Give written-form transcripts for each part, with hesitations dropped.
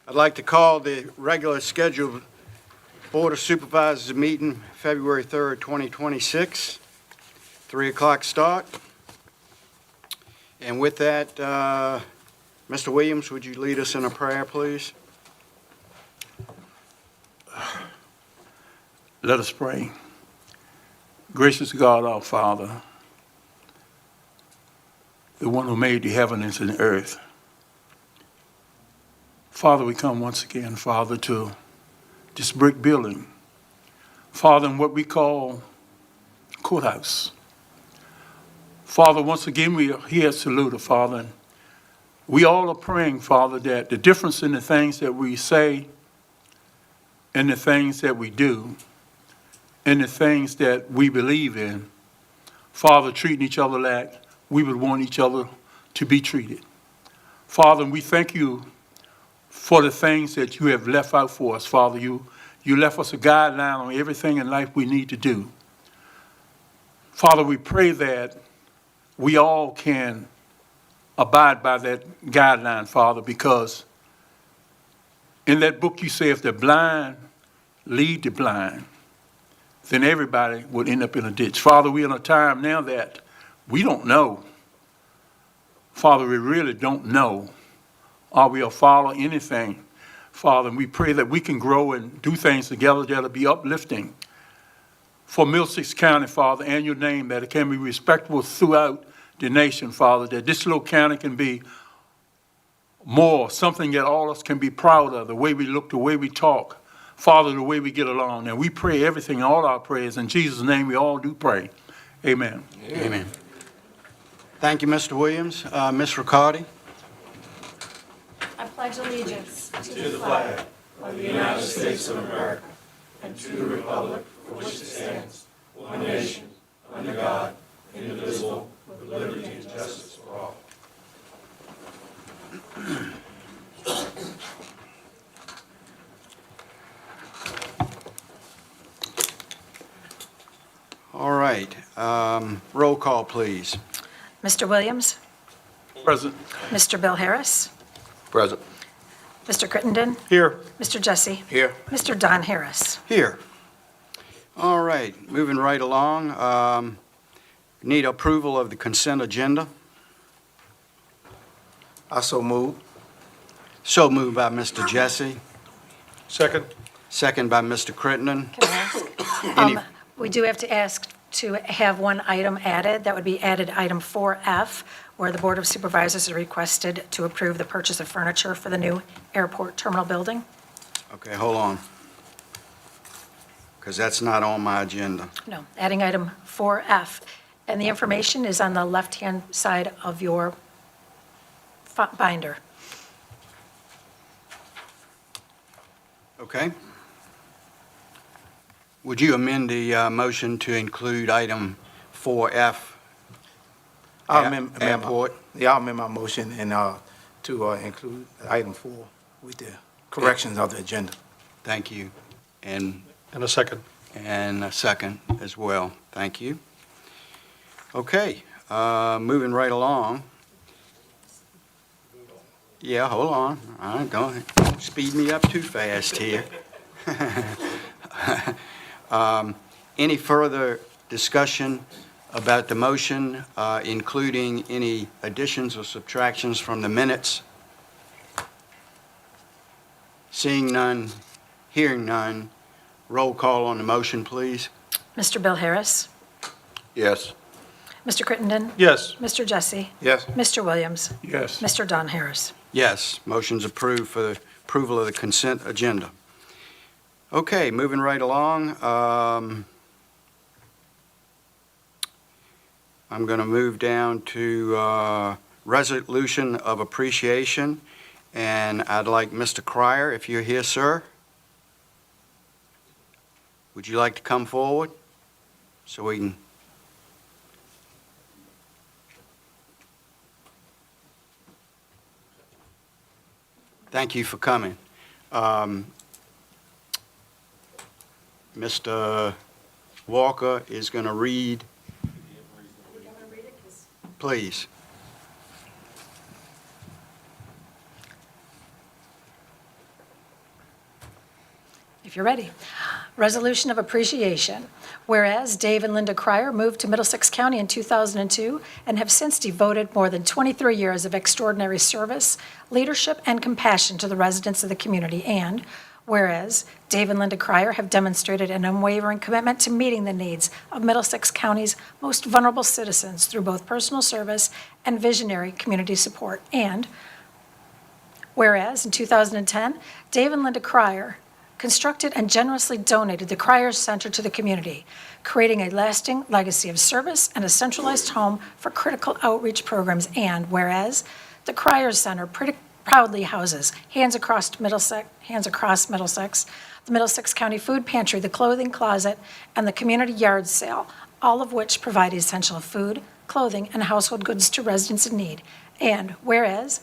I'd like to call the regular scheduled Board of Supervisors meeting February 3rd, 2026, 3 o'clock start. And with that, Mr. Williams, would you lead us in a prayer, please? Let us pray. Gracious God, our Father, the one who made the heavens and the earth. Father, we come once again, Father, to this brick building. Father, in what we call courthouse. Father, once again, we are here at Saluda, Father. And we all are praying, Father, that the difference in the things that we say and the things that we do and the things that we believe in, Father, treating each other like we would want each other to be treated. Father, we thank you for the things that you have left out for us, Father. You left us a guideline on everything in life we need to do. Father, we pray that we all can abide by that guideline, Father, because in that book you say if the blind lead the blind, then everybody would end up in a ditch. Father, we're in a time now that we don't know. Father, we really don't know, or we'll follow anything. Father, and we pray that we can grow and do things together that'll be uplifting for Middlesex County, Father, and your name, that it can be respectable throughout the nation, Father, that this little county can be more, something that all of us can be proud of, the way we look, the way we talk, Father, the way we get along. And we pray everything, all our prayers. In Jesus' name, we all do pray. Amen. Amen. Thank you, Mr. Williams. Ms. Riccardi? I pledge allegiance to the flag of the United States of America and to the republic for which it stands, one nation, under God, indivisible, with liberty and justice for all. All right. Roll call, please. Mr. Williams, Present. Mr. Bill Harris, Present. Mr. Crittenden, Here. Mr. Jesse, Here. Mr. Don Harris. Here. All right, moving right along. Need approval of the consent agenda. I so move. So moved by Mr. Jesse, Second. second by Mr. Crittenden. Can I ask? Any- We do have to ask to have one item added. That would be added item 4F, where the Board of Supervisors is requested to approve the purchase of furniture for the new airport terminal building. Okay, hold on. Because that's not on my agenda. No, adding item 4F. And the information is on the left-hand side of your binder. Okay. Would you amend the motion to include item 4F? I'll amend my- Airport? Yeah, I'll amend my motion and to include item 4 with the corrections of the agenda. Thank you. And And a second. a second as well. Thank you. Okay, moving right along. Yeah, hold on. All right, don't speed me up too fast here. Any further discussion about the motion, including any additions or subtractions from the minutes? Seeing none, hearing none, roll call on the motion, please. Mr. Bill Harris, Yes. Mr. Crittenden, Yes. Mr. Jesse, Yes. Mr. Williams, Yes. Mr. Don Harris. Yes, motion's approved for the approval of the consent agenda. Okay, moving right along. I'm going to move down to resolution of appreciation, and I'd like Mr. Cryer, if you're here, sir. Would you like to come forward so we can? Thank you for coming. Mr. Walker is going to read. Please. if you're ready. Resolution of appreciation. Whereas Dave and Linda Cryer moved to Middlesex County in 2002 and have since devoted more than 23 years of extraordinary service, leadership, and compassion to the residents of the community. And whereas Dave and Linda Cryer have demonstrated an unwavering commitment to meeting the needs of Middlesex County's most vulnerable citizens through both personal service and visionary community support. And whereas in 2010, Dave and Linda Cryer constructed and generously donated the Cryer Center to the community, creating a lasting legacy of service and a centralized home for critical outreach programs. And whereas the Cryer Center proudly houses Hands Across Middlesex, the Middlesex County Food Pantry, the Clothing Closet, and the Community Yard Sale, all of which provide essential food, clothing, and household goods to residents in need. And whereas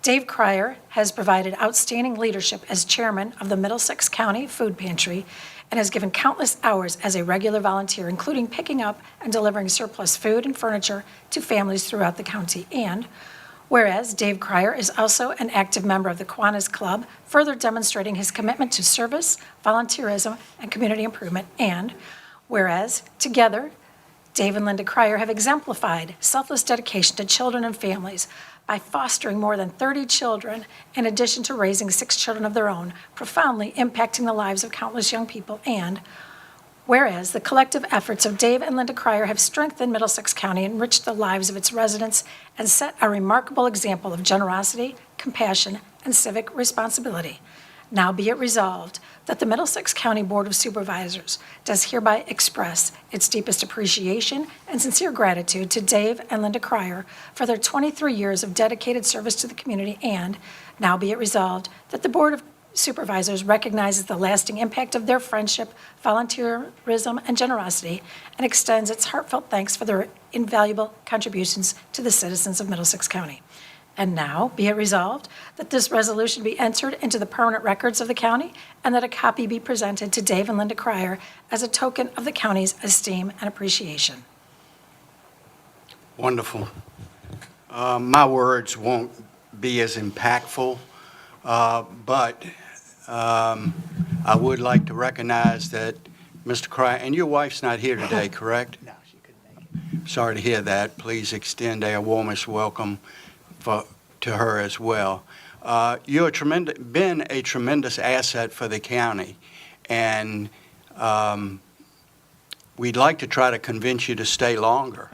Dave Cryer has provided outstanding leadership as chairman of the Middlesex County Food Pantry and has given countless hours as a regular volunteer, including picking up and delivering surplus food and furniture to families throughout the county. And whereas Dave Cryer is also an active member of the Kiwanis Club, further demonstrating his commitment to service, volunteerism, and community improvement. And whereas together, Dave and Linda Cryer have exemplified selfless dedication to children and families by fostering more than 30 children, in addition to raising 6 children of their own, profoundly impacting the lives of countless young people. And whereas the collective efforts of Dave and Linda Cryer have strengthened Middlesex County, enriched the lives of its residents, and set a remarkable example of generosity, compassion, and civic responsibility. Now be it resolved that the Middlesex County Board of Supervisors does hereby express its deepest appreciation and sincere gratitude to Dave and Linda Cryer for their 23 years of dedicated service to the community. And now be it resolved that the Board of Supervisors recognizes the lasting impact of their friendship, volunteerism, and generosity, and extends its heartfelt thanks for their invaluable contributions to the citizens of Middlesex County. And now be it resolved that this resolution be entered into the permanent records of the county and that a copy be presented to Dave and Linda Cryer as a token of the county's esteem and appreciation. Wonderful. My words won't be as impactful, but I would like to recognize that Mr. Cryer, and your wife's not here today, correct? No, she couldn't make it. Sorry to hear that. Please extend a warmest welcome to her as well. You're been a tremendous asset for the county, and we'd like to try to convince you to stay longer.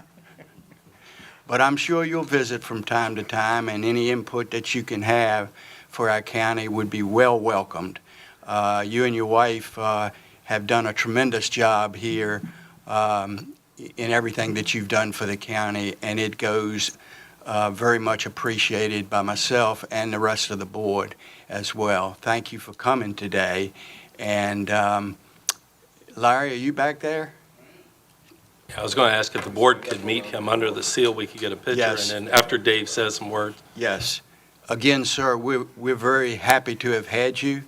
But I'm sure you'll visit from time to time, and any input that you can have for our county would be well welcomed. You and your wife have done a tremendous job here in everything that you've done for the county, and it goes very much appreciated by myself and the rest of the board as well. Thank you for coming today. And Larry, are you back there? I was going to ask if the board could meet him under the seal, we could get a picture. Yes. And then after Dave says some words. Yes. Again, sir, we're very happy to have had you,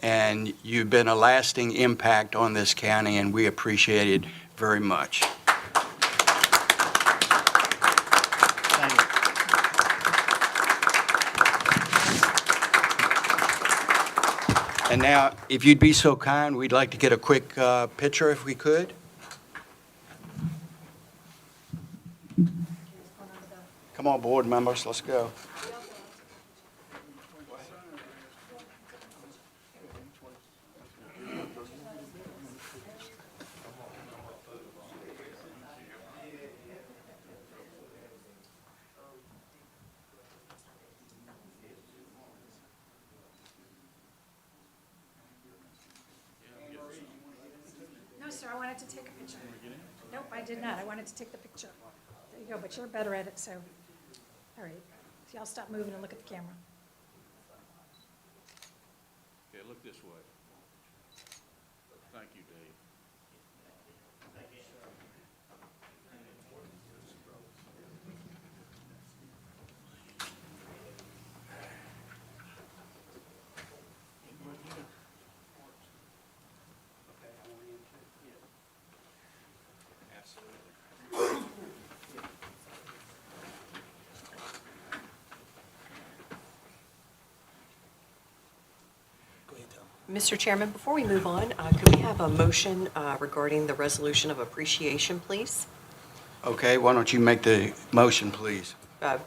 and you've been a lasting impact on this county, and we appreciate it very much. And now, if you'd be so kind, we'd like to get a quick picture if we could. Come on, board members, let's go. No, sir, I wanted to take a picture. Nope, I did not. I wanted to take the picture. There you go, but you're better at it, so, all right. So y'all stop moving and look at the camera. Okay, look this way. Thank you, Dave. Go ahead, Tom. Mr. Chairman, before we move on, could we have a motion regarding the resolution of appreciation, please? Okay, why don't you make the motion, please?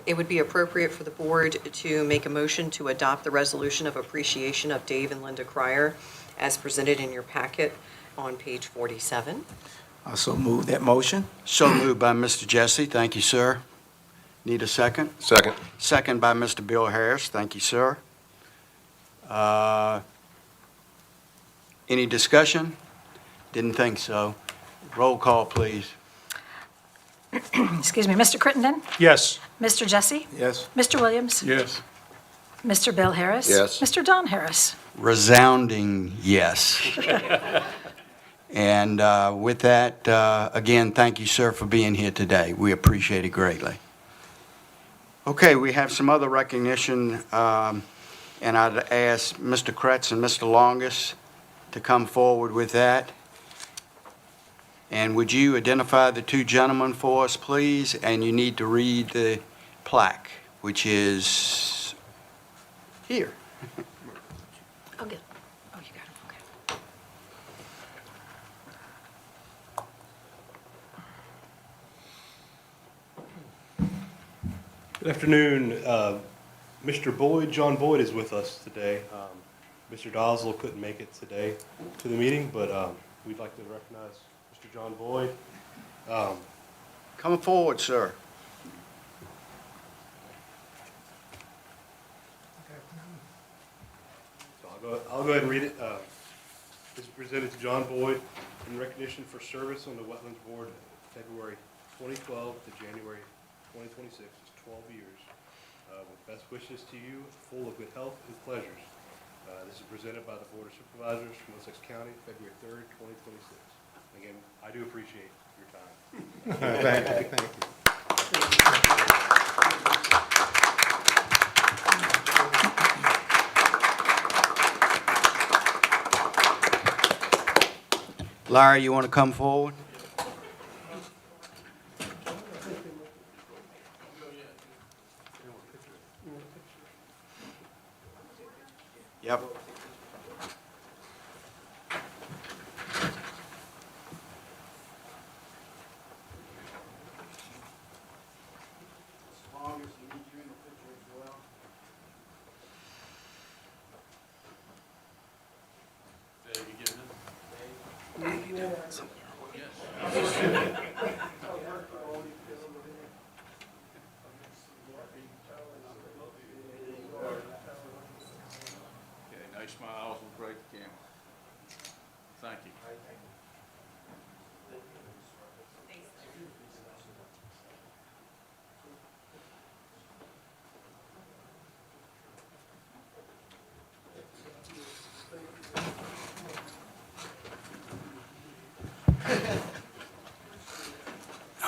It would be appropriate for the board to make a motion to adopt the resolution of appreciation of Dave and Linda Cryer as presented in your packet on page 47. I so move that motion. So moved by Mr. Jesse. Thank you, sir. Need a second? Second. Second by Mr. Bill Harris. Thank you, sir. Any discussion? Didn't think so. Roll call, please. Excuse me, Mr. Crittenden? Yes. Mr. Jesse? Yes. Mr. Williams? Yes. Mr. Bill Harris? Yes. Mr. Don Harris? Resounding yes. And with that, again, thank you, sir, for being here today. We appreciate it greatly. Okay, we have some other recognition, and I'd ask Mr. Kretz and Mr. Longus to come forward with that. And would you identify the two gentlemen for us, please? And you need to read the plaque, which is here. Oh, good. Oh, you got it, okay. Good afternoon. Mr. Boyd, John Boyd is with us today. Mr. Dosel couldn't make it today to the meeting, but we'd like to recognize Mr. John Boyd. Come forward, sir. So I'll go ahead and read it. This is presented to John Boyd in recognition for service on the Wetlands Board February 2012 to January 2026. It's 12 years. With best wishes to you, full of good health and pleasures. This is presented by the Board of Supervisors from Middlesex County, February 3rd, 2026. Again, I do appreciate your time. Thank you. Larry, you want to come forward? Yep. Okay, nice smiles and break the camera. Thank you.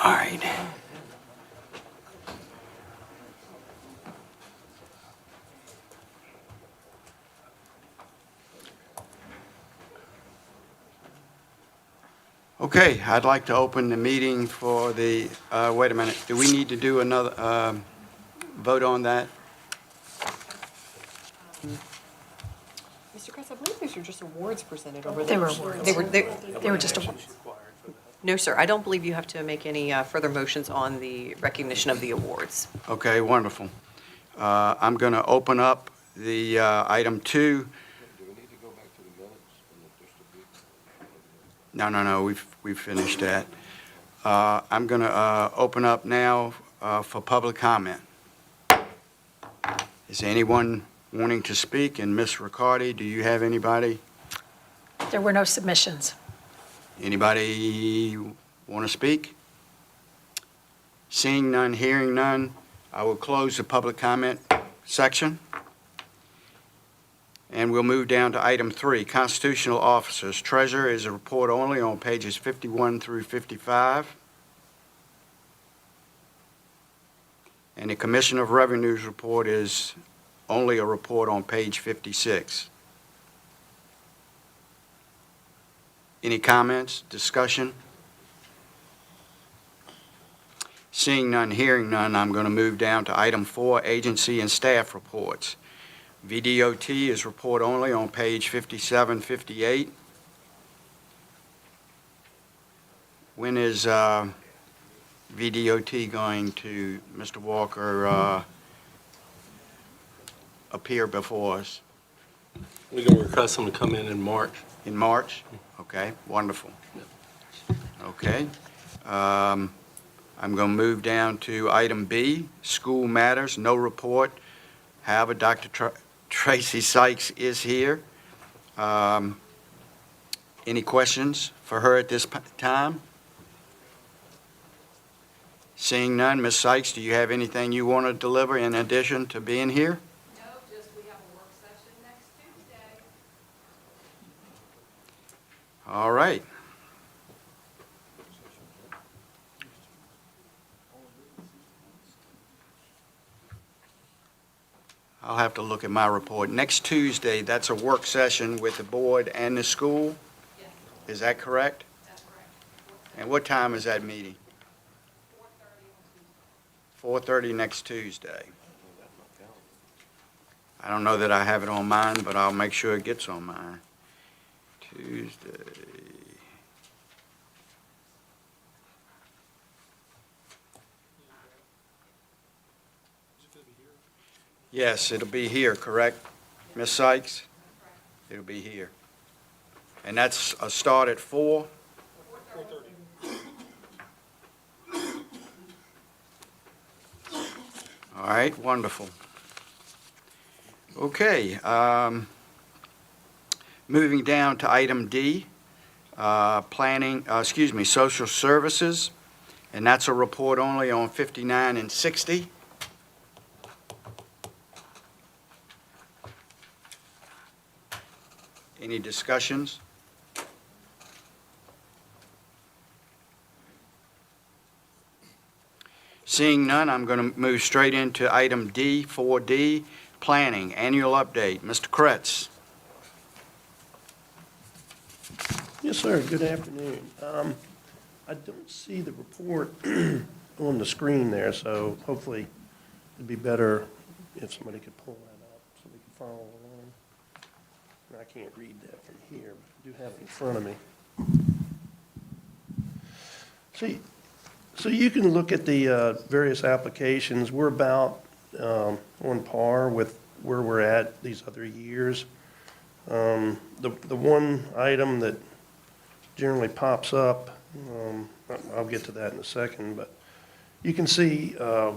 All right. Okay, I'd like to open the meeting for the, wait a minute, do we need to do another, vote on that? Mr. Kretz, I believe these are just awards presented over They there. were awards. They were just awards. No, sir, I don't believe you have to make any further motions on the recognition of the awards. Okay, wonderful. I'm going to open up the item 2. Do we need to go back to the minutes and the distribution? No, we've finished that. I'm going to open up now for public comment. Is anyone wanting to speak? And Ms. Riccardi, do you have anybody? There were no submissions. Anybody want to speak? Seeing none, hearing none, I will close the public comment section. And we'll move down to item 3, constitutional officers. Treasurer is a report only on pages 51 through 55. And the Commissioner of Revenue's report is only a report on page 56. Any comments, discussion? Seeing none, hearing none, I'm going to move down to item 4, agency and staff reports. VDOT is report only on page 57, 58. When is VDOT going to, Mr. Walker, appear before us? We're going to request them to come in March. In March? Okay, wonderful. Okay. I'm going to move down to item B, school matters, no report. However, Dr. Tracy Sykes is here. Any questions for her at this time? Seeing none, Ms. Sykes, do you have anything you want to deliver in addition to being here? No, just we have a work session next Tuesday. All right. I'll have to look at my report. Next Tuesday, that's a work session with the board and the school? Yes, Is that correct? that's correct. And what time is that meeting? 4:30 next Tuesday. I don't know that I have it on mine, but I'll make sure it gets on mine. Tuesday. Yes, it'll be here, correct, Ms. Sykes? It'll be here. And that's a start at 4? 4:30. All right, wonderful. Okay, moving down to item D, social services, and that's a report only on 59 and 60. Any discussions? Seeing none, I'm going to move straight into item D, 4D, planning, annual update. Mr. Kretz. Yes, sir. Good afternoon. I don't see the report on the screen there, so hopefully it'd be better if somebody could pull that up so we can follow along. I can't read that from here, but I do have it in front of me. So you can look at the various applications. We're about on par with where we're at these other years. The one item that generally pops up, I'll get to that in a second, but you can see our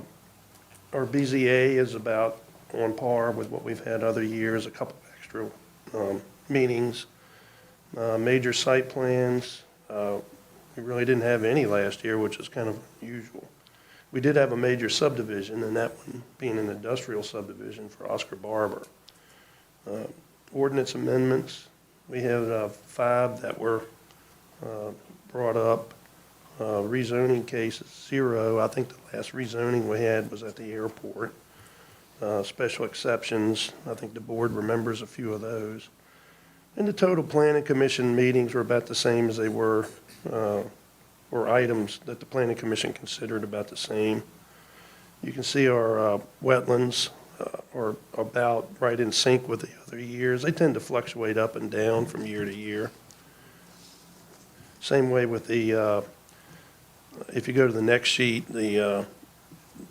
BZA is about on par with what we've had other years, a couple of extra meetings. Major site plans, we really didn't have any last year, which is kind of unusual. We did have a major subdivision, and that one being an industrial subdivision for Oscar Barber. Ordinance amendments, we had 5 that were brought up. Rezoning cases, 0. I think the last rezoning we had was at the airport. Special exceptions, I think the board remembers a few of those. And the total planning commission meetings were about the same as they were, or items that the planning commission considered about the same. You can see our wetlands are about right in sync with the other years. They tend to fluctuate up and down from year to year. Same way with the, if you go to the next sheet, the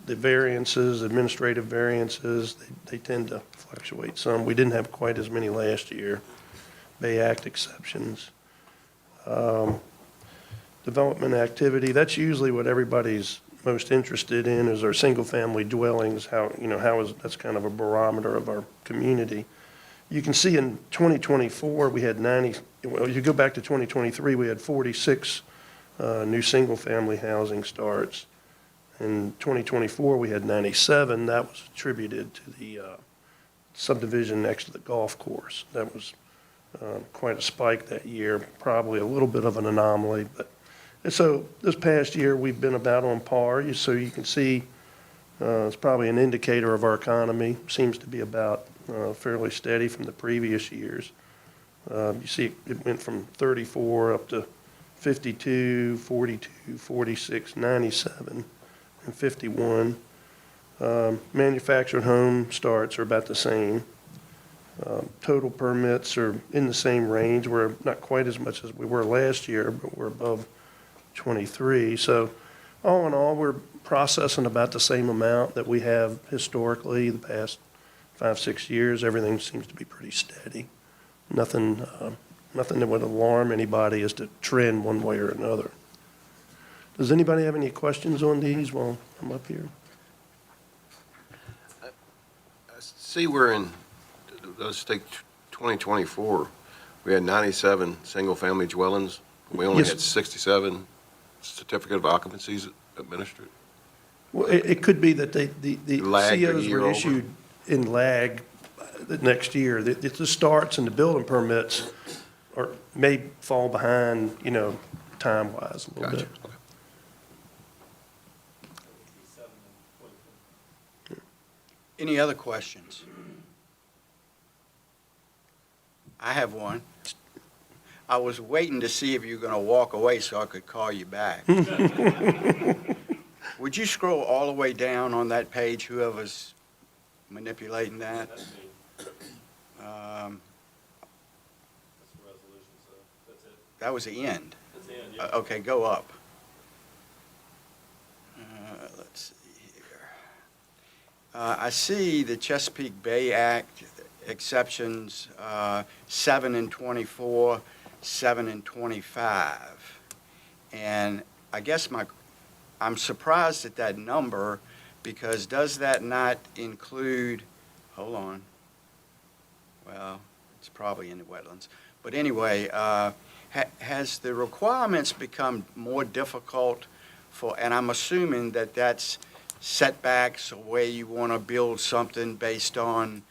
variances, administrative variances, they tend to fluctuate some. We didn't have quite as many last year. Bay Act exceptions. Development activity, that's usually what everybody's most interested in is our single-family dwellings, that's kind of a barometer of our community. You can see in 2024, we had you go back to 2023, we had 46 new single-family housing starts. In 2024, we had 97. That was attributed to the subdivision next to the golf course. That was quite a spike that year, probably a little bit of an anomaly. And so this past year, we've been about on par. So you can see it's probably an indicator of our economy. Seems to be about fairly steady from the previous years. You see it went from 34 up to 52, 42, 46, 97. And 51. Manufactured home starts are about the same. Total permits are in the same range. We're not quite as much as we were last year, but we're above 23. So all in all, we're processing about the same amount that we have historically the past 5-6 years. Everything seems to be pretty steady. Nothing that would alarm anybody as to trend one way or another. Does anybody have any questions on these while I'm up here? See, we're in, let's take 2024, we had 97 single-family dwellings. We only Yes. had 67 certificate of occupancies administered. Well, it could be that the Lagged a COs year were over. issued in lag the next year. The starts and the building permits may fall behind, time-wise a little Gotcha. bit. Okay. Any other questions? I have one. I was waiting to see if you were going to walk away so I could call you back. Would you scroll all the way down on that page, whoever's manipulating that? That's me. Um, That's the resolution, so that's it. That was the end. That's the end, yeah. Okay, go up. Let's see here. I see the Chesapeake Bay Act exceptions, 7 and 24, 7 and 25. And I guess I'm surprised at that number, because does that not include, hold on, well, it's probably in the wetlands. But anyway, has the requirements become more difficult for, and I'm assuming that that's setbacks or where you want to build something based on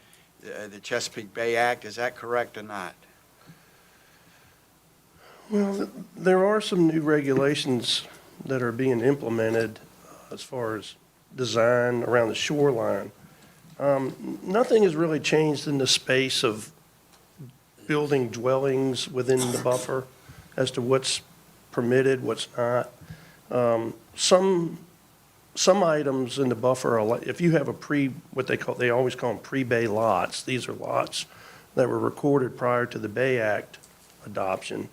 the Chesapeake Bay Act, is that correct or not? Well, there are some new regulations that are being implemented as far as design around the shoreline. Nothing has really changed in the space of building dwellings within the buffer as to what's permitted, what's not. Some items in the buffer are if you have they always call them pre-bay lots. These are lots that were recorded prior to the Bay Act adoption.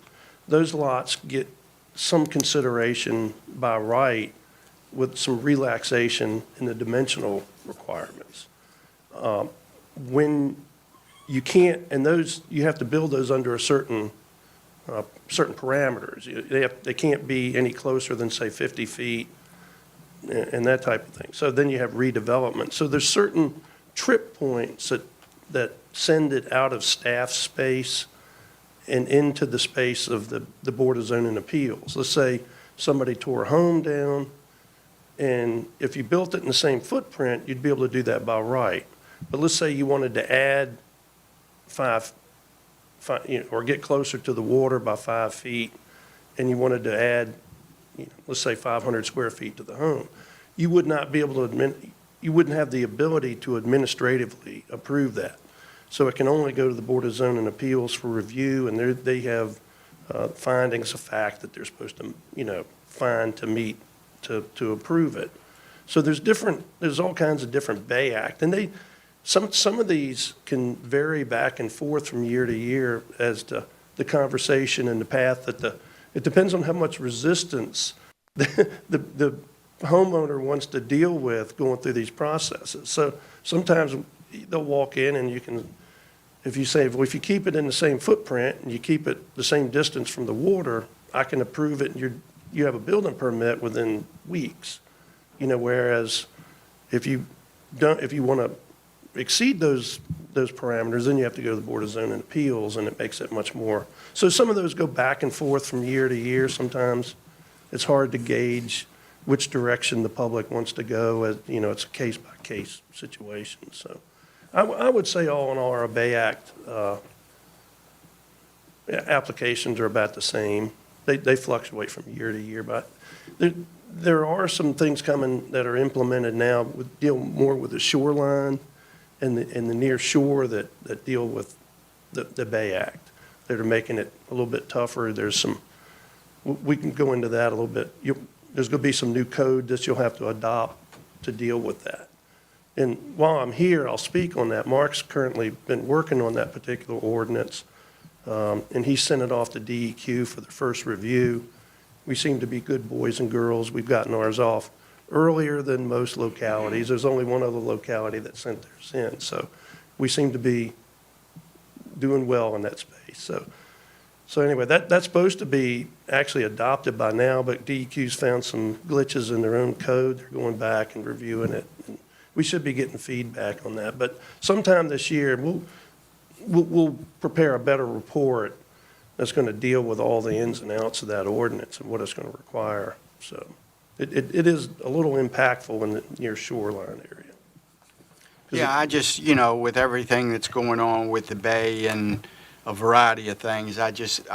Those lots get some consideration by right with some relaxation in the dimensional requirements. When you can't, and those, you have to build those under certain parameters. They can't be any closer than, say, 50 feet and that type of thing. So then you have redevelopment. So there's certain trip points that send it out of staff space and into the space of the Board of Zoning Appeals. Let's say somebody tore a home down, and if you built it in the same footprint, you'd be able to do that by right. But let's say you wanted to add or get closer to the water by 5 feet, and you wanted to add, let's say 500 square feet to the home. You would not be able to you wouldn't have the ability to administratively approve that. So it can only go to the Board of Zoning Appeals for review, and they have findings of fact that they're supposed to, find to meet to approve it. So there's all kinds of different Bay Act, and some of these can vary back and forth from year to year as to the conversation and the path it depends on how much resistance the homeowner wants to deal with going through these processes. So sometimes they'll walk in and if you say, well, if you keep it in the same footprint and you keep it the same distance from the water, I can approve it and you have a building permit within weeks. Whereas if you want to exceed those parameters, then you have to go to the Board of Zoning Appeals, and it makes it much more. So some of those go back and forth from year to year. Sometimes it's hard to gauge which direction the public wants to go. It's a case-by-case situation. So I would say all in all, our Bay Act applications are about the same. They fluctuate from year to year, but there are some things coming that are implemented now deal more with the shoreline and the near shore that deal with the Bay Act, that are making it a little bit tougher. We can go into that a little bit. There's going to be some new code that you'll have to adopt to deal with that. And while I'm here, I'll speak on that. Mark's currently been working on that particular ordinance, and he sent it off to DEQ for the first review. We seem to be good boys and girls. We've gotten ours off earlier than most localities. There's only one other locality that sent theirs in, so we seem to be doing well in that space. So anyway, that's supposed to be actually adopted by now, but DEQ's found some glitches in their own code. They're going back and reviewing it. And we should be getting feedback on that. But sometime this year, we'll prepare a better report that's going to deal with all the ins and outs of that ordinance and what it's going to require. So it is a little impactful in the near shoreline area. Yeah, I just, with everything that's going on with the bay and a variety of things, I just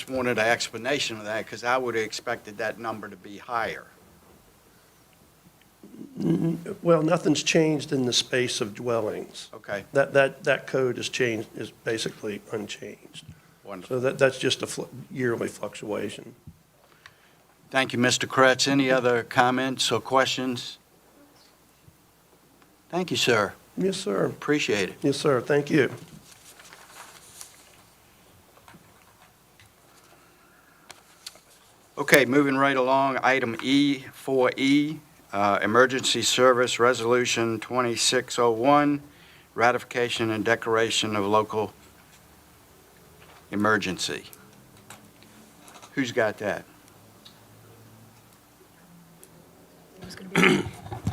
wanted an explanation of that, because I would have expected that number to be higher. Well, nothing's changed in the space of dwellings. Okay, That code is basically unchanged. wonderful. So that's just a yearly fluctuation. Thank you, Mr. Kretz. Any other comments or questions? Thank you, sir. Yes, sir. Appreciate it. Yes, sir. Thank you. Okay, moving right along, item E, 4E, Emergency Service Resolution 2601, ratification and declaration of local emergency. Who's got that?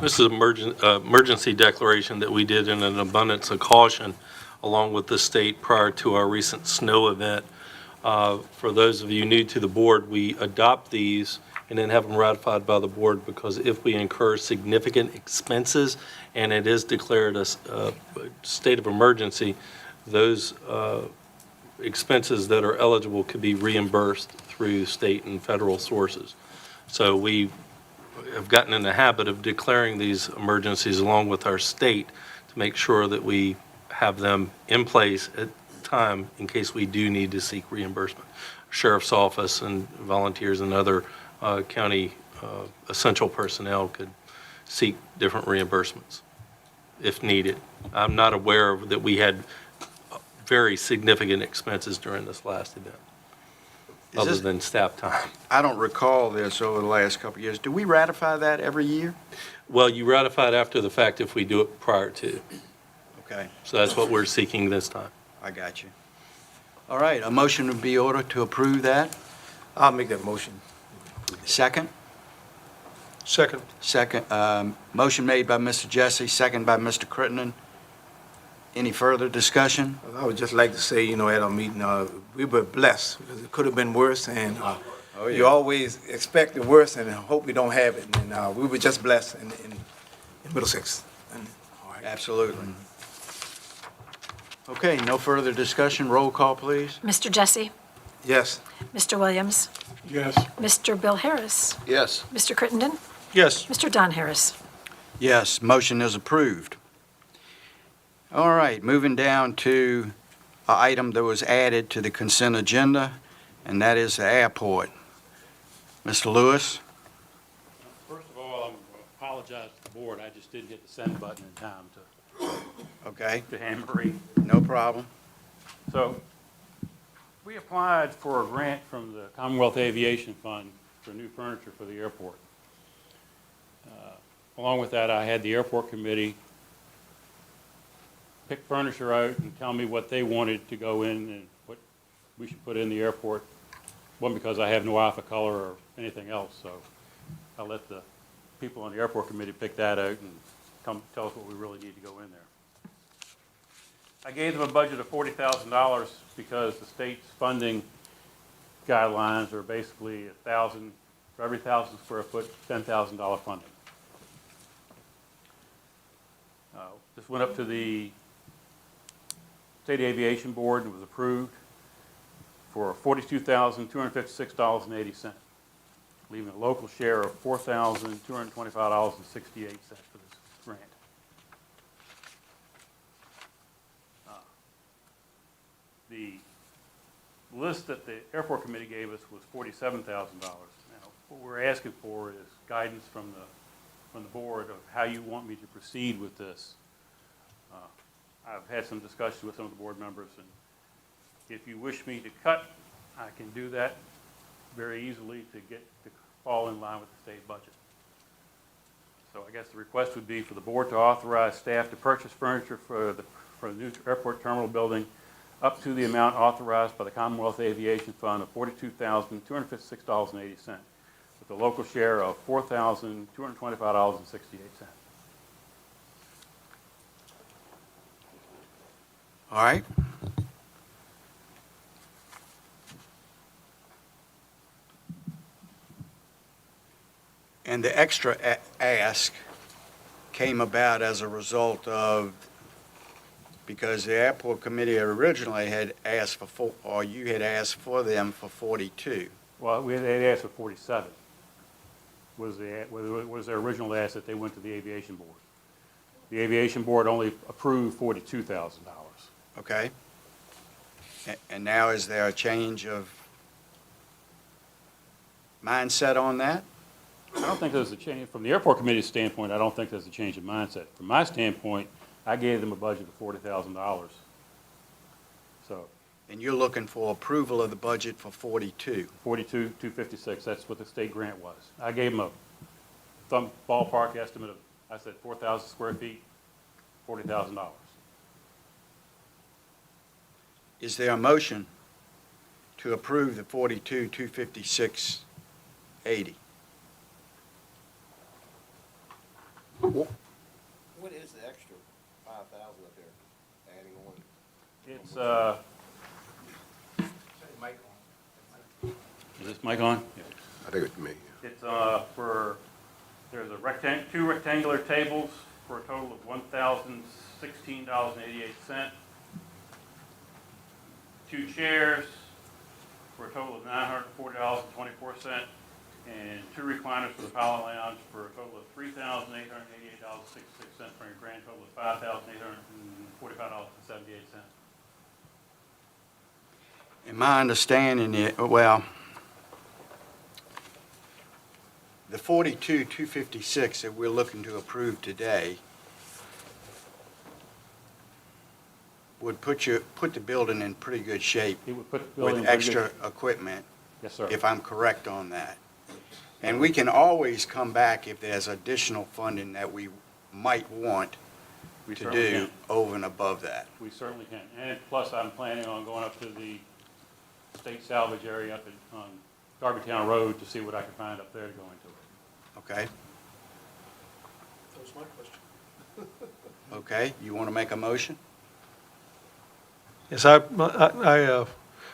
This is emergency declaration that we did in an abundance of caution along with the state prior to our recent snow event. For those of you new to the board, we adopt these and then have them ratified by the board, because if we incur significant expenses and it is declared a state of emergency, those expenses that are eligible could be reimbursed through state and federal sources. So we have gotten in the habit of declaring these emergencies along with our state to make sure that we have them in place at time in case we do need to seek reimbursement. Sheriff's office and volunteers and other county essential personnel could seek different reimbursements if needed. I'm not aware of that we had very significant expenses during this last event, other than staff time. I don't recall this over the last couple of years. Do we ratify that every year? Well, you ratify it after the fact if we do it prior to. Okay, So that's what we're seeking this time. I got you. All right, a motion would be ordered to approve that. I'll make that motion. Second? Second. Second, motion made by Mr. Jesse, second by Mr. Crittenden. Any further discussion? I would just like to say, at our meeting, we were blessed, because it could have been worse, and you always expect the worst and hope we don't have it, and we were just blessed in Middlesex. And, all right. Absolutely. Okay, no further discussion. Roll call, please. Mr. Jesse? Yes. Mr. Williams? Yes. Mr. Bill Harris? Yes. Mr. Crittenden? Yes. Mr. Don Harris? Yes, motion is approved. All right, moving down to an item that was added to the consent agenda, and that is the airport. Mr. Lewis? First of all, I'm going to apologize to the board. I just didn't hit the send button in time Okay, to Anne Marie. no problem. So we applied for a grant from the Commonwealth Aviation Fund for new furniture for the airport. Along with that, I had the airport committee pick furniture out and tell me what they wanted to go in and what we should put in the airport. One, because I have no alpha color or anything else, so I'll let the people on the airport committee pick that out and come tell us what we really need to go in there. I gave them a budget of $40,000 because the state's funding guidelines are basically for every 1,000 square foot, $10,000 funding. This went up to the State Aviation Board and was approved for $42,256.80, leaving a local share of $4,225.68 for this grant. The list that the airport committee gave us was $47,000. Now, what we're asking for is guidance from the from the board of how you want me to proceed with this. I've had some discussions with some of the board members, and if you wish me to cut, I can do that very easily to fall in line with the state budget. So I guess the request would be for the board to authorize staff to purchase furniture for the new airport terminal building up to the amount authorized by the Commonwealth Aviation Fund of $42,256.80, with a local share of $4,225.68. All right? And the extra ask came about as a result of, because the airport committee originally had asked for, or you had asked for them for 42. Well, they asked for 47, was their original ask that they went to the aviation board. The aviation board only approved $42,000. Okay? And now is there a change of mindset on that? I don't think there's a change, from the airport committee's standpoint, I don't think there's a change in mindset. From my standpoint, I gave them a budget of $40,000. So, And you're looking for approval of the budget for 42. 42,256, that's what the state grant was. I gave them a ballpark estimate of, I said 4,000 square feet, $40,000. Is there a motion to approve the 42,256.80? What is the extra 5,000 up there, adding on? It's, is this mic on? Yeah. I think it's me. It's, there's two rectangular tables for a total of $1,016.88. 2 chairs for a total of $940.24. And 2 recliners for the pilot lounge for a total of $3,888.66, for a grand total of $5,845.78. In my understanding, well, the 42,256 that we're looking to approve today would put the building in pretty good shape It would put the building with in pretty good- extra equipment, Yes, sir. if I'm correct on that. And we can always come back if there's additional funding that we might want We to certainly do can. over and above that. We certainly can. And plus, I'm planning on going up to the state salvage area up on Darbytown Road to see what I can find up there to go into it. Okay? That was my question. Okay, you want to make a motion? Yes, I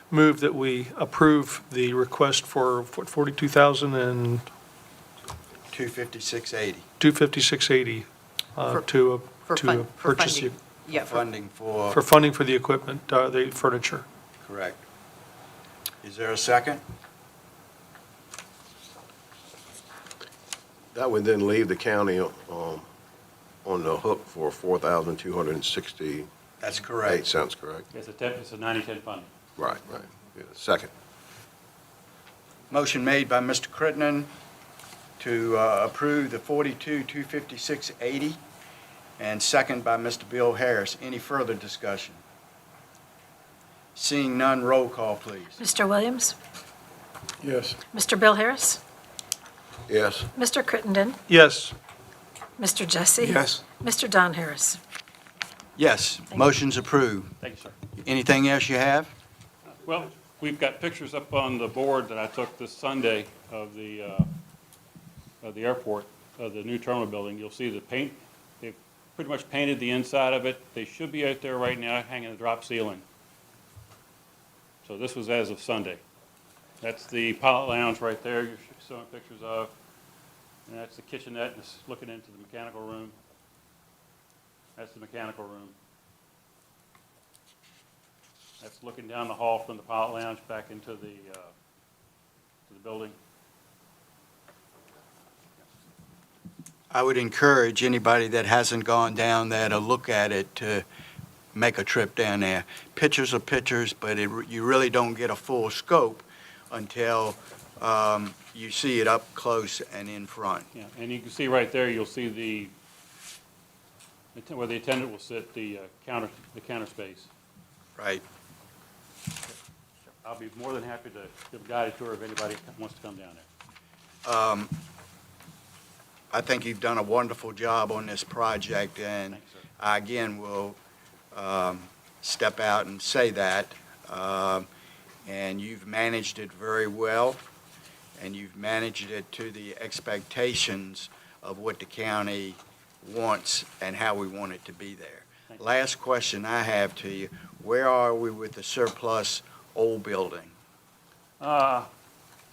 move that we approve the request for, what, 42,000 and 256.80. 256.80 to purchase the, Yeah, Funding for, for funding for the equipment, the furniture. correct. Is there a second? That would then leave the county on the hook for 4,268 That's correct. cents, correct? It's a 90-10 funding. Right, right. Yeah, second. Motion made by Mr. Crittenden to approve the 42,256.80, and second by Mr. Bill Harris. Any further discussion? Seeing none, roll call, please. Mr. Williams? Yes. Mr. Bill Harris? Yes. Mr. Crittenden? Yes, Mr. Jesse? Yes. Mr. Don Harris? Yes, you. motion's approved. Thank you, sir. Anything else you have? Well, we've got pictures up on the board that I took this Sunday of the airport, of the new terminal building. You'll see the paint, they've pretty much painted the inside of it. They should be out there right now hanging a drop ceiling. So this was as of Sunday. That's the pilot lounge right there you're showing pictures of. And that's the kitchenette, and it's looking into the mechanical room. That's the mechanical room. That's looking down the hall from the pilot lounge back into the building. I would encourage anybody that hasn't gone down there to look at it to make a trip down there. Pictures are pictures, but you really don't get a full scope until You see it up close and in front. Yeah, and you can see right there, you'll see where the attendant will sit, the counter space. Right. I'll be more than happy to give a guided tour if anybody wants to come down there. I think you've done a wonderful job on this project, and Thanks, sir. I again will step out and say that. And you've managed it very well, and you've managed it to the expectations of what the county wants and how we want it to be there. Thank you. Last question I have to you, where are we with the surplus old building?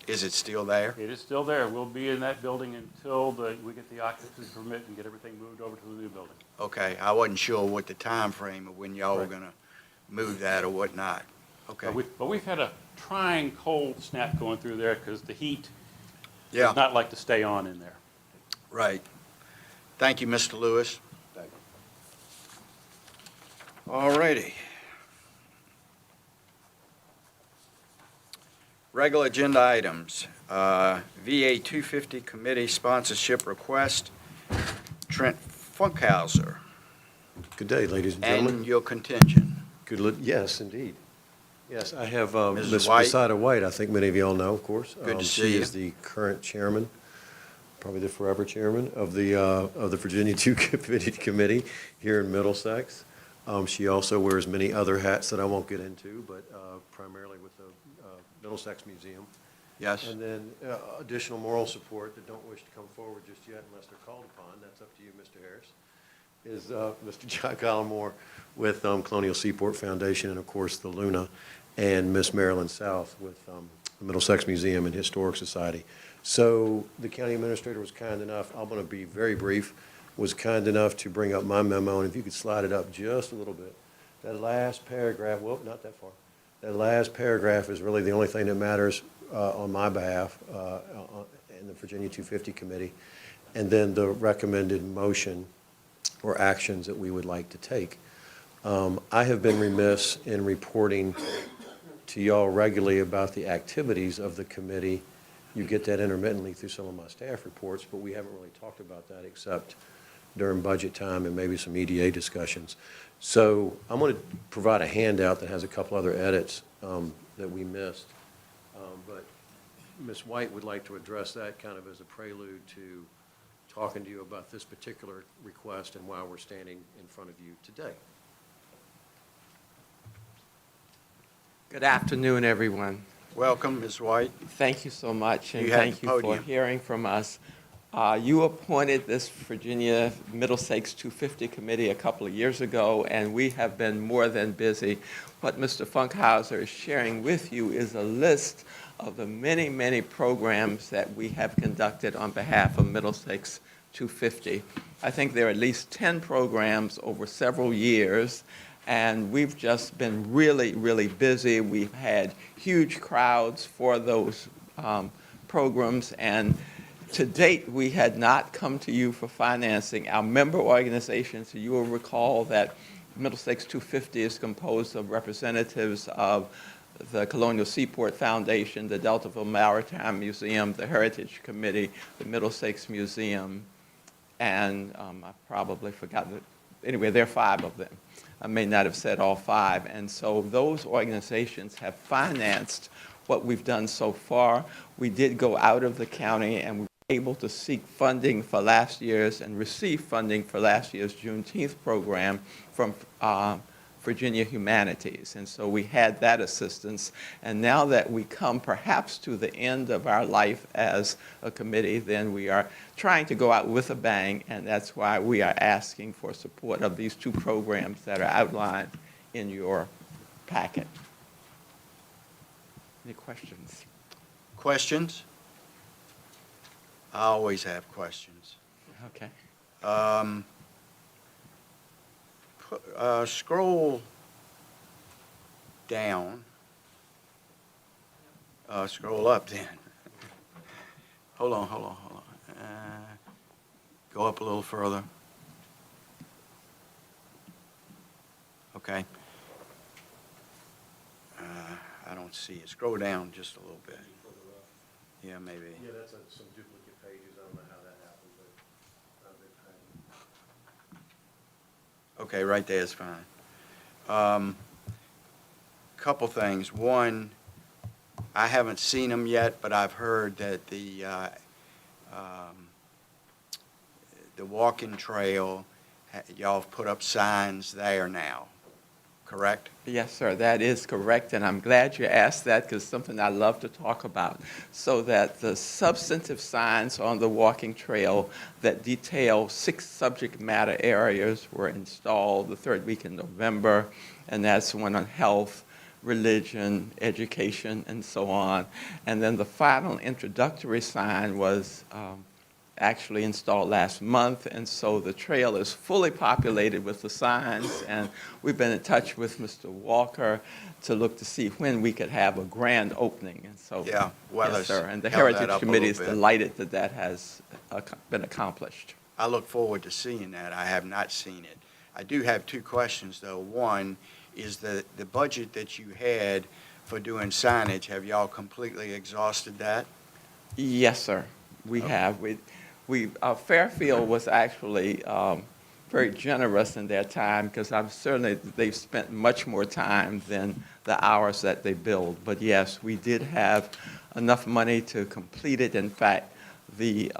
Is it still there? It is still there. We'll be in that building until we get the occupancy permit and get everything moved over to the new building. Okay, I wasn't sure what the time frame of when y'all were Right. gonna move that or whatnot. Okay, But we've had a trying cold snap going through there because the heat yeah, does not like to stay on in there. right. Thank you, Mr. Lewis. Thank All righty. Regular agenda items, VA 250 committee sponsorship request, Trent Funkhauser, Good day, ladies and gentlemen. and your contingent. Yes, indeed. Yes, I have Mrs. Ms. White. Posada White, I think many of you all know, of course. Good to see She you. is the current chairman, probably the forever chairman of the Virginia 250 Committee here in Middlesex. She also wears many other hats that I won't get into, but primarily with the Middlesex Museum. Yes, And then additional moral support that don't wish to come forward just yet unless they're called upon, that's up to you, Mr. Harris, is Mr. John Collimore with Colonial Seaport Foundation and, of course, the Luna, and Miss Marilyn South with the Middlesex Museum and Historic Society. So the county administrator was kind enough, I'm going to be very brief, was kind enough to bring up my memo, and if you could slide it up just a little bit. That last paragraph, well, not that far. That last paragraph is really the only thing that matters on my behalf in the Virginia 250 Committee, and then the recommended motion or actions that we would like to take. I have been remiss in reporting to y'all regularly about the activities of the committee. You get that intermittently through some of my staff reports, but we haven't really talked about that except during budget time and maybe some EDA discussions. So I'm going to provide a handout that has a couple other edits that we missed. But Ms. White would like to address that kind of as a prelude to talking to you about this particular request and why we're standing in front of you today. Good afternoon, everyone. welcome, Ms. White. Thank you so much, and You have thank the you for podium. hearing from us. You appointed this Virginia Middlesex 250 Committee a couple of years ago, and we have been more than busy. What Mr. Funkhauser is sharing with you is a list of the many, many programs that we have conducted on behalf of Middlesex 250. I think there are at least 10 programs over several years, and we've just been really, really busy. We've had huge crowds for those programs, and to date, we had not come to you for financing. Our member organizations, you will recall that Middlesex 250 is composed of representatives of the Colonial Seaport Foundation, the Deltaville Maritime Museum, the Heritage Committee, the Middlesex Museum, and I probably forgot that. Anyway, there are 5 of them. I may not have said all 5. And so those organizations have financed what we've done so far. We did go out of the county and we were able to seek funding for last year's and receive funding for last year's Juneteenth program from Virginia Humanities. And so we had that assistance. And now that we come perhaps to the end of our life as a committee, then we are trying to go out with a bang, and that's why we are asking for support of these 2 programs that are outlined in your packet. Any questions? Questions? I always have questions. Okay. Scroll down. Scroll up then. Hold on. Go up a little further. Okay. I don't see it. Scroll down just a little bit. Yeah, maybe. Yeah, that's some duplicate pages. I don't know how that happened, but not a big pain. Okay, right there is fine. Couple things. One, I haven't seen them yet, but I've heard that the walking trail, y'all have put up signs there now, correct? Yes, sir, that is correct, and I'm glad you asked that because it's something I love to talk about. So that the substantive signs on the walking trail that detail 6 subject matter areas were installed the 3rd week in November, and that's one on health, religion, education, and so on. And then the final introductory sign was actually installed last month, and so the trail is fully populated with the signs, and we've been in touch with Mr. Walker to look to see when we could have a grand opening, and so. Yeah, well, Yes, sir, and the held that Heritage up a Committee is little bit. delighted that that has been accomplished. I look forward to seeing that. I have not seen it. I do have 2 questions, though. One is the budget that you had for doing signage, have y'all completely exhausted that? Yes, sir, we have. Fairfield was actually very generous in their time because they've spent much more time than the hours that they billed. But yes, we did have enough money to complete it. In fact, we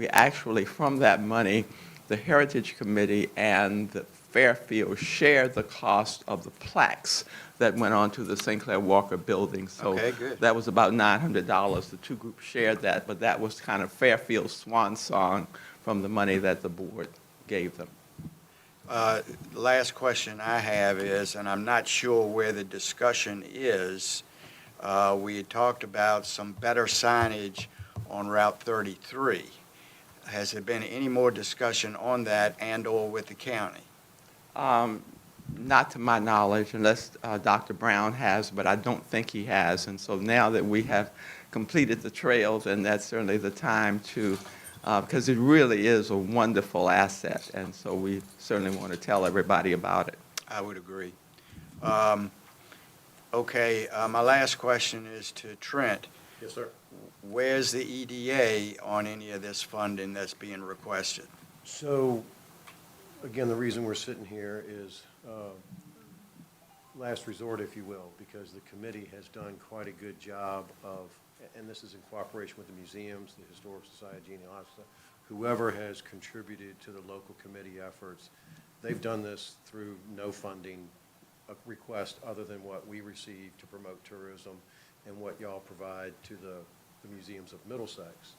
actually, from that money, the Heritage Committee and the Fairfield shared the cost of the plaques that went on to the Sinclair Walker building. So Okay, good. that was about $900. The 2 groups shared that, but that was kind of Fairfield's swan song from the money that the board gave them. The last question I have is, and I'm not sure where the discussion is, we had talked about some better signage on Route 33. Has there been any more discussion on that and/or with the county? Not to my knowledge, unless Dr. Brown has, but I don't think he has. And so now that we have completed the trails, and that's certainly the time to, because it really is a wonderful asset, and so we certainly want to tell everybody about it. I would agree. Okay, my last question is to Trent. Yes, sir. Where's the EDA on any of this funding that's being requested? So, again, the reason we're sitting here is last resort, if you will, because the committee has done quite a good job of, and this is in cooperation with the museums, the Historical Society, Genealogical, whoever has contributed to the local committee efforts, they've done this through no funding request other than what we receive to promote tourism and what y'all provide to the museums of Middlesex.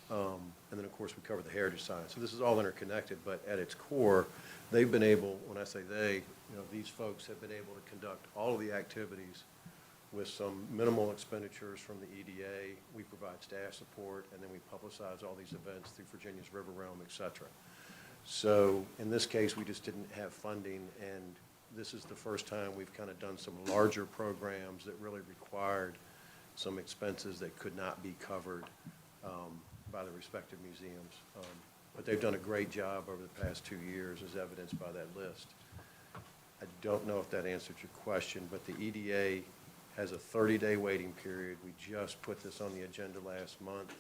And then, of course, we cover the heritage side. So this is all interconnected, but at its core, they've been able, when I say they, these folks have been able to conduct all of the activities with some minimal expenditures from the EDA. We provide staff support, and then we publicize all these events through Virginia's River Realm, et cetera. So in this case, we just didn't have funding, and this is the first time we've kind of done some larger programs that really required some expenses that could not be covered by the respective museums. But they've done a great job over the past 2 years, as evidenced by that list. I don't know if that answered your question, but the EDA has a 30-day waiting period. We just put this on the agenda last month.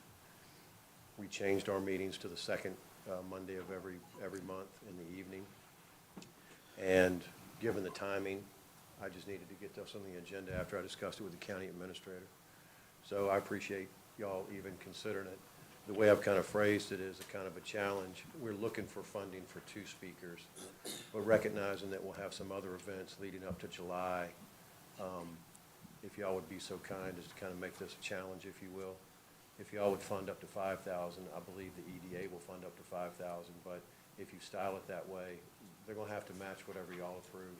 We changed our meetings to the second Monday of every month in the evening. And given the timing, I just needed to get this on the agenda after I discussed it with the county administrator. So I appreciate y'all even considering it. The way I've kind of phrased it is a kind of a challenge. We're looking for funding for 2 speakers, but recognizing that we'll have some other events leading up to July. If y'all would be so kind as to kind of make this a challenge, if you will. If y'all would fund up to $5,000, I believe the EDA will fund up to $5,000, but if you style it that way, they're going to have to match whatever y'all approve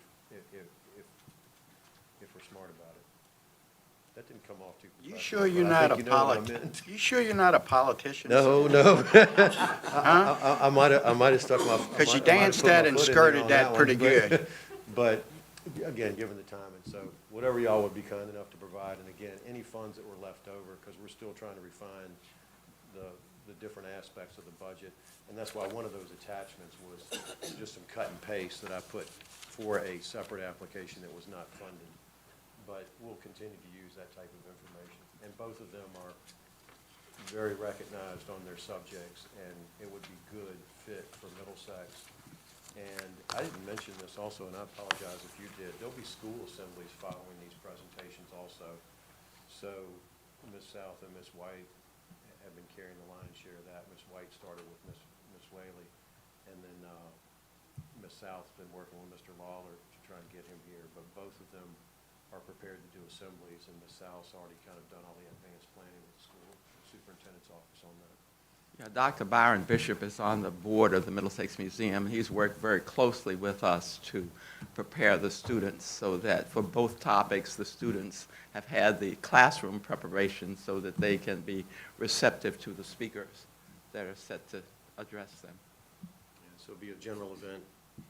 if we're smart about it. That didn't come off too. You sure you're not a politician? You sure you're not a politician? No. I might have stuck my. Because you danced that and skirted that pretty good. But again, given the time, and so whatever y'all would be kind enough to provide, and again, any funds that were left over, because we're still trying to refine the different aspects of the budget, and that's why one of those attachments was just some cut and paste that I put for a separate application that was not funded. But we'll continue to use that type of information. And both of them are very recognized on their subjects, and it would be good fit for Middlesex. And I didn't mention this also, and I apologize if you did. There'll be school assemblies following these presentations also. So Ms. South and Ms. White have been carrying the lion's share of that. Ms. White started with Ms. Whaley, and then Ms. South's been working with Mr. Lawler to try and get him here. But both of them are prepared to do assemblies, and Ms. South's already kind of done all the advanced planning with the school superintendent's office on that. Yeah, Dr. Byron Bishop is on the board of the Middlesex Museum. He's worked very closely with us to prepare the students so that for both topics, the students have had the classroom preparation so that they can be receptive to the speakers that are set to address them. Yeah, so it'll be a general event,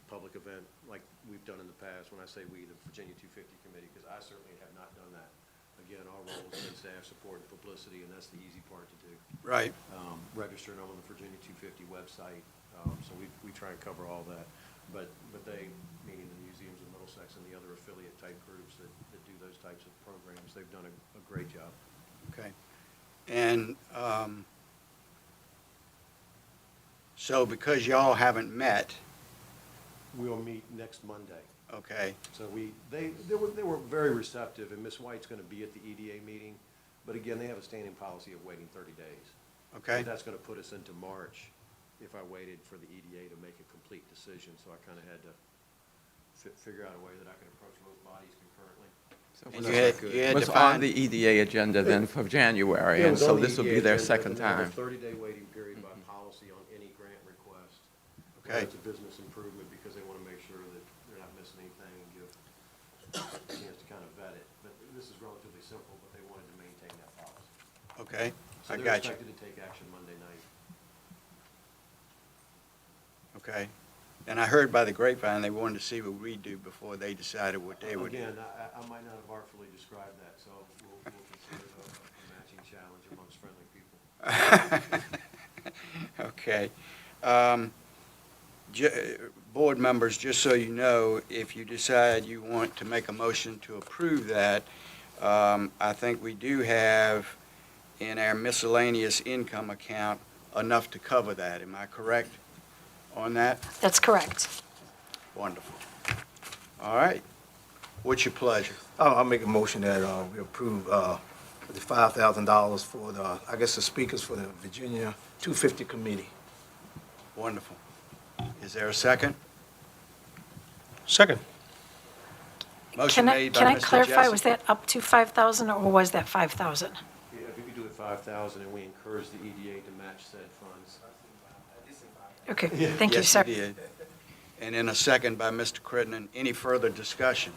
public event, like we've done in the past. When I say we, the Virginia 250 Committee, because I certainly have not done that. Again, our role has been staff support and publicity, and that's the easy part to do. Right. Registering on the Virginia 250 website, so we try and cover all that. But they, meaning the museums of Middlesex and the other affiliate type groups that do those types of programs, they've done a great job. Okay. And so because y'all haven't met, We'll meet next Monday. okay, So they were very receptive, and Ms. White's going to be at the EDA meeting. But again, they have a standing policy of waiting 30 days. okay, So that's going to put us into March if I waited for the EDA to make a complete decision. So I kind of had to figure out a way that I could approach both bodies concurrently. So And it you was- had it was to find- on the EDA agenda then for January, Yeah, it and was so on the this will EDA be their agenda, second and they have time. a 30-day waiting period by policy on any grant request. Okay. It's a business improvement because they want to make sure that they're not missing anything and give a chance to kind of vet it. But this is relatively simple, but they wanted to maintain that policy. okay, So I they're got you, expected to take action Monday night. okay. And I heard by the grapevine, they wanted to see what we do before they decided what they would do. Again, I might not have artfully described that, so we'll consider it a matching challenge amongst friendly people. Okay. Board members, just so you know, if you decide you want to make a motion to approve that, I think we do have in our miscellaneous income account enough to cover that. Am I correct on that? That's correct. Wonderful. All right. What's your pleasure? I'll make a motion that we approve the $5,000 for the, I guess, the speakers for the Virginia 250 committee. Wonderful. Is there a second? Second. Motion made by Can I Mr. clarify, Jessup. was that up to 5,000 or was that 5,000? Yeah, if we could do it 5,000, and we encourage the EDA to match said funds. Okay, thank you, Yes, sir. did. And in a second by Mr. Crittenden. Any further discussion?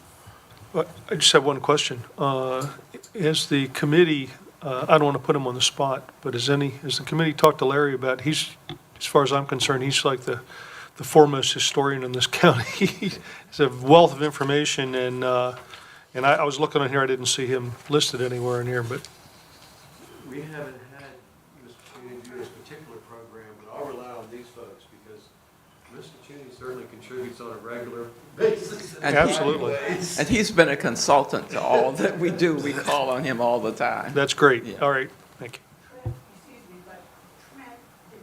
Well, I just have one question. Has the committee, I don't want to put him on the spot, but has the committee talked to Larry about, as far as I'm concerned, he's like the foremost historian in this county. He's a wealth of information, and I was looking on here, I didn't see him listed anywhere in here, but We haven't had Mr. Cheney do this particular program, but I'll rely on these folks because Mr. Cheney certainly contributes on a regular basis. And Absolutely. And he's been a consultant to all that we do. We call on him all the time. that's great. Yeah. All right, thank you. Excuse me, but Trent did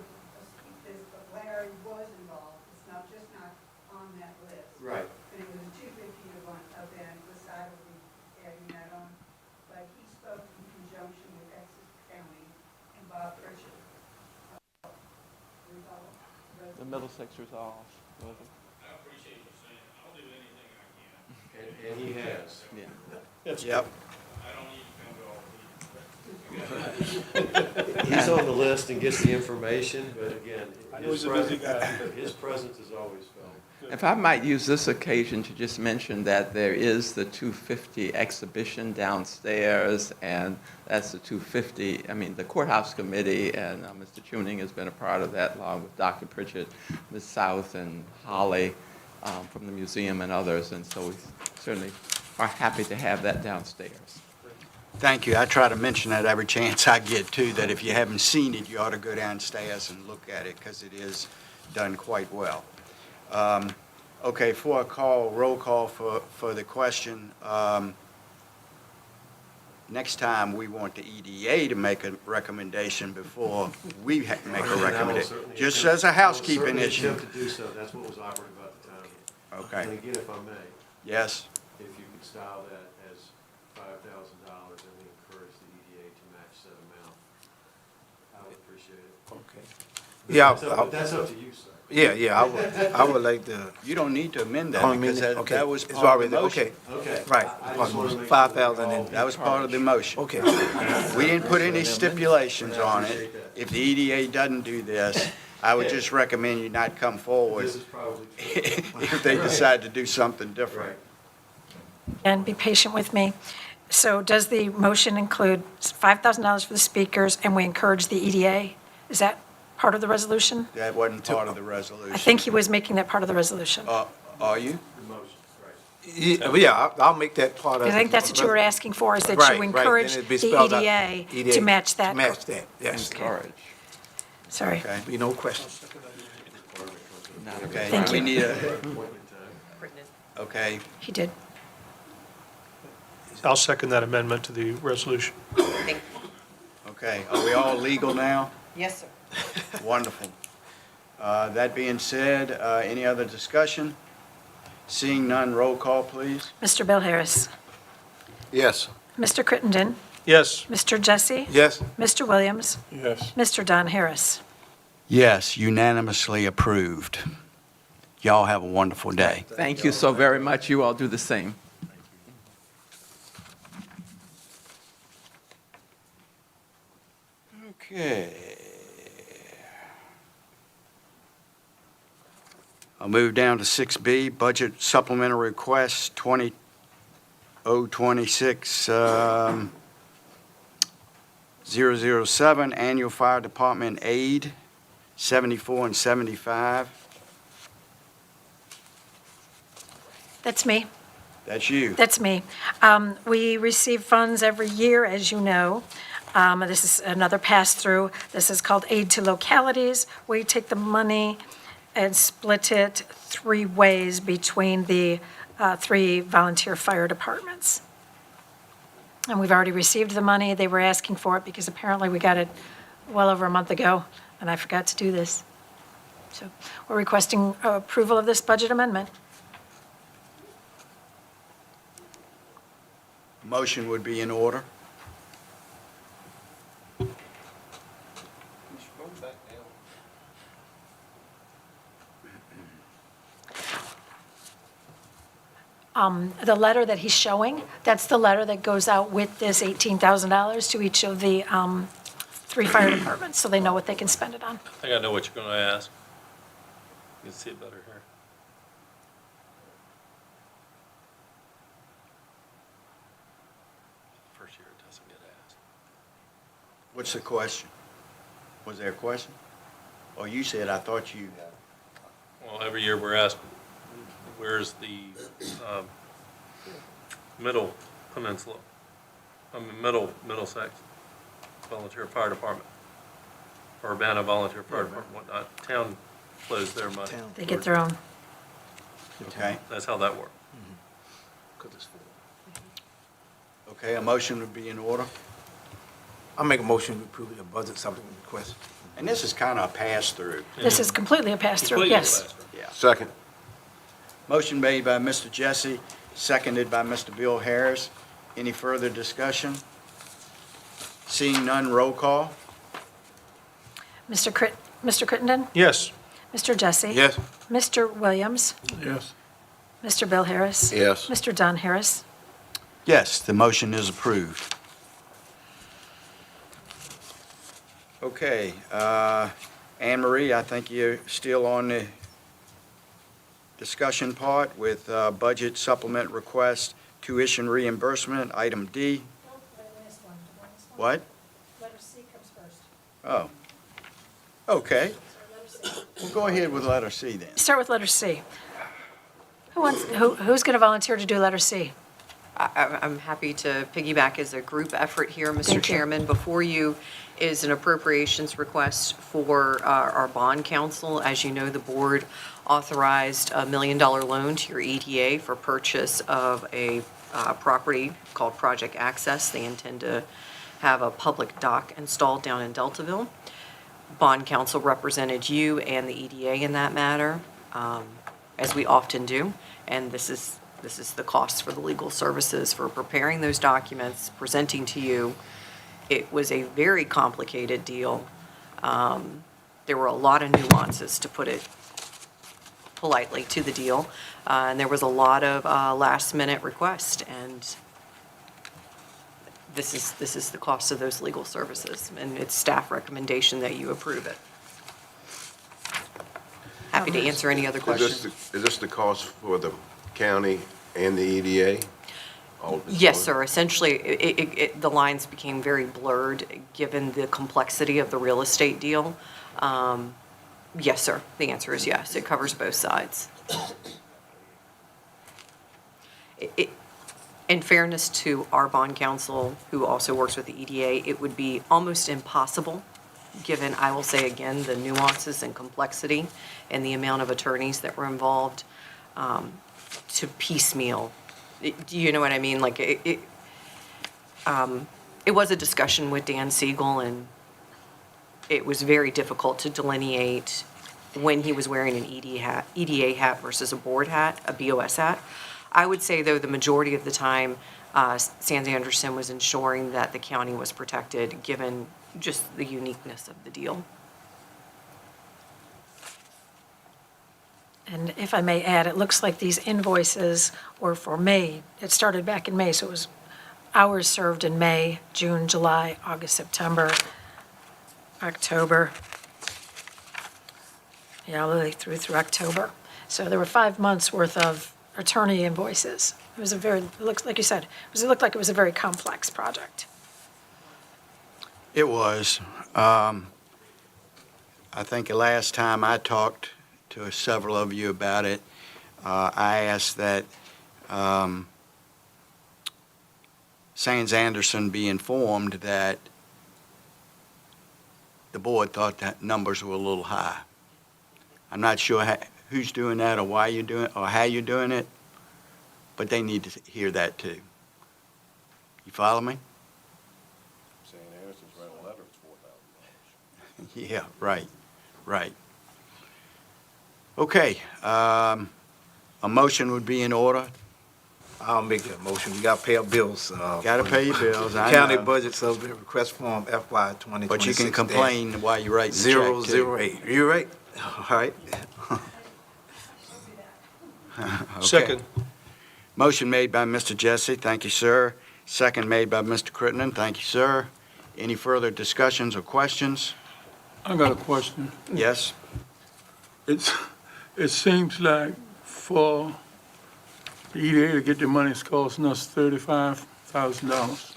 this, but Larry was involved. It's not on that list. Right. And it was a 250 event, decided we adding that on. But he spoke in conjunction with Essex County and Bob Pritchard. The Middlesex Resolve, was it? I appreciate you saying, I'll do anything I can. And he has. Yeah. Yep. I don't need to come to all these. He's on the list and gets the information, but again, I know he's a busy guy. his presence is always felt. If I might use this occasion to just mention that there is the 250 exhibition downstairs, and that's the 250, the courthouse committee, and Mr. Tuning has been a part of that, along with Dr. Pritchard, Ms. South, and Holly from the museum and others, and so we certainly are happy to have that downstairs. Thank you. I try to mention that every chance I get, too, that if you haven't seen it, you ought to go downstairs and look at it, because it is done quite well. Okay, for a roll call for the question, next time we want the EDA to make a recommendation before we make a recommendation, just as a housekeeping issue. Attempt to do so, that's what was awkward about the timing. Okay, And again, if I may, yes, if you could style that as $5,000 and we encourage the EDA to match that amount, I would appreciate it. Okay. Yeah, But that's up to you, sir. yeah, I would like to. you don't need to amend I that mean, because okay, that was it's part of already the motion. Okay, Okay. right. I just wanted to make sure 5,000 we and. That was part of the motion. Okay. We didn't put any stipulations on it. appreciate that. If the EDA doesn't do this, I would just recommend you not come forward This is probably true. if they decide to do something different. Right. And be patient with me. So does the motion include $5,000 for the speakers, and we encourage the EDA? Is that part of the resolution? That wasn't part of the resolution. I think he was making that part of the resolution. Are you? The motion, right. Yeah, I'll make that part of. I think that's what you were asking for, is that Right, you right, encourage then it'd be the spelled out, EDA to match that. To match that, yes. Encourage. Sorry. Okay. Be no questions. Not a- Okay, Thank we you. need a, Written in. okay, He did. I'll second that amendment to the resolution. Thank you. okay. Are we all legal now? Yes, sir. Wonderful. That being said, any other discussion? Seeing none, roll call, please. Mr. Bill Harris. Yes. Mr. Crittenden. Yes. Mr. Jesse. Yes, Mr. Williams. Yes. Mr. Don Harris. Yes, unanimously approved. Y'all have a wonderful day. Thank you so very much. You all do the same. Okay. I'll move down to 6B, Budget Supplemental Request 20026, 007, Annual Fire Department Aid, 74 and 75. That's me. That's you. That's me. We receive funds every year, as you know. This is another pass-through. This is called Aid to Localities. We take the money and split it 3 ways between the 3 volunteer fire departments. And we've already received the money. They were asking for it because apparently we got it well over a month ago, and I forgot to do this. So we're requesting approval of this budget amendment. Motion would be in order. The letter that he's showing, that's the letter that goes out with this $18,000 to each of the 3 fire departments, so they know what they can spend it on. I think I know what you're going to ask. You can see it better here. First year it doesn't get asked. What's the question? Was there a question? Oh, you said, I thought you, Well, every year we're asked, where's the middle peninsula? I mean, Middlesex Volunteer Fire Department, or Urbana Volunteer Fire Department, whatnot. Town flows their money. Town. They get their own. okay. That's how that works. because it's full. Okay, a motion would be in order. I'll make a motion to approve the budget supplement request. And this is kind of a pass-through. This is completely a pass-through, Completely yes. pass-through. Yeah. Second. Motion made by Mr. Jesse, seconded by Mr. Bill Harris. Any further discussion? Seeing none, roll call. Mr. Crittenden? Yes. Mr. Jesse? Yes, Mr. Williams? Yes. Mr. Bill Harris? Yes. Mr. Don Harris? Yes, the motion is approved. Okay, Anne Marie, I think you're still on the discussion part with budget supplement request, tuition reimbursement, item D. What? Letter C comes first. Oh. Okay. We'll go ahead with letter C then. Start with letter C. Who's going to volunteer to do letter C? I'm happy to piggyback as a group effort here, Mr. Thank you. Chairman. Before you is an appropriations request for our bond council. As you know, the board authorized $1 million loan to your EDA for purchase of a property called Project Access. They intend to have a public dock installed down in Deltaville. Bond counsel represented you and the EDA in that matter, as we often do, and this is the cost for the legal services for preparing those documents, presenting to you. It was a very complicated deal. There were a lot of nuances, to put it politely, to the deal, and there was a lot of last-minute requests, and this is the cost of those legal services, and it's staff recommendation that you approve it. Happy to answer any other questions. Is this the cost for the county and the EDA? All of this Yes, going? sir. Essentially, the lines became very blurred, given the complexity of the real estate deal. Yes, sir. The answer is yes. It covers both sides. In fairness to our bond counsel, who also works with the EDA, it would be almost impossible, given, I will say again, the nuances and complexity and the amount of attorneys that were involved, to piecemeal. Do you know what I mean? Like, it was a discussion with Dan Siegel, and it was very difficult to delineate when he was wearing an EDA hat versus a board hat, a BOS hat. I would say, though, the majority of the time, Sands Anderson was ensuring that the county was protected, given just the uniqueness of the deal. And if I may add, it looks like these invoices were for May. It started back in May, so it was hours served in May, June, July, August, September, October. Yeah, really through October. So there were 5 months' worth of attorney invoices. It was it looks like you said, it looked like it was a very complex project. It was. I think the last time I talked to several of you about it, I asked that Sands Anderson be informed that the board thought that numbers were a little high. I'm not sure who's doing that or why you're doing it or how you're doing it, but they need to hear that too. You follow me? St. Anderson's writing a letter, it's $4,000. Yeah, right. Okay, a motion would be in order. I'll make that motion. We got to pay our bills. Got to pay your bills, I County know. budget subject request form FY 2026. But you can complain while you're writing the check, too. 008. You're right. All right. Okay. Second. Motion made by Mr. Jesse, thank you, sir. Second made by Mr. Crittenden, thank you, sir. Any further discussions or questions? I got a question. Yes? It seems like for the EDA to get the money, it's costing us $35,000.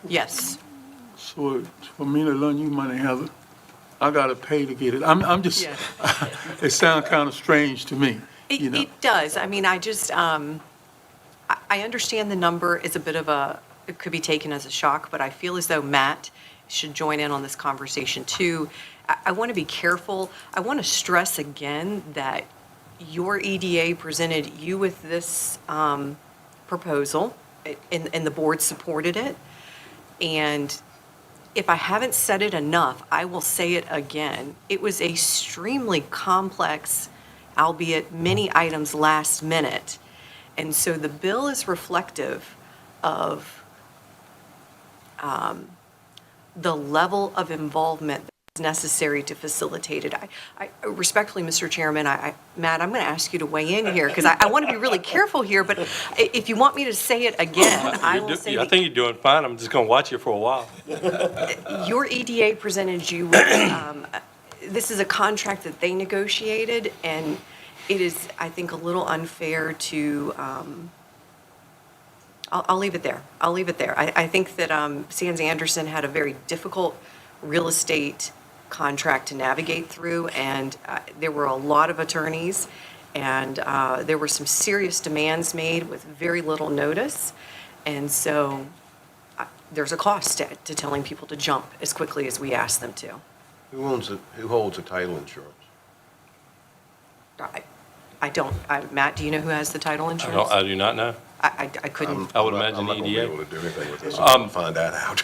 Yes. So for me to loan you money, Heather, I gotta pay to get it. I'm just, Yeah. it sounds kind of strange to me, you know. It does. I mean, I just, I understand the number is a bit of it could be taken as a shock, but I feel as though Matt should join in on this conversation too. I want to be careful. I want to stress again that your EDA presented you with this proposal, and the board supported it. And if I haven't said it enough, I will say it again. It was extremely complex, albeit many items last minute. And so the bill is reflective of the level of involvement that's necessary to facilitate it. I respectfully, Mr. Chairman, Matt, I'm going to ask you to weigh in here, because I want to be really careful here, but if you want me to say it again, I will say I think you're doing fine. I'm just going to watch you for a while. your EDA presented you with, this is a contract that they negotiated, and it is, I think, a little unfair to, I'll leave it there. I'll leave it there. I think that Sands Anderson had a very difficult real estate contract to navigate through, and there were a lot of attorneys, and there were some serious demands made with very little notice. And so there's a cost to telling people to jump as quickly as we ask them to. Who holds the title insurance? Matt, do you know who has the title insurance? I do not know. I couldn't, I would imagine I'm not gonna be EDA. able to do anything with this, I'll find that out.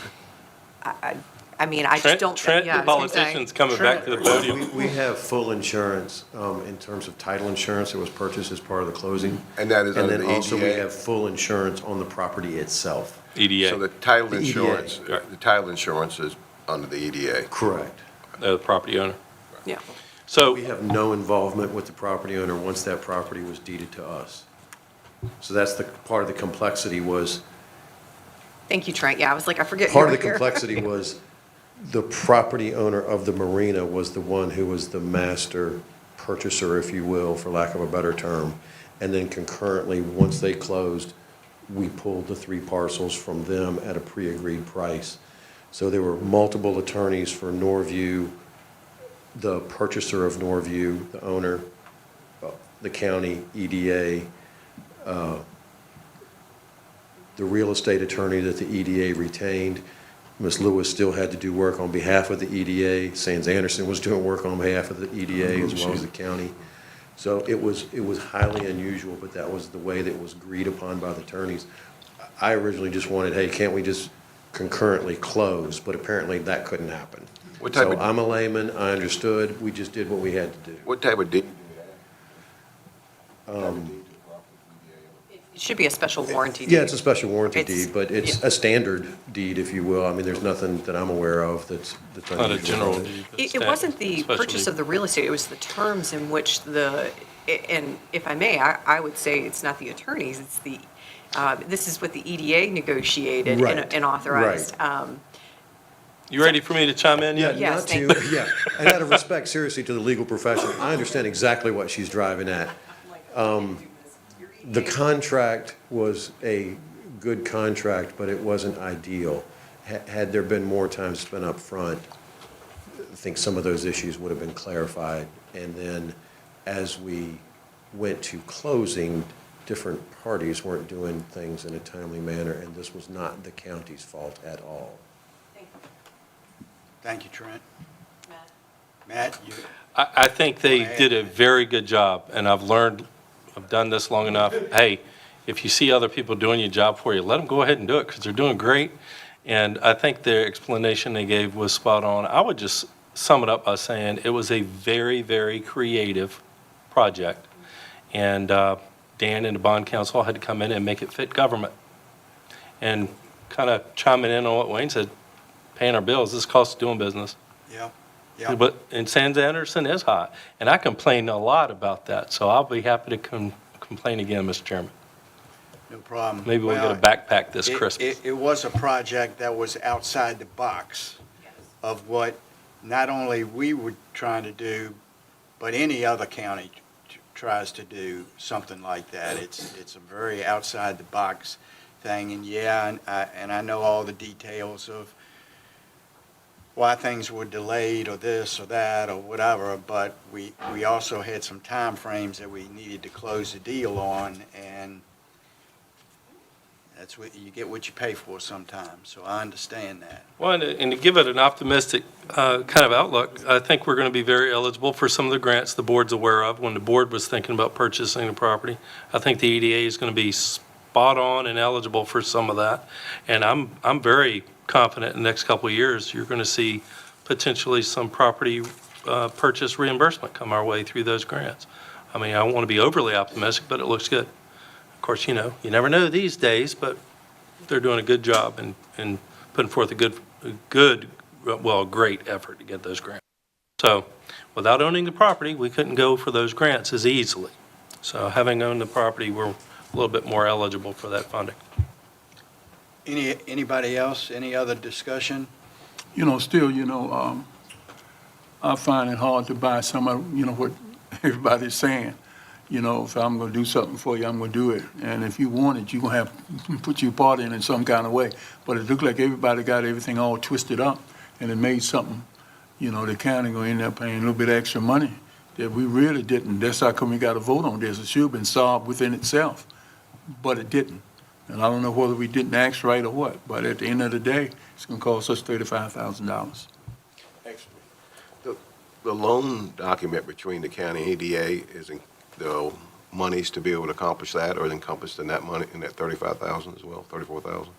I mean, I just Trent, don't. Trent, yeah, the I was gonna say- politician's coming back to the podium. We have full insurance in terms of title insurance that was purchased as part of the closing. And that is And under then the also we EDA? have full insurance on the property itself. EDA, So the title The EDA. insurance, the title insurance is under the EDA. Correct. the property owner. Yeah. So, We have no involvement with the property owner once that property was deeded to us. So that's the, part of the complexity was, Thank you, Trent. Yeah, I was like, I forget. part of you the were here. complexity was the property owner of the marina was the one who was the master purchaser, if you will, for lack of a better term. And then concurrently, once they closed, we pulled the 3 parcels from them at a pre-agreed price. So there were multiple attorneys for Norview, the purchaser of Norview, the owner, the county, EDA, the real estate attorney that the EDA retained. Ms. Lewis still had to do work on behalf of the EDA. Sands Anderson was doing work on behalf of the EDA as well as the county. So it was highly unusual, but that was the way that was agreed upon by the attorneys. I originally just wanted, hey, can't we just concurrently close? But apparently that couldn't happen. What type So of- I'm a layman, I understood, we just did what we had to do. What type of deed? It should be a special warranty. Yeah, deed. it's a special warranty It's- deed, but it's a standard deed, if you will. I mean, there's nothing that I'm aware of that's unusual. not a general about it. deed. but It wasn't the special purchase deed. of the real estate, it was the terms in which and if I may, I would say it's not the attorneys, it's this is what the EDA negotiated Right, and authorized. You ready for me to chime in yet? Yes, Not thank to, yeah, and out of respect, seriously, to the legal profession, I understand exactly what she's driving at. The contract was a good contract, but it wasn't ideal. Had there been more time spent up front, I think some of those issues would have been clarified. And then as we went to closing, different parties weren't doing things in a timely manner, and this was not the county's fault at all. Thank you, Trent. Matt, you, I think they Go ahead. did a very good job, and I've done this long enough. Hey, if you see other people doing your job for you, let them go ahead and do it, because they're doing great. And I think their explanation they gave was spot on. I would just sum it up by saying it was a very, very creative project. And Dan and the bond council had to come in and make it fit government. And kind of chiming in on what Wayne said, paying our bills, this costs of doing business. yeah, yeah. But, and Sands Anderson is hot, and I complain a lot about that, so I'll be happy to complain again, Mr. Chairman. No problem. Maybe we'll Well, get a backpack this it- Christmas. It was a project that was outside the box of what not only we were trying to do, but any other county tries to do something like that. It's a very outside the box thing, and yeah, and I know all the details of why things were delayed or this or that or whatever, but we also had some time frames that we needed to close the deal on, and that's what, you get what you pay for sometimes, so I understand that. Well, and to give it an optimistic kind of outlook, I think we're going to be very eligible for some of the grants the board's aware of. When the board was thinking about purchasing the property, I think the EDA is going to be spot on and eligible for some of that. And I'm very confident in the next couple of years, you're going to see potentially some property purchase reimbursement come our way through those grants. I mean, I don't want to be overly optimistic, but it looks good. Of course, you know, you never know these days, but they're doing a good job and putting forth a great effort to get those grants. So without owning the property, we couldn't go for those grants as easily. So having owned the property, we're a little bit more eligible for that funding. Anybody else, any other discussion? You know, still, I find it hard to buy some of, what everybody's saying. You know, if I'm gonna do something for you, I'm gonna do it. And if you want it, you're gonna have to put your part in some kind of way. But it looked like everybody got everything all twisted up, and it made something, the county gonna end up paying a little bit extra money that we really didn't. That's how come we got to vote on this. It should have been solved within itself, but it didn't. And I don't know whether we didn't act right or what, but at the end of the day, it's gonna cost us $35,000. The loan document between the county and EDA is the monies to be able to accomplish that, or encompassed in that money, in that 35,000 as well, 34,000?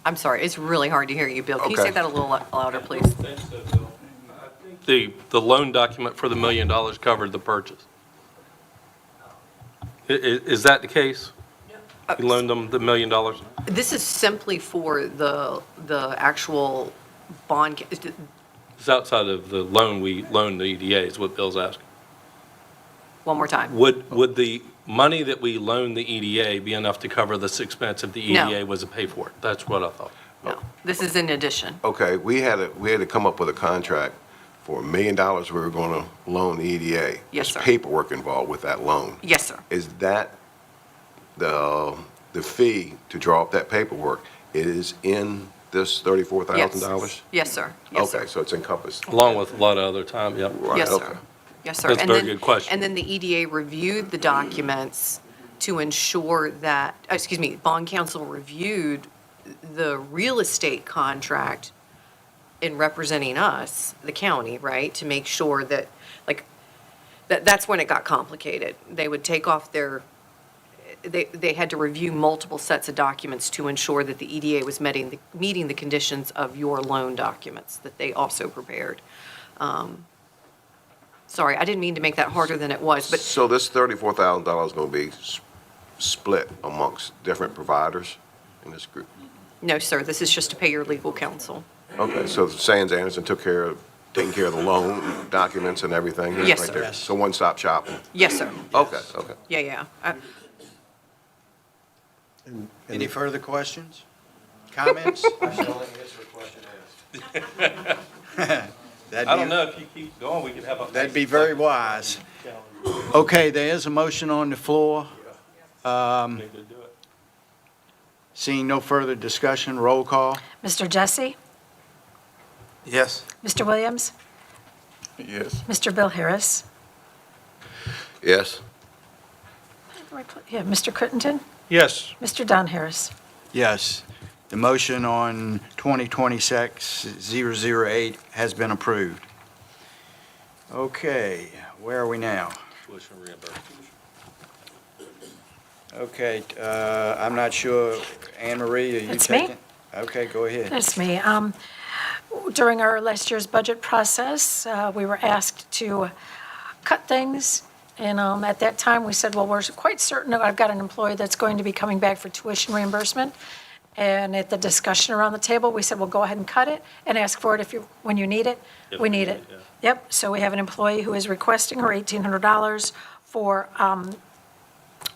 I'm sorry, it's really hard to hear you, Bill. Can you Okay. say that a little louder, please? The loan document for the $1 million covered the purchase. Is that the case? You loaned them the $1 million? This is simply for the actual bond, It's outside of the loan we loaned the EDA, is what Bill's asking. one more time. Would the money that we loaned the EDA be enough to cover this expense if the No. EDA was to pay for it? That's what I thought. No, this is in addition. Okay, we had to come up with a contract for $1 million we were going to loan the EDA. Yes, sir. There's paperwork involved with that loan. Yes, sir. Is that the fee to draw up that paperwork is in this $34,000? Yes, sir. Yes, sir. Okay, so it's encompassed. Along with a lot of other time, yep. Right, Yes, okay. sir. Yes, sir. That's a And very then- good question. And then the EDA reviewed the documents to ensure that, bond counsel reviewed the real estate contract in representing us, the county, right? To make sure that, that's when it got complicated. They would take off they had to review multiple sets of documents to ensure that the EDA was meeting the conditions of your loan documents that they also prepared. Sorry, I didn't mean to make that harder than it was, but So this $34,000 is going to be split amongst different providers in this group? no, sir, this is just to pay your legal counsel. Okay, so Sands Anderson taking care of the loan documents and everything? Yes, right sir. there? Yes. So one-stop shopping? Yes, sir. Okay, okay. Yeah. Any further questions? Comments? That's the only answer to a question asked. I don't know, if you keep going, we could have a. That'd be very wise. Okay, there is a motion on the floor. Need to do it. Seeing no further discussion, roll call. Mr. Jesse? Yes. Mr. Williams? Yes. Mr. Bill Harris? Yes? Yeah, Mr. Crittenden? Yes. Mr. Don Harris? Yes, the motion on 2026-008 has been approved. Okay, where are we now? Tuition reimbursement. Okay, I'm not sure, Anne Marie, are you That's me. taking? Okay, go ahead. That's me. During our last year's budget process, we were asked to cut things, and at that time, we said, well, we're quite certain that I've got an employee that's going to be coming back for tuition reimbursement. And at the discussion around the table, we said, well, go ahead and cut it and ask for it when you need it. If We need it. yeah. Yep, so we have an employee who is requesting her $1,800 for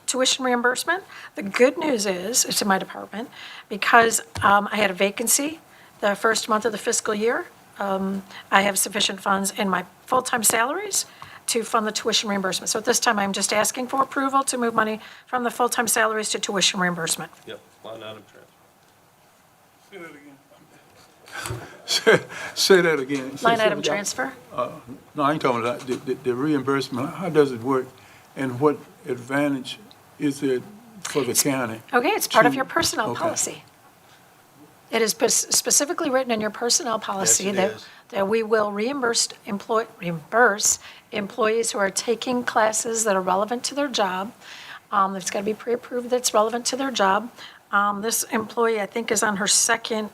tuition reimbursement. The good news is, it's in my department, because I had a vacancy the first month of the fiscal year, I have sufficient funds in my full-time salaries to fund the tuition reimbursement. So at this time, I'm just asking for approval to move money from the full-time salaries to tuition reimbursement. Yep, line item transfer. Say that again. Line item transfer? No, I ain't talking about the reimbursement. How does it work? And what advantage is it for the county? Okay, it's part of to- your personnel okay. policy. It is specifically written in your personnel policy Yes, it that, is. that we will reimburse employees who are taking classes that are relevant to their job. It's got to be pre-approved that's relevant to their job. This employee, I think, is on her second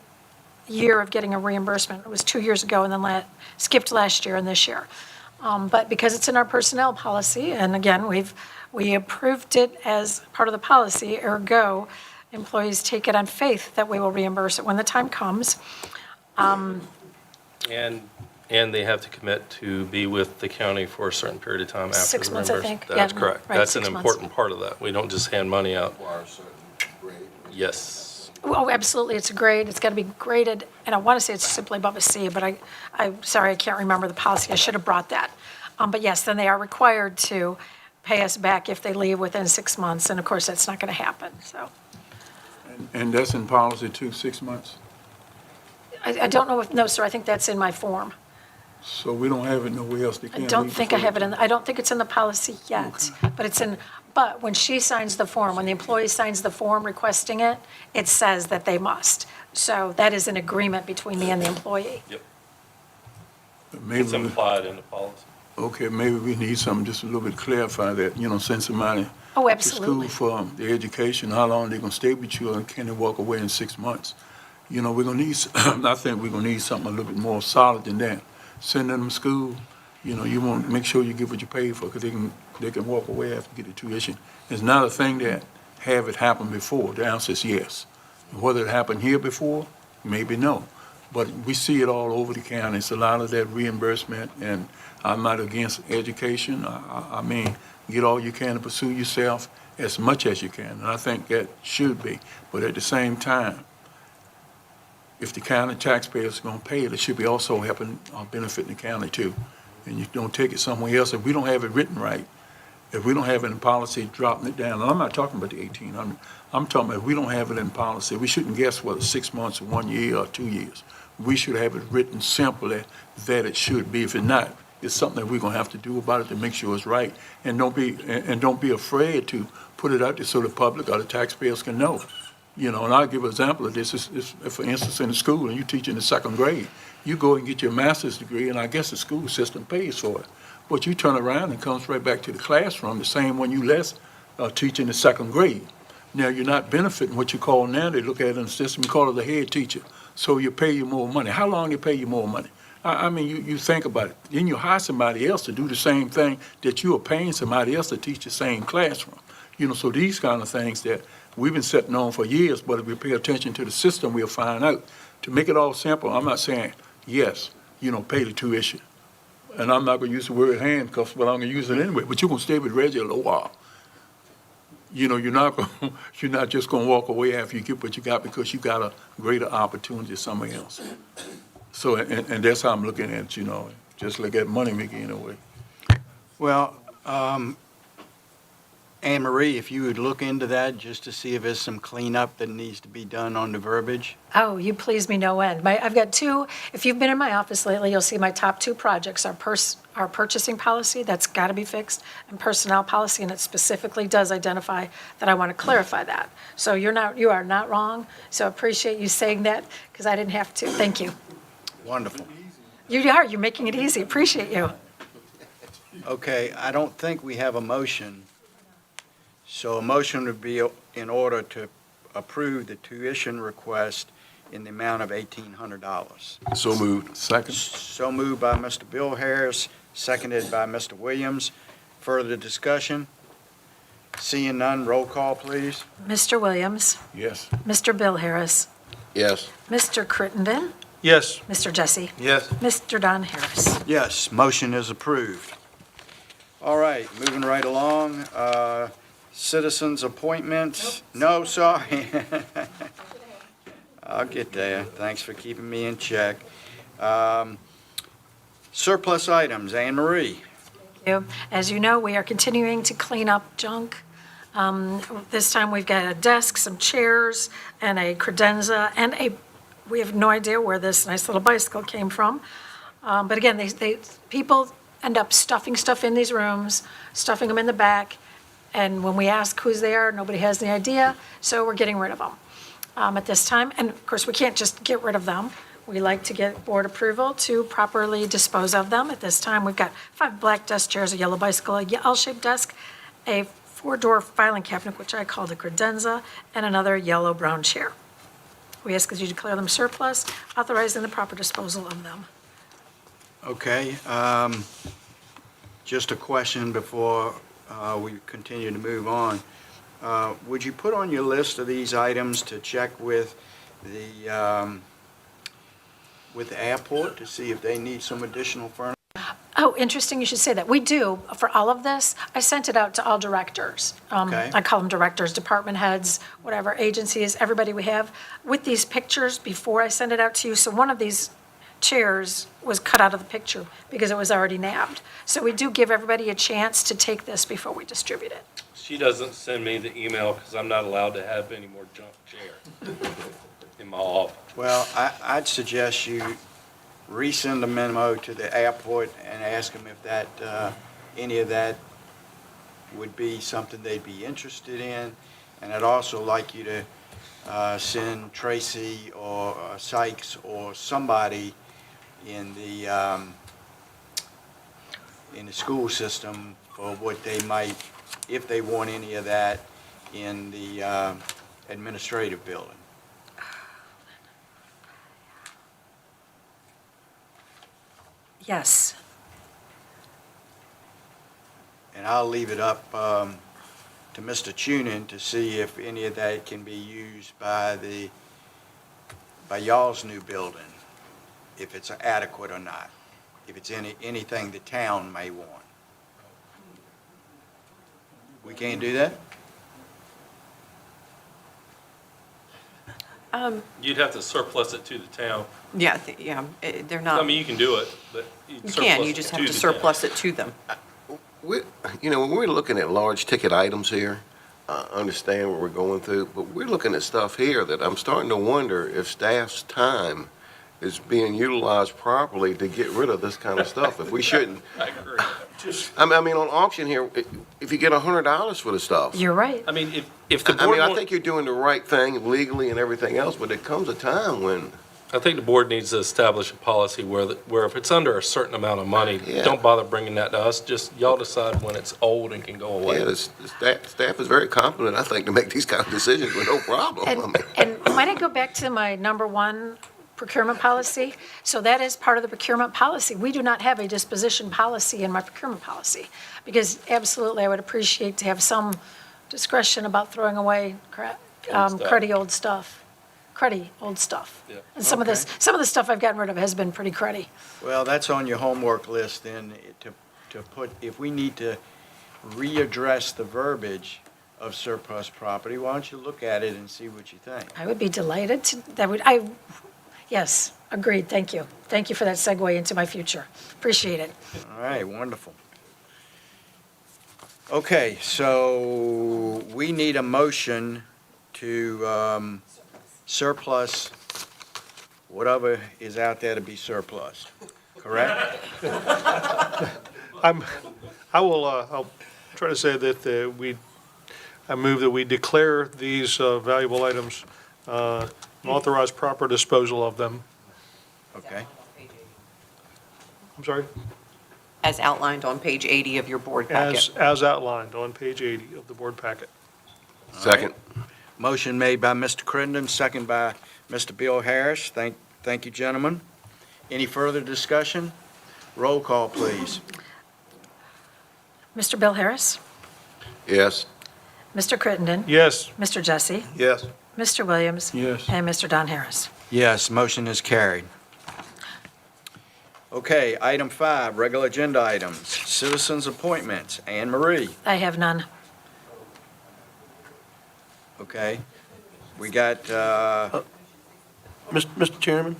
year of getting a reimbursement. It was 2 years ago and then skipped last year and this year. But because it's in our personnel policy, and again, we approved it as part of the policy, ergo, employees take it on faith that we will reimburse it when the time comes. And they have to commit to be with the county for a certain period of time after the 6 months, I reimbursement. think. That's Yeah, correct. right, That's an 6 months. important part of that. We don't just hand money out. Yes. Oh, absolutely, it's a grade, it's got to be graded, and I want to say it's simply above a C, but I'm sorry, I can't remember the policy, I should have brought that. But yes, then they are required to pay us back if they leave within 6 months, and of course, that's not going to happen, so. And that's in policy too, 6 months? I don't know if, no, sir, I think that's in my form. So we don't have it nowhere else? They I can't don't leave think I before- have it in, I don't think it's in the policy yet, but when she signs the form, when the employee signs the form requesting it, it says that they must. So that is an agreement between me and the employee. Yep. Maybe It's implied in the policy. Okay, maybe we need something just a little bit to clarify that, send somebody Oh, to school absolutely. for the education, how long they gonna stay with you, and can they walk away in 6 months? We're gonna need, I think we're gonna need something a little bit more solid than that. Send them to school, you want to make sure you get what you pay for, because they can walk away after get the tuition. It's not a thing that have it happen before. The answer is yes. Whether it happened here before, maybe no. But we see it all over the county. It's a lot of that reimbursement, and I'm not against education. I mean, get all you can to pursue yourself as much as you can, and I think that should be. But at the same time, if the county taxpayers are gonna pay it, it should be also helping, benefiting the county too. And you don't take it somewhere else. If we don't have it written right, if we don't have it in policy, dropping it down, and I'm not talking about the 1,800, I'm talking about if we don't have it in policy, we shouldn't guess whether 6 months or 1 year or 2 years. We should have it written simply that it should be. If it's not, it's something that we're gonna have to do about it to make sure it's right. And don't be afraid to put it out there so the public or the taxpayers can know. And I'll give an example of this. Is for instance, in the school, and you teach in the 2nd grade, you go and get your master's degree, and I guess the school system pays for it. But you turn around and it comes right back to the classroom, the same one you left teaching the 2nd grade. Now, you're not benefiting what you call now, they look at it in the system, you call it the head teacher. So you pay you more money. How long they pay you more money? I mean, you think about it. Then you hire somebody else to do the same thing that you are paying somebody else to teach the same classroom. So these kind of things that we've been sitting on for years, but if we pay attention to the system, we'll find out. To make it all simple, I'm not saying, yes, pay the tuition. And I'm not gonna use the word handcuffs, but I'm gonna use it anyway. But you're gonna stay with Reggie a little while. You're not just gonna walk away after you get what you got because you got a greater opportunity somewhere else. So, and that's how I'm looking at it, just look at money making in a way. Well, Anne Marie, if you would look into that just to see if there's some cleanup that needs to be done on the verbiage. Oh, you please me no end. I've got two, if you've been in my office lately, you'll see my top two projects are our purchasing policy, that's got to be fixed, and personnel policy, and it specifically does identify that I want to clarify that. So you are not wrong, so appreciate you saying that, because I didn't have to. Thank you. Wonderful. You're making it easy, appreciate you. Okay, I don't think we have a motion. So a motion would be in order to approve the tuition request in the amount of $1,800. So moved. Second. So moved by Mr. Bill Harris, seconded by Mr. Williams. Further discussion? Seeing none, roll call, please. Mr. Williams, Yes. Mr. Bill Harris, Yes. Mr. Crittenden, Yes. Mr. Jesse, Yes. Mr. Don Harris. Yes, motion is approved. All right, moving right along. Citizens' appointments? No, sorry. I'll get there. Thanks for keeping me in check. Surplus items, Anne Marie. Thank you. As you know, we are continuing to clean up junk. This time, we've got a desk, some chairs, and a credenza, and we have no idea where this nice little bicycle came from. But again, people end up stuffing stuff in these rooms, stuffing them in the back, and when we ask who's there, nobody has any idea, so we're getting rid of them at this time. And of course, we can't just get rid of them. We like to get board approval to properly dispose of them. At this time, we've got 5 black desk chairs, a yellow bicycle, a L-shaped desk, a 4-door filing cabinet, which I call the credenza, and another yellow-brown chair. We ask that you declare them surplus, authorizing the proper disposal of them. Okay, just a question before we continue to move on. Would you put on your list of these items to check with the airport to see if they need some additional furniture? Oh, interesting you should say that. We do, for all of this. I sent it out to all directors. Okay. I call them directors, department heads, whatever, agencies, everybody we have, with these pictures before I send it out to you. So one of these chairs was cut out of the picture because it was already nabbed. So we do give everybody a chance to take this before we distribute it. She doesn't send me the email because I'm not allowed to have any more junk chair in my office. Well, I'd suggest you resend a memo to the airport and ask them if that, any of that would be something they'd be interested in. And I'd also like you to send Tracy or Sykes or somebody in in the school system for what they might, if they want any of that in the administrative building. Yes. And I'll leave it up to Mr. Tunin to see if any of that can be used by y'all's new building, if it's adequate or not, if it's anything the town may want. We can't do that? You'd have to surplus it to the town. Yeah, they're not. I mean, you can do it, but you'd You surplus can, you it just to have to the town. surplus it to them. When we're looking at large ticket items here, I understand what we're going through, but we're looking at stuff here that I'm starting to wonder if staff's time is being utilized properly to get rid of this kind of stuff, if we shouldn't. I agree. I mean, on auction here, if you get $100 for the stuff. You're right. I mean, if the I board, mean, I think you're doing the right thing legally and everything else, but there comes a time when, I think the board needs to establish a policy where if it's under a certain amount of money, Yeah. don't bother bringing that to us. Just y'all decide when it's old and can go away. yeah, the staff is very competent, I think, to make these kind of decisions with no problem. I mean, And might I go back to my number one procurement policy? So that is part of the procurement policy. We do not have a disposition policy in my procurement policy, because absolutely, I would appreciate to have some discretion about throwing away cruddy old stuff. Cruddy old stuff. Yeah. And some of the stuff I've gotten rid of has been pretty cruddy. Well, that's on your homework list then, to put, if we need to readdress the verbiage of surplus property, why don't you look at it and see what you think? I would be delighted to, yes, agreed, thank you. Thank you for that segue into my future. Appreciate it. All right, wonderful. Okay, so we need a motion to surplus whatever is out there to be surplus, correct? I'll try to say that I move that we declare these valuable items, authorize proper disposal of them. Okay, I'm sorry? As outlined on page 80 of your board packet. As outlined on page 80 of the board packet. Second. motion made by Mr. Crittenden, second by Mr. Bill Harris. Thank you, gentlemen. Any further discussion? Roll call, please. Mr. Bill Harris, Yes. Mr. Crittenden, Yes. Mr. Jesse, Yes. Mr. Williams, Yes. and Mr. Don Harris. Yes, motion is carried. Okay, item 5, regular agenda items, citizens' appointments. Anne Marie, I have none. okay. We got, Mr. Chairman?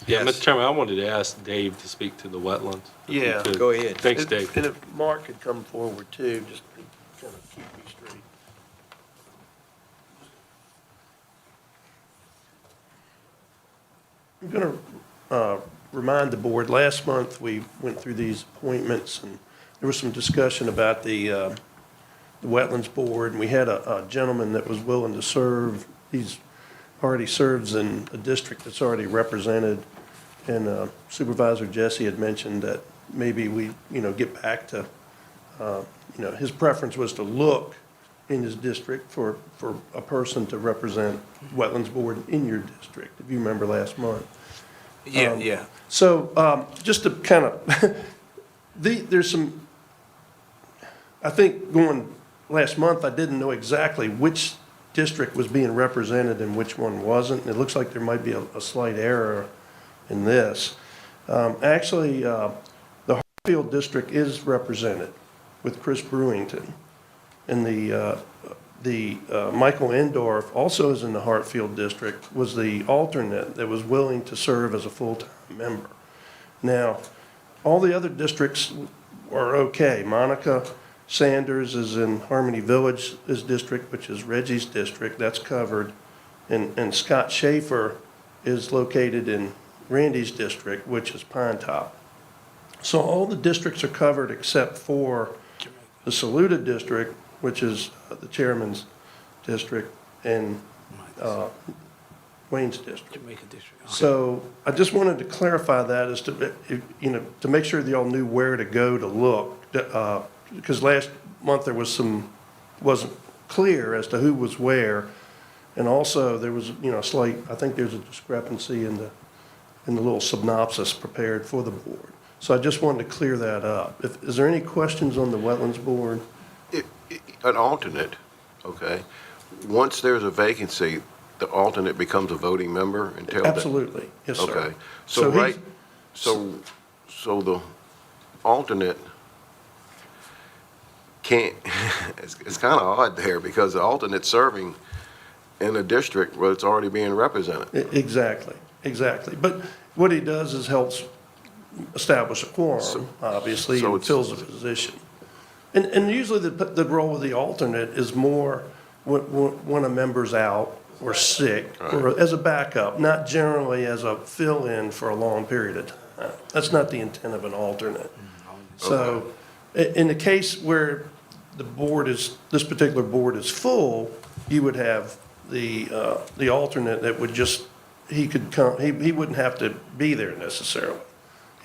Yeah, Yes. Mr. Chairman, I wanted to ask Dave to speak to the wetlands. if he Yeah. could. Go ahead. Thanks, Dave. And if Mark could come forward too, just to kind of keep me straight. I'm going to remind the board, last month, we went through these appointments, and there was some discussion about the Wetlands Board, and we had a gentleman that was willing to serve. He's already serves in a district that's already represented, and Supervisor Jesse had mentioned that maybe we, get back to, his preference was to look in his district for a person to represent Wetlands Board in your district, if you remember last month. Yeah. So just to kind of, there's some, I think going last month, I didn't know exactly which district was being represented and which one wasn't. And it looks like there might be a slight error in this. Actually, the Hartfield district is represented with Chris Brewington. And the Michael Endorf also is in the Hartfield district, was the alternate that was willing to serve as a full-time member. Now, all the other districts are okay. Monica Sanders is in Harmony Village, his district, which is Reggie's district, that's covered. And Scott Schaefer is located in Randy's district, which is Pine Top. So all the districts are covered except for the Saluda district, which is the chairman's district, and Wayne's district. Jamaica District. So I just wanted to clarify that as to, you know, to make sure that y'all knew where to go to look. Because last month there was wasn't clear as to who was where. And also there was, you know, I think there's a discrepancy in the little synopsis prepared for the board. So I just wanted to clear that up. Is there any questions on the Wetlands Board? An alternate, okay? Once there's a vacancy, the alternate becomes a voting member until that? Absolutely, yes, sir. Okay, So he's- so the alternate can't, it's kind of odd there, because the alternate's serving in a district where it's already being represented. Exactly. But what he does is helps establish a quorum, obviously, so and it's- fills a position. And usually the role of the alternate is more when a member's out or sick, or as a backup, not generally as a fill-in for a long period of time. That's not the intent of an alternate. So in the case where this particular board is full, you would have the alternate that would just, he could come, he wouldn't have to be there necessarily.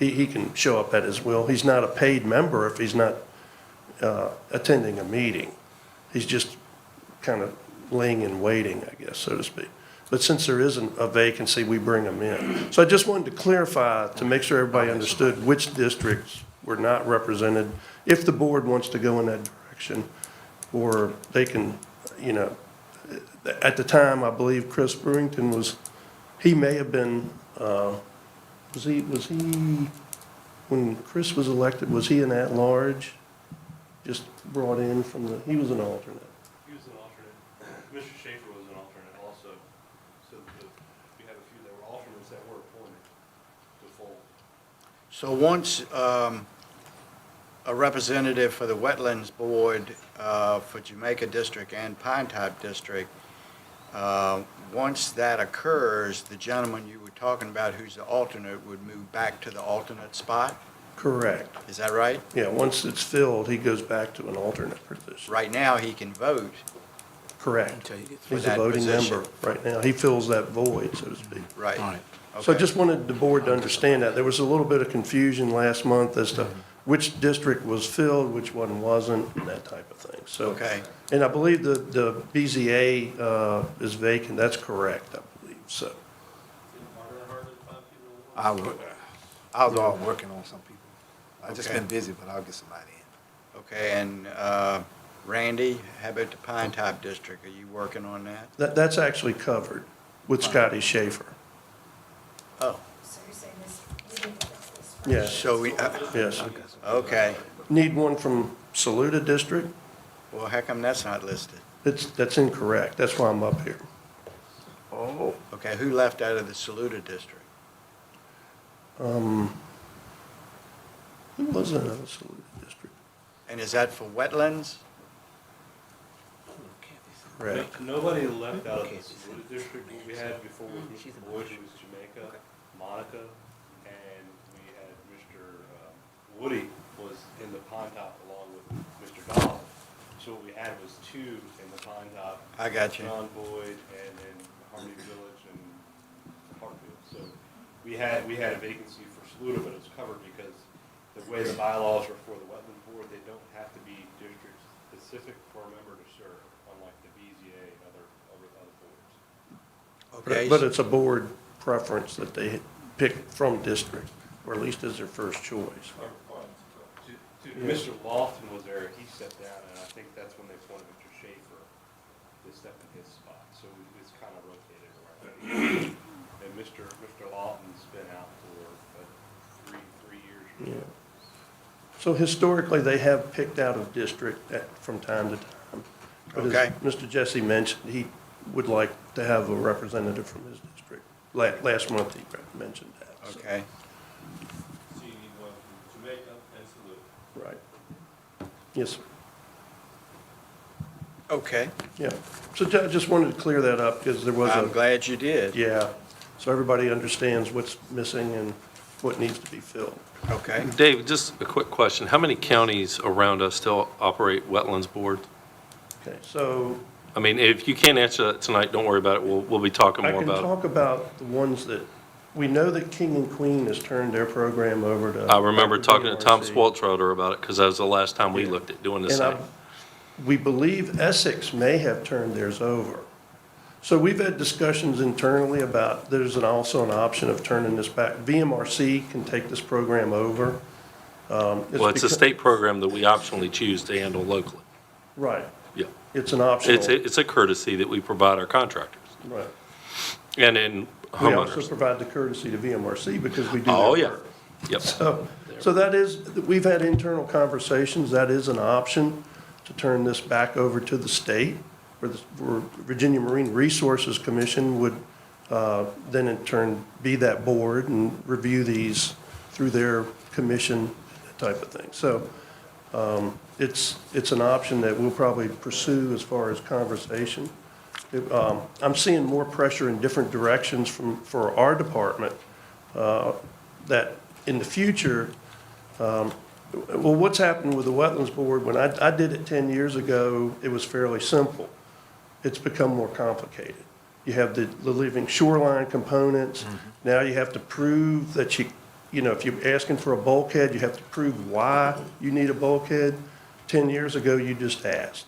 He can show up at his will. He's not a paid member if he's not attending a meeting. He's just kind of laying in waiting, I guess, so to speak. But since there isn't a vacancy, we bring him in. So I just wanted to clarify to make sure everybody understood which districts were not represented, if the board wants to go in that direction, or they can, you know, at the time, I believe Chris Brewington he may have been, was he, when Chris was elected, was he an at-large? Just brought in he was an alternate. He was an alternate. Mr. Schaefer was an alternate also. So we have a few that were alternates that were appointed to full. So once a representative for the Wetlands Board for Jamaica District and Pine Top District, once that occurs, the gentleman you were talking about who's the alternate would move back to the alternate spot? Correct. Is that right? Yeah, once it's filled, he goes back to an alternate position. Right now, he can vote. Correct. for He's a that voting position. member right now. He fills that void, so to speak. Right. So I Okay. just wanted the board to understand that. There was a little bit of confusion last month as to which district was filled, which one wasn't, and that type of thing. So, Okay. and I believe the BZA is vacant. That's correct, I believe, so. I was all working on some people. I've just Okay. been busy, but I'll get somebody in. Okay, and Randy, how about the Pine Top District? Are you working on that? That's actually covered with Scotty Schaefer. Oh. So you're saying this, Yes, So we, yes. okay. Need one from Saluda District? Well, how come that's not listed? That's incorrect. That's why I'm up here. Oh. Okay, who left out of the Saluda District? Who was in the Saluda District? And is that for wetlands? Correct. Nobody left out of the Saluda District. What we had before was Mr. Boyd, who was Jamaica, Monica, and we had Mr. Woody was in the Pine Top along with Mr. Donald. So what we had was two in the Pine Top. I got you. John Boyd and then Harmony Village and Hartfield. So we had a vacancy for Saluda, but it was covered because the way the bylaws are for the Wetland Board, they don't have to be district-specific for a member to serve, unlike the BZA and other boards. Okay. But it's a board preference that they pick from district, or at least as their first choice. Mr. Lofton was there, he stepped down, and I think that's when they appointed Mr. Schaefer to step in his spot. So it's kind of rotated around. And Mr. Lofton's been out for three years. Yeah. So historically, they have picked out of district from time to time. But as Okay. Mr. Jesse mentioned, he would like to have a representative from his district. Last month, he mentioned that. so. Okay. So you need one from Jamaica and Saluda. Right. Yes, sir. Okay. Yeah. So I just wanted to clear that up because there was I'm glad you did. yeah. So everybody understands what's missing and what needs to be filled. Okay. Dave, just a quick question. How many counties around us still operate wetlands boards? Okay, so I mean, if you can't answer that tonight, don't worry about it. We'll be talking I more can about it. talk about the ones that, we know that King and Queen has turned their program over to. I remember talking to Tom VMRC. Swaltroder about it, because that was the last time we Yeah. looked at doing the And same. we believe Essex may have turned theirs over. So we've had discussions internally about, there's also an option of turning this back. VMRC can take this program over. Well, it's a becau- state program that we optionally choose to handle locally. Right, Yeah. it's an optional. It's a courtesy that we provide our contractors Right. and in We also homeowners. provide the courtesy to VMRC because we do their Oh, yeah. work. Yep. So that is, we've had internal conversations, that is an option to turn this back over to the state, where Virginia Marine Resources Commission would then in turn be that board and review these through their commission type of thing. So it's an option that we'll probably pursue as far as conversation. I'm seeing more pressure in different directions for our department, that in the future, well, what's happened with the Wetlands Board, when I did it 10 years ago, it was fairly simple. It's become more complicated. You have the living shoreline components. Now you have to prove that if you're asking for a bulkhead, you have to prove why you need a bulkhead. 10 years ago, you just asked.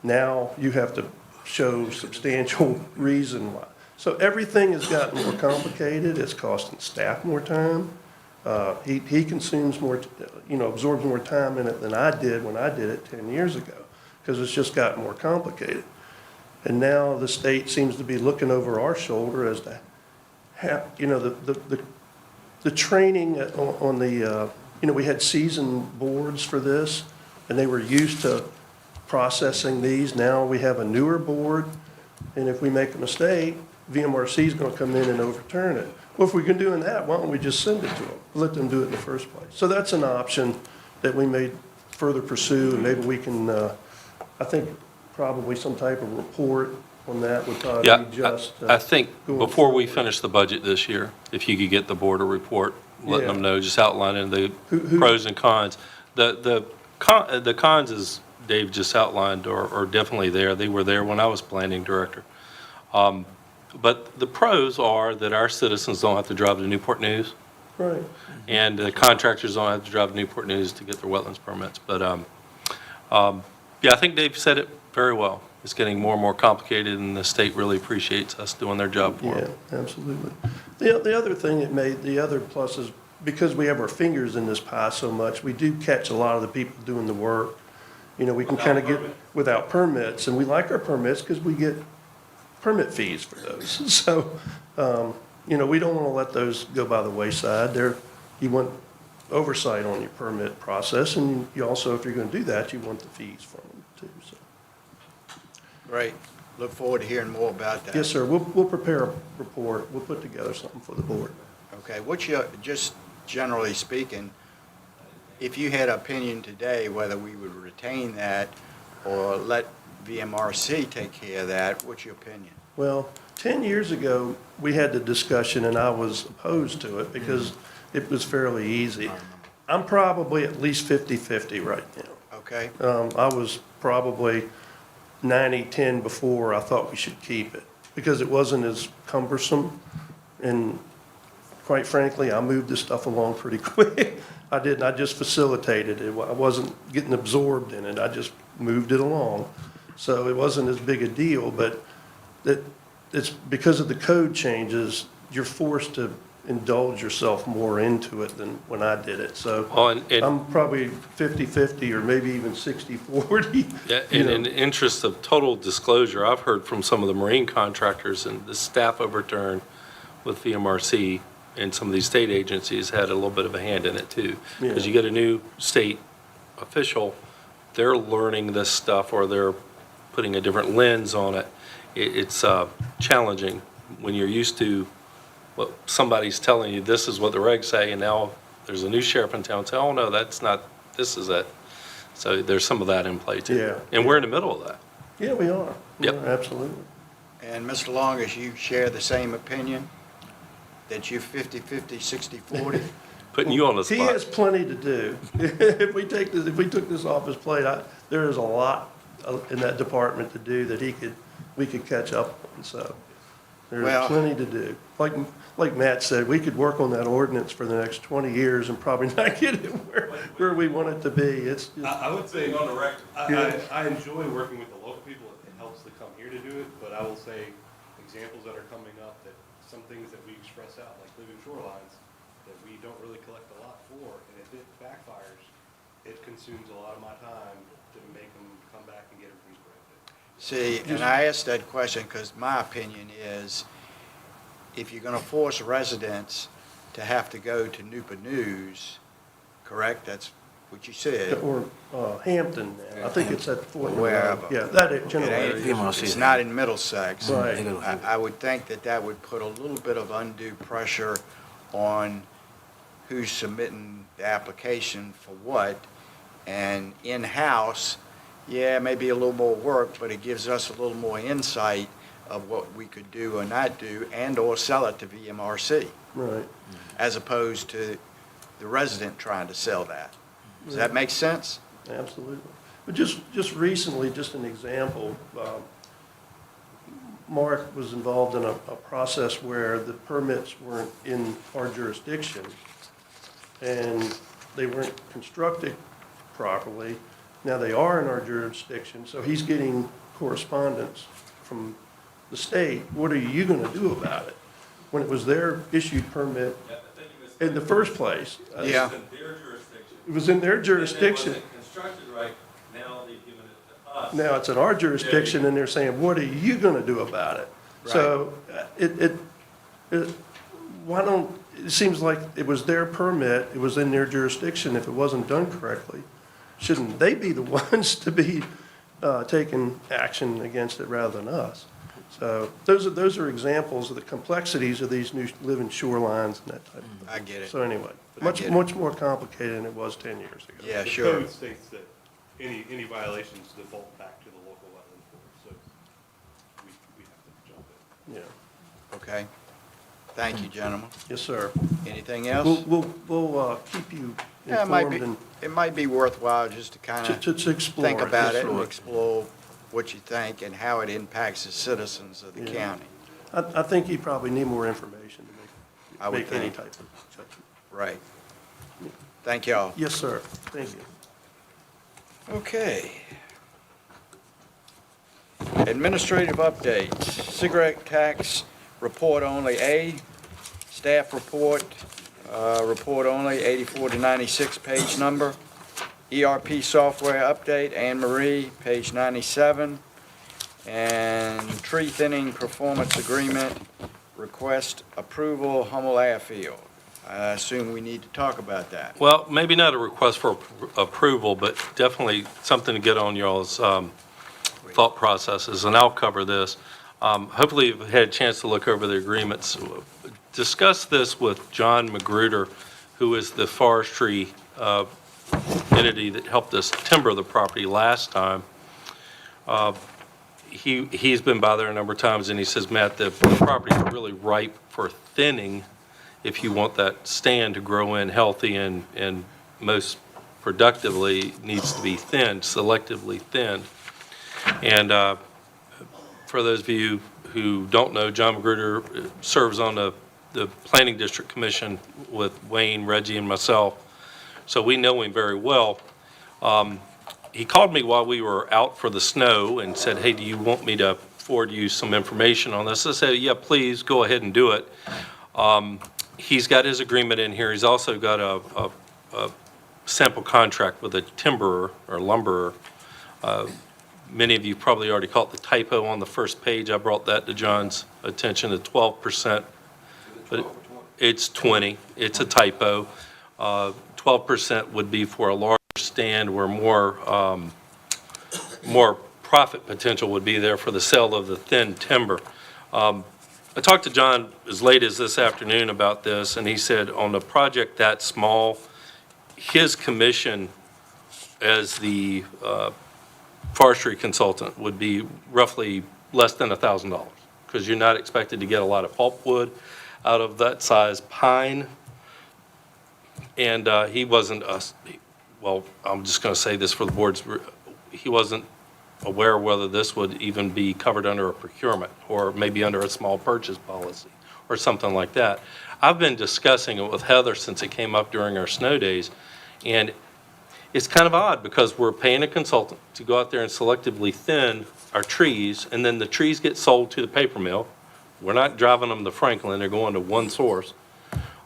Now you have to show substantial reason why. So everything has gotten more complicated. It's costing staff more time. He consumes more, absorbs more time in it than I did when I did it 10 years ago, because it's just gotten more complicated. And now the state seems to be looking over our shoulder as to how, the training on the, we had seasoned boards for this, and they were used to processing these. Now we have a newer board, and if we make a mistake, VMRC is going to come in and overturn it. Well, if we can do that, why don't we just send it to them? Let them do it in the first place. So that's an option that we may further pursue, and maybe we can, I think probably some type of report on that would probably Yeah, be just. I think going before we forward. finish the budget this year, if you could get the board a report, letting Yeah. them know, just outlining the Who- pros and cons. The cons, as Dave just outlined, are definitely there. They were there when I was planning director. But the pros are that our citizens don't have to drive to Newport News, Right. and the contractors don't have to drive to Newport News to get their wetlands permits. But, yeah, I think Dave said it very well. It's getting more and more complicated, and the state really appreciates us doing their job for them. Yeah, absolutely. The other thing the other plus is, because we have our fingers in this pie so much, we do catch a lot of the people doing the work. We can kind of get without permits, and we like our permits because we get permit fees for those. So, we don't want to let those go by the wayside. You want oversight on your permit process, and you also, if you're going to do that, you want the fees from them too, so. Great. Look forward to hearing more about that. Yes, sir, we'll prepare a report, we'll put together something for the board. Okay, just generally speaking, if you had opinion today whether we would retain that or let VMRC take care of that, what's your opinion? Well, 10 years ago, we had the discussion, and I was opposed to it because it was fairly easy. I'm probably at least 50-50 right now. Okay? I was probably 90-10 before. I thought we should keep it because it wasn't as cumbersome. And quite frankly, I moved this stuff along pretty quick. I didn't. I just facilitated it. I wasn't getting absorbed in it. I just moved it along. So it wasn't as big a deal, but it's because of the code changes, you're forced to indulge yourself more into it than when I did it. So Well, and I'm probably 50-50 or maybe even 60-40. yeah, in the interest of total disclosure, I've heard from some of the marine contractors and the staff overturn with VMRC and some of these state agencies had a little bit of a hand in it too. Because you get a new state official, they're learning this stuff or they're putting a different lens on it. It's challenging when you're used to what somebody's telling you, this is what the regs say, and now there's a new sheriff in town say, oh no, that's not, this is it. So there's some of that in play too. Yeah. And we're in the middle of that. Yeah, we are. Yep. Yeah, absolutely. And Mr. Longus, you share the same opinion, that you're 50-50, 60-40? Putting you on the He spot. has plenty to do. If we took this off his plate, there is a lot in that department to do that we could catch up on, so there's Well- plenty to do. Like Matt said, we could work on that ordinance for the next 20 years and probably not get it where we want it to be. It's just, I would say, On the record. I enjoy working with the local people. It helps to come here to do it, but I will say examples that are coming up, that some things that we express out, like living shorelines, that we don't really collect a lot for, and if it backfires, it consumes a lot of my time to make them come back and get everything corrected. See, and I asked that question because my opinion is, if you're gonna force residents to have to go to Newport News, correct? That's what you said. or Hampton now. I think it's at Fort Monroe. Wherever. Yeah, that It general ain't- area. It's not in Middlesex. Right. I would think that that would put a little bit of undue pressure on who's submitting the application for what. And in-house, yeah, maybe a little more work, but it gives us a little more insight of what we could do or not do, and/or sell it to VMRC, Right. as opposed to the resident trying to sell that. Does that make sense? Absolutely. But just recently, just an example, Mark was involved in a process where the permits weren't in our jurisdiction, and they weren't constructed properly. Now they are in our jurisdiction, so he's getting correspondence from the state. What are you going to do about it? When it was their issued permit in the first place. Yeah. It was in their jurisdiction. It wasn't constructed right, now they've given it to us. Now it's in our jurisdiction, and they're saying, what are you gonna do about it? So, it seems like it was their permit, it was in their jurisdiction, if it wasn't done correctly. Shouldn't they be the ones to be, taking action against it rather than us? So, those are examples of the complexities of these new living shorelines and that type of thing. I get it. So anyway, I get it. much more complicated than it was 10 years ago. Yeah, The sure. code states that any violations default back to the local wetlands board, so we have to jump in. Yeah. Okay. Thank you, gentlemen. Yes, sir. Anything else? We'll keep you Yeah, it might be, informed it might be worthwhile just to kind and of to explore. think about yes, it and sir. explore what you think and how it impacts the citizens of the Yeah. county. I think you probably need more information I to would make any think. type of judgment. Right. Thank y'all. Yes, sir. Thank you. Okay. Administrative updates, cigarette tax report only A, staff report, report only, 84 to 96 page number. ERP software update, Anne Marie, page 97. And tree thinning performance agreement, request approval, Hummel Airfield. I assume we need to talk about that. Well, maybe not a request for approval, but definitely something to get on y'all's thought processes, and I'll cover this. Hopefully you've had a chance to look over the agreements. Discuss this with John Magruder, who is the forestry entity that helped us timber the property last time. He's been by there a number of times, and he says, Matt, the property is really ripe for thinning if you want that stand to grow in healthy and most productively needs to be thinned, selectively thinned. And for those of you who don't know, John Magruder serves on the Planning District Commission with Wayne, Reggie, and myself, so we know him very well. He called me while we were out for the snow and said, hey, do you want me to forward you some information on this? I said, yeah, please, go ahead and do it. He's got his agreement in here. He's also got a sample contract with a timberer or lumberer. Many of you probably already caught the typo on the first page. I brought that to John's attention, the 12%. But it's 20. It's a typo. 12% would be for a large stand where more profit potential would be there for the sale of the thin timber. I talked to John as late as this afternoon about this, and he said on a project that small, his commission as the forestry consultant would be roughly less than $1,000, because you're not expected to get a lot of pulpwood out of that size pine. And he wasn't, well, I'm just going to say this for the board's, he wasn't aware whether this would even be covered under a procurement or maybe under a small purchase policy or something like that. I've been discussing it with Heather since it came up during our snow days, and it's kind of odd because we're paying a consultant to go out there and selectively thin our trees, and then the trees get sold to the paper mill. We're not driving them to Franklin, they're going to one source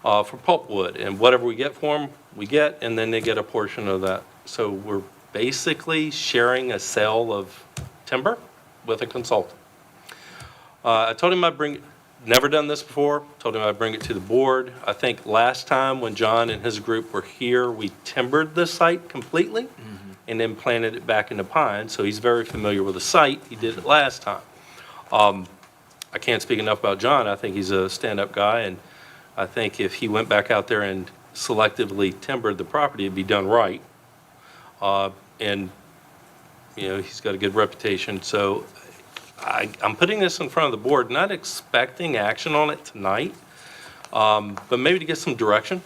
for pulpwood, and whatever we get for them, we get, and then they get a portion of that. So we're basically sharing a sale of timber with a consultant. I told him I'd bring, never done this before, told him I'd bring it to the board. I think last time when John and his group were here, we timbered the site completely and then planted it back into pine, so he's very familiar with the site. He did it last time. I can't speak enough about John. I think he's a stand-up guy, and I think if he went back out there and selectively timbered the property, it'd be done right. And, you know, he's got a good reputation. So I'm putting this in front of the board, not expecting action on it tonight, but maybe to get some direction.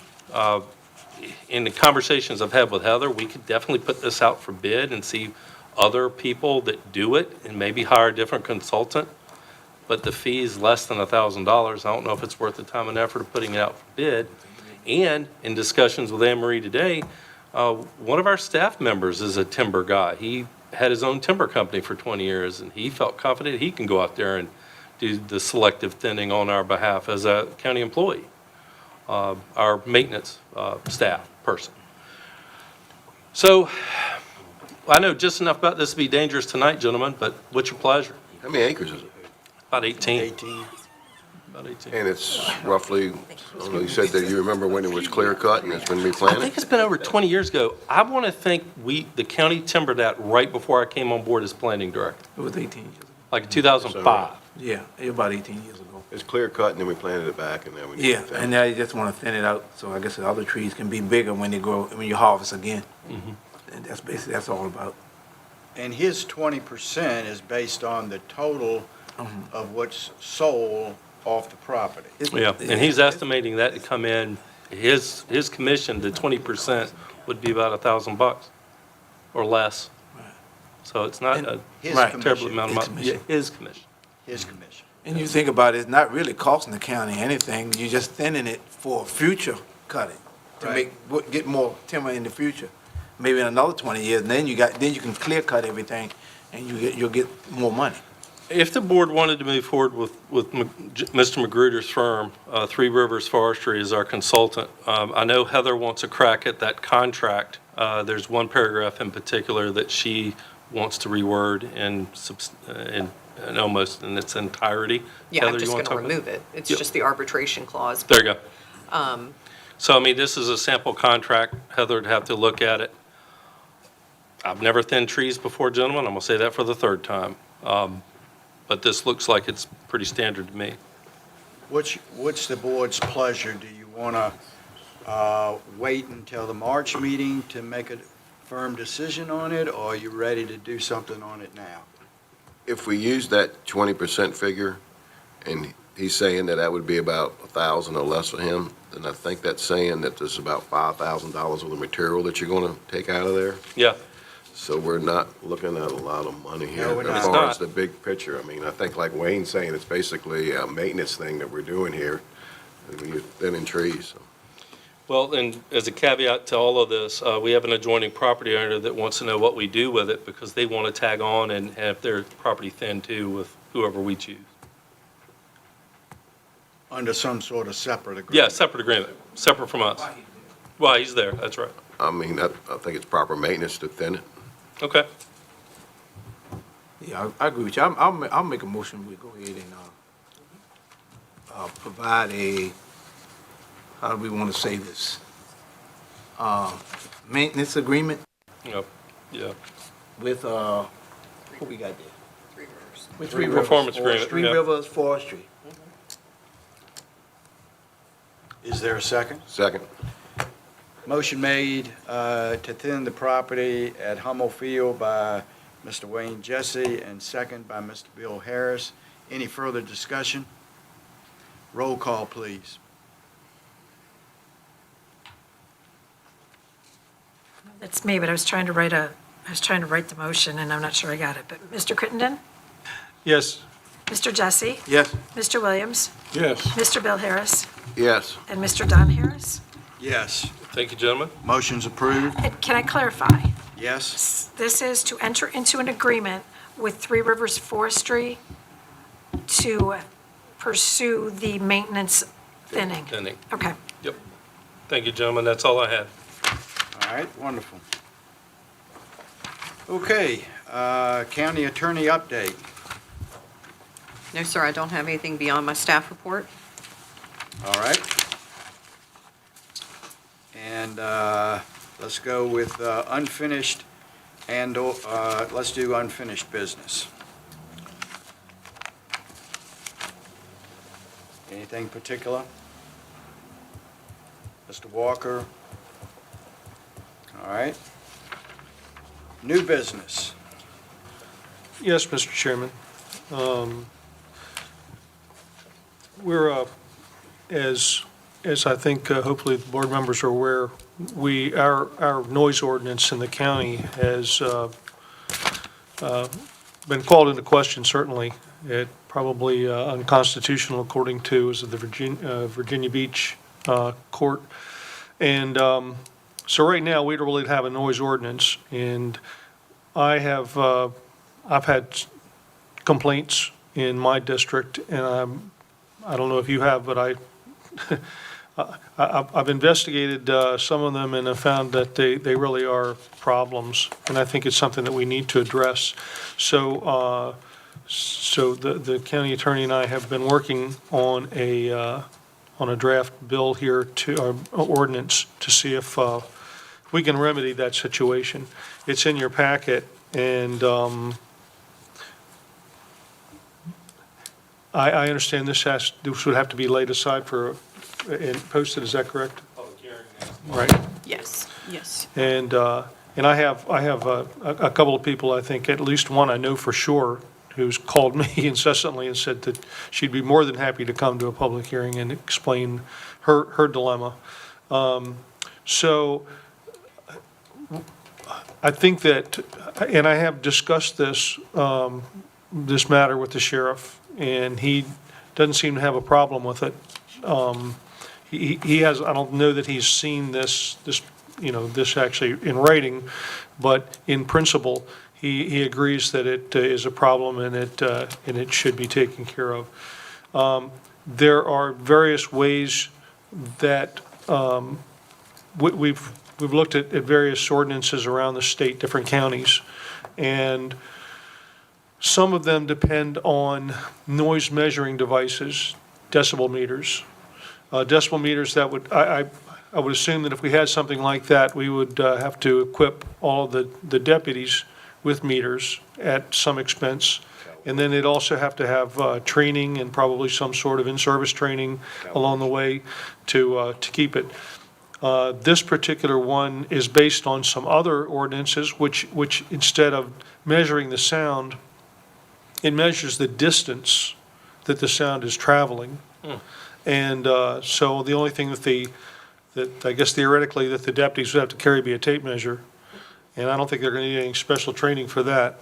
In the conversations I've had with Heather, we could definitely put this out for bid and see other people that do it and maybe hire a different consultant. But the fee is less than $1,000. I don't know if it's worth the time and effort of putting it out for bid. And in discussions with Anne Marie today, one of our staff members is a timber guy. He had his own timber company for 20 years, and he felt confident he can go out there and do the selective thinning on our behalf as a county employee, our maintenance staff person. So I know just enough about this to be dangerous tonight, gentlemen, but what's your pleasure? How many acres is it? About 18. 18. About 18. And it's roughly, I don't know, you said that you remember when it was clear cut and it's been I replanted? think it's been over 20 years ago. I want to think the county timbered that right before I came on board as planning director, It was 18 years ago. like 2005. Yeah, it was about 18 years ago. It's clear cut and then we planted it back and then we. Yeah, and now you just want to thin it out, so I guess the other trees can be bigger when they grow, when you harvest again. And that's basically, that's all about. And his 20% is based on the total of what's sold off the property. Yeah, and he's estimating that to come in, his commission, the 20% would be about $1,000 or less. So it's not a His Right. terrible commission, amount of money. Yeah, his commission. his commission. And you think about it, it's not really costing the county anything, you're just thinning it for future cutting, to Right. get more timber in the future. Maybe in another 20 years, and then you can clear cut everything, and you'll get more money. If the board wanted to move forward with Mr. Magruder's firm, Three Rivers Forestry is our consultant. I know Heather wants a crack at that contract. There's one paragraph in particular that she wants to reword in almost in its entirety. Yeah, Heather, I'm you just wanna going to talk about- remove it. It's Yep. just the arbitration clause. There you go. So, I mean, this is a sample contract. Heather would have to look at it. I've never thinned trees before, gentlemen. I'm going to say that for the third time. But this looks like it's pretty standard to me. What's the board's pleasure? Do you want to wait until the March meeting to make a firm decision on it, or are you ready to do something on it now? If we use that 20% figure, and he's saying that that would be about 1,000 or less for him, then I think that's saying that there's about $5,000 worth of material that you're going to take out of there. Yeah. So we're not looking at a lot of money here No, we're not. as It's far not. as the big picture. I mean, I think like Wayne's saying, it's basically a maintenance thing that we're doing here, and when you're thinning trees. So. Well, and as a caveat to all of this, we have an adjoining property owner that wants to know what we do with it because they want to tag on and have their property thinned too with whoever we choose. Under some sort of separate agreement? Yeah, separate agreement, separate from us. Well, he's there, that's right. I mean, I think it's proper maintenance to thin it. Okay. Yeah, I agree with you. I'll make a motion, we go ahead and provide a, how do we want to say this? Maintenance agreement Yep. Yeah. with, what we got there? Three Rivers. With Three Performance agreement, Three yeah. Rivers Forestry. Is there a second? Second. Motion made to thin the property at Hummel Field by Mr. Wayne Jesse and second by Mr. Bill Harris. Any further discussion? Roll call, please. That's me, but I was trying to write a I was trying to write the motion, and I'm not sure I got it, but Mr. Crittenden? Yes. Mr. Jesse? Yes. Mr. Williams? Yes. Mr. Bill Harris? Yes. And Mr. Don Harris? Yes. Thank you, gentlemen. Motion's approved. And can I clarify? Yes. This is to enter into an agreement with Three Rivers Forestry to pursue the maintenance thinning. Thinning. Okay. Yep. Thank you, gentlemen. That's all I had. All right, wonderful. Okay, county attorney update. No, sir, I don't have anything beyond my staff report. All right. And let's go with unfinished and, let's do unfinished business. Anything particular? Mr. Walker? All right. New business. Yes, Mr. Chairman. We're, as I think hopefully the board members are aware, our noise ordinance in the county has been called into question, certainly. It probably unconstitutional according to, is it the Virginia Beach Court? And so right now, we don't really have a noise ordinance, and I've had complaints in my district, and I don't know if you have, but I've investigated some of them and have found that they really are problems, and I think it's something that we need to address. So the county attorney and I have been working on a draft bill here to, ordinance, to see if we can remedy that situation. It's in your packet, and I understand this would have to be laid aside and posted, is that correct? Public hearing. Right. Yes, yes. And I have a couple of people, I think, at least one I know for sure, who's called me incessantly and said that she'd be more than happy to come to a public hearing and explain her dilemma. So I think that, and I have discussed this matter with the sheriff, and he doesn't seem to have a problem with it. He has, I don't know that he's seen this actually in writing, but in principle, he agrees that it is a problem and it should be taken care of. There are various ways that we've looked at various ordinances around the state, different counties, and some of them depend on noise measuring devices, decibel meters. Decibel meters that would, I would assume that if we had something like that, we would have to equip all the deputies with meters at some expense. And then they'd also have to have training and probably some sort of in-service training along the way to keep it. This particular one is based on some other ordinances, which instead of measuring the sound, it measures the distance that the sound is traveling. And so the only thing that I guess theoretically that the deputies would have to carry be a tape measure. And I don't think they're going to need any special training for that.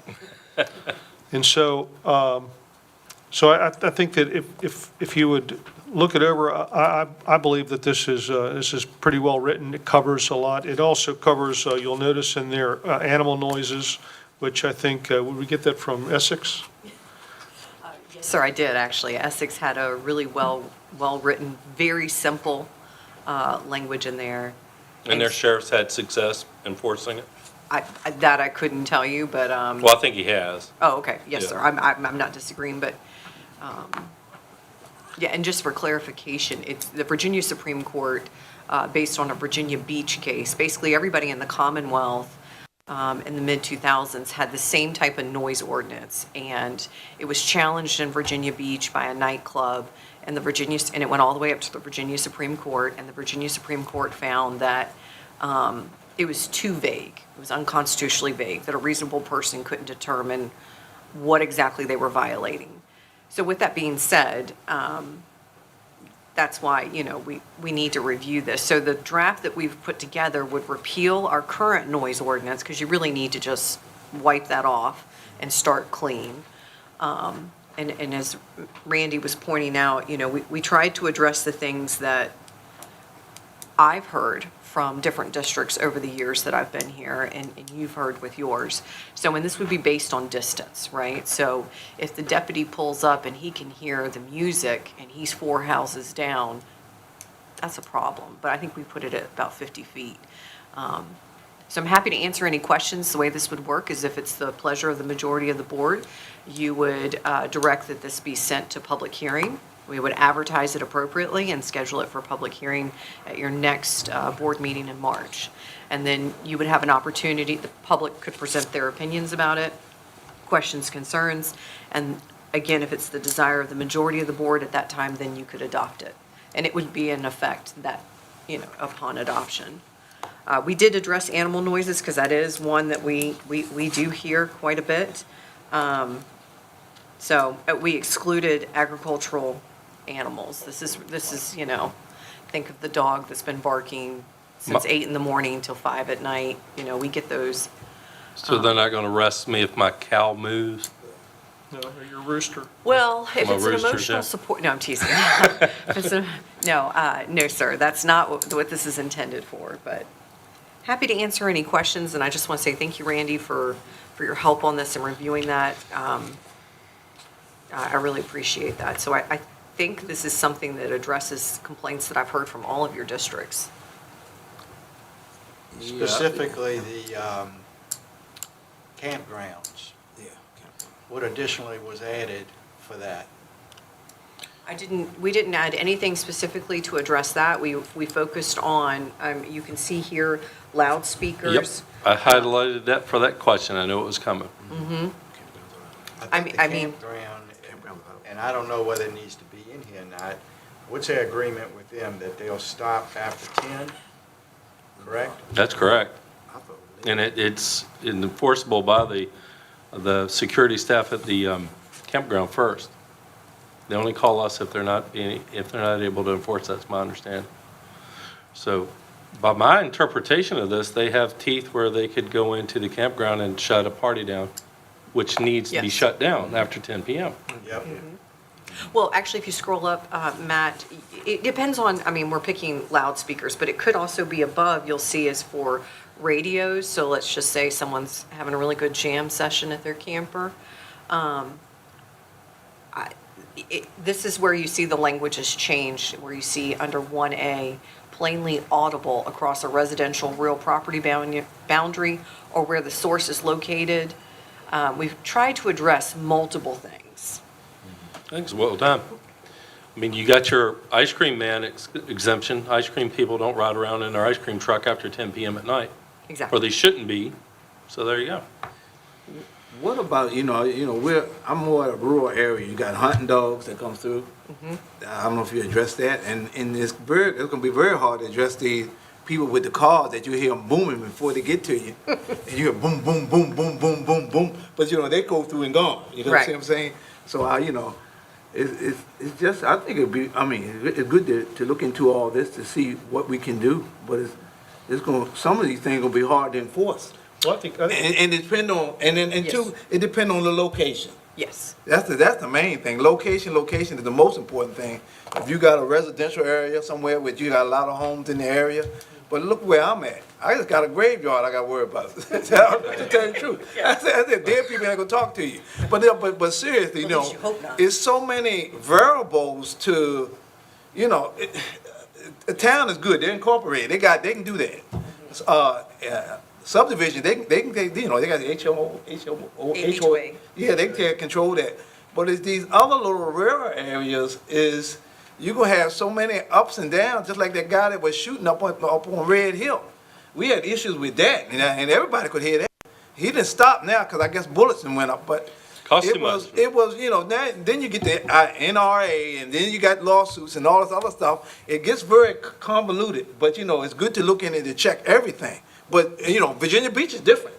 And so, I think that if you would look it over, I believe that this is pretty well written. It covers a lot. It also covers, you'll notice in there, animal noises, which I think, would we get that from Essex? Yes, sir, I did, actually. Essex had a really well-written, very simple language in there. And their sheriff's had success enforcing it? That I couldn't tell you, but. Well, I think he has. Oh, okay, yes, Yeah. sir, I'm not disagreeing, but, yeah, and just for clarification, it's the Virginia Supreme Court, based on a Virginia Beach case. Basically, everybody in the Commonwealth in the mid-2000s had the same type of noise ordinance, and it was challenged in Virginia Beach by a nightclub, and it went all the way up to the Virginia Supreme Court, and the Virginia Supreme Court found that it was too vague. It was unconstitutionally vague, that a reasonable person couldn't determine what exactly they were violating. So with that being said, that's why, we need to review this. So the draft that we've put together would repeal our current noise ordinance, because you really need to just wipe that off and start clean. And as Randy was pointing out, we tried to address the things that I've heard from different districts over the years that I've been here, and you've heard with yours. So, and this would be based on distance, right? So if the deputy pulls up and he can hear the music and he's 4 houses down, that's a problem. But I think we put it at about 50 feet. So I'm happy to answer any questions. The way this would work is if it's the pleasure of the majority of the board, you would direct that this be sent to public hearing. We would advertise it appropriately and schedule it for public hearing at your next board meeting in March. And then you would have an opportunity, the public could present their opinions about it, questions, concerns, and again, if it's the desire of the majority of the board at that time, then you could adopt it. And it would be in effect that, upon adoption. We did address animal noises because that is one that we do hear quite a bit. So we excluded agricultural animals. This is, think of the dog that's been barking since 8 in the morning till 5 at night. We get those. So they're not going to arrest me if my cow moves? No, your rooster. Well, if My it's an rooster, emotional yeah. support, no, I'm teasing. No, sir, that's not what this is intended for, but happy to answer any questions, and I just want to say thank you, Randy, for your help on this and reviewing that. I really appreciate that. So I think this is something that addresses complaints that I've heard from all of your districts. Specifically the campgrounds. Yeah. What additionally was added for that? We didn't add anything specifically to address that. We focused on, you can see here, Yep, loudspeakers. I highlighted that for that question. I knew it was coming. Mm-hmm. I think the I mean- campground, and I don't know whether it needs to be in here or not, what's their agreement with them, that they'll stop after 10, correct? That's correct. And it's enforceable by the security staff at the campground first. They only call us if they're not able to enforce, that's my understanding. So by my interpretation of this, they have teeth where they could go into the campground and shut a party down, which needs to be Yes. shut down after 10 PM. Yep. Well, actually, if you scroll up, Matt, it depends on, we're picking loudspeakers, but it could also be above, you'll see is for radios. So let's just say someone's having a really good jam session at their camper. This is where you see the language has changed, where you see under 1A, plainly audible across a residential real property boundary or where the source is located. We've tried to address multiple things. Thanks, well done. You got your ice cream man exemption. Ice cream people don't ride around in their ice cream truck after 10 PM at night. Exactly. Or they shouldn't be, so there you go. What about, I'm more at a rural area. You got hunting dogs that come through. I don't know if you address that. And it's going to be very hard to address the people with the cars that you hear them booming before they get to you. And you hear boom, boom, boom, boom, boom, boom, boom. But, they go through and gone. You know Right. what I'm saying? So, it's just, I think it'd be, it's good to look into all this to see what we can do. But some of these things are going to be hard to enforce. Well, I think And it depend on, two, it depend on the location. Yes. That's the main thing. Location is the most important thing. If you got a residential area somewhere where you got a lot of homes in the area, but look where I'm at. I just got a graveyard I got to worry about. To tell you the truth. I said, dead people ain't gonna talk to you. But seriously, Well, at least you hope not. it's so many variables to, a town is good. They're incorporated. They can do that. Subdivision, they can take, they got the HOA. Yeah, they can control that. But it's these other little rural areas is, you're gonna have so many ups and downs, just like that guy that was shooting up on Red Hill. We had issues with that, and everybody could hear that. He didn't stop now, because I guess bullets went up, but Cost it too was, much. then you get the NRA, and then you got lawsuits and all this other stuff. It gets very convoluted, but it's good to look in it to check everything. But, Virginia Beach is different.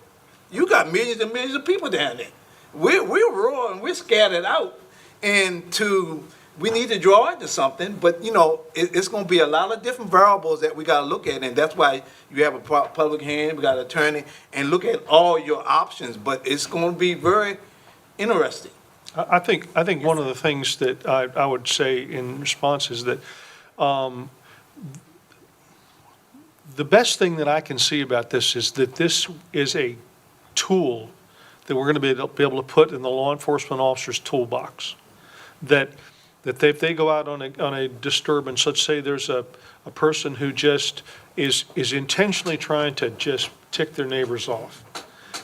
You got millions and millions of people down there. We're rural and we're scattered out. And to we need to draw into something, but, you know, it's gonna be a lot of different variables that we gotta look at, and that's why you have a public hearing, we got an attorney, and look at all your options, but it's gonna be very interesting. I think one of the things that I would say in response is that the best thing that I can see about this is that this is a tool that we're going to be able to put in the law enforcement officer's toolbox. That if they go out on a disturbance, let's say there's a person who just is intentionally trying to just tick their neighbors off.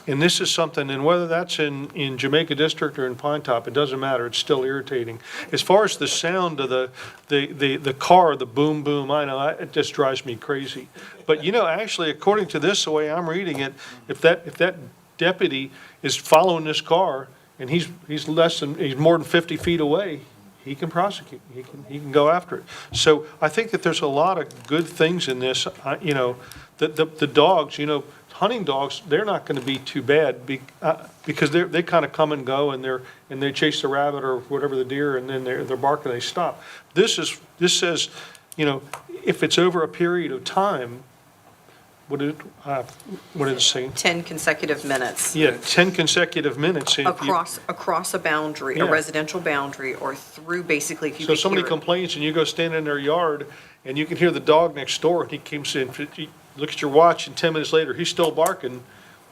And this is something, and whether that's in Jamaica District or in Pine Top, it doesn't matter, it's still irritating. As far as the sound of the car, the boom, boom, I know, it just drives me crazy. But, you know, actually, according to this, the way I'm reading it, if that deputy is following this car, and he's more than 50 feet away, he can prosecute, he can go after it. So I think that there's a lot of good things in this, you know, the dogs, you know, hunting dogs, they're not going to be too bad because they kind of come and go and they chase the rabbit or whatever, the deer, and then they're barking, they stop. This says, you know, if it's over a period of time, what did it say? 10 consecutive minutes. Yeah, 10 consecutive minutes. And if you- Across a boundary, a Yeah. residential boundary, or through, basically, if you So could somebody hear it. complains and you go stand in their yard and you can hear the dog next door and he comes in, he looks at your watch and 10 minutes later, he's still barking,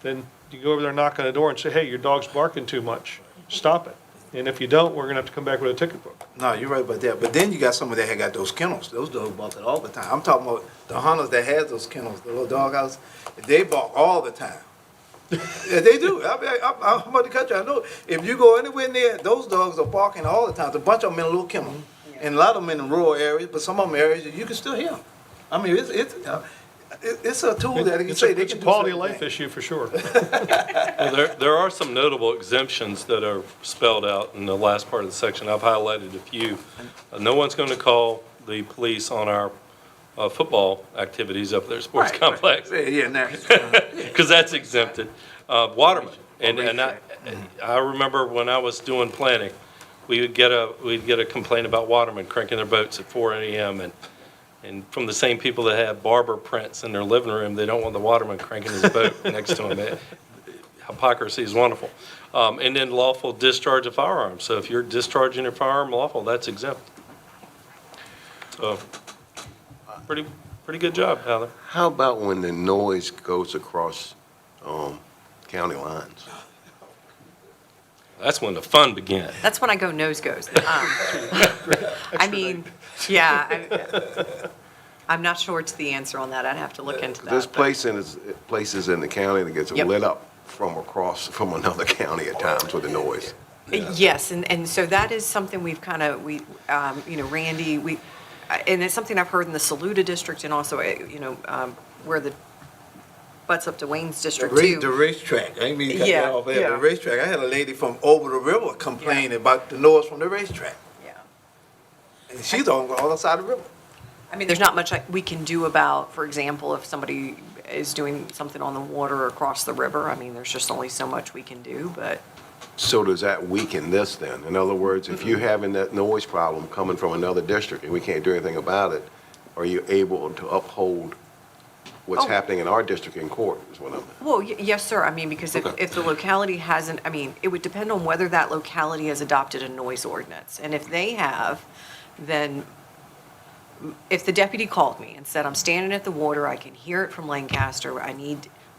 then you go over there, knock on the door and say, hey, your dog's barking too much, stop it. And if you don't, we're gonna have to come back with a ticket book. No, you're right about that, but then you got somebody that had got those kennels, those dogs bark all the time. I'm talking about the hunters that has those kennels, the little dog house, they bark all the time. Yeah, they do. I'm about to cut you. I know if you go anywhere near, those dogs are barking all the time. There's a bunch of them in a little kennel, and a lot of them in the rural areas, but some of them areas you can still hear them. I mean, it's a tool that you can say they It's a can do quality of certain life things. issue for sure. Well, there are some notable exemptions that are spelled out in the last part of the section. I've highlighted a few. No one's going to call the police on our football activities up there, sports complex, Yeah, now. because that's exempted. Watermen, and I remember when I was doing planning, we'd get a complaint about watermen cranking their boats at 4 a.m. And from the same people that have barber prints in their living room, they don't want the waterman cranking his boat next to him. Hypocrisy is wonderful. And then lawful discharge of firearms. So if you're discharging your firearm lawful, that's exempt. So, pretty good job, Heather. How about when the noise goes across county lines? That's when the fun began. That's when I go nose goes. I mean, yeah, I'm not sure it's the answer on that. I'd have to look into that. There's but- places in the county that gets Yep. lit up from another county at times with the noise. Yes, and so that is something we've kind of, you know, Randy, and it's something I've heard in the Saluda district and also, you know, where the butts up to Wayne's district too. The racetrack, I didn't mean to cut Yeah, that off there, yeah. the racetrack, I had a lady from over the river complaining about the noise from the racetrack. Yeah. And she's on the other side of the river. I mean, there's not much we can do about, for example, if somebody is doing something on the water or across the river. I mean, there's just only so much we can do, but. So does that weaken this then? In other words, if you're having that noise problem coming from another district and we can't do anything about it, are you able to uphold what's Oh. happening in our district in court is what I'm. Well, yes, sir. I mean, because if the locality hasn't, I mean, it would depend on whether that locality has adopted a noise ordinance. And if they have, then if the deputy called me and said, I'm standing at the water, I can hear it from Lancaster,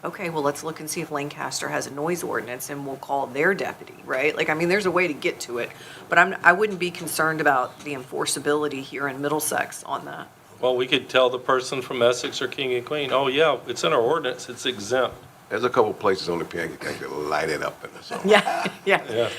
okay, well, let's look and see if Lancaster has a noise ordinance and we'll call their deputy, right? Like, I mean, there's a way to get to it, but I wouldn't be concerned about the enforceability here in Middlesex on that. Well, we could tell the person from Essex or King and Queen, oh, yeah, it's in our ordinance, it's exempt. There's a couple places on the Pancake that light it up in the summer. Yeah. Yeah.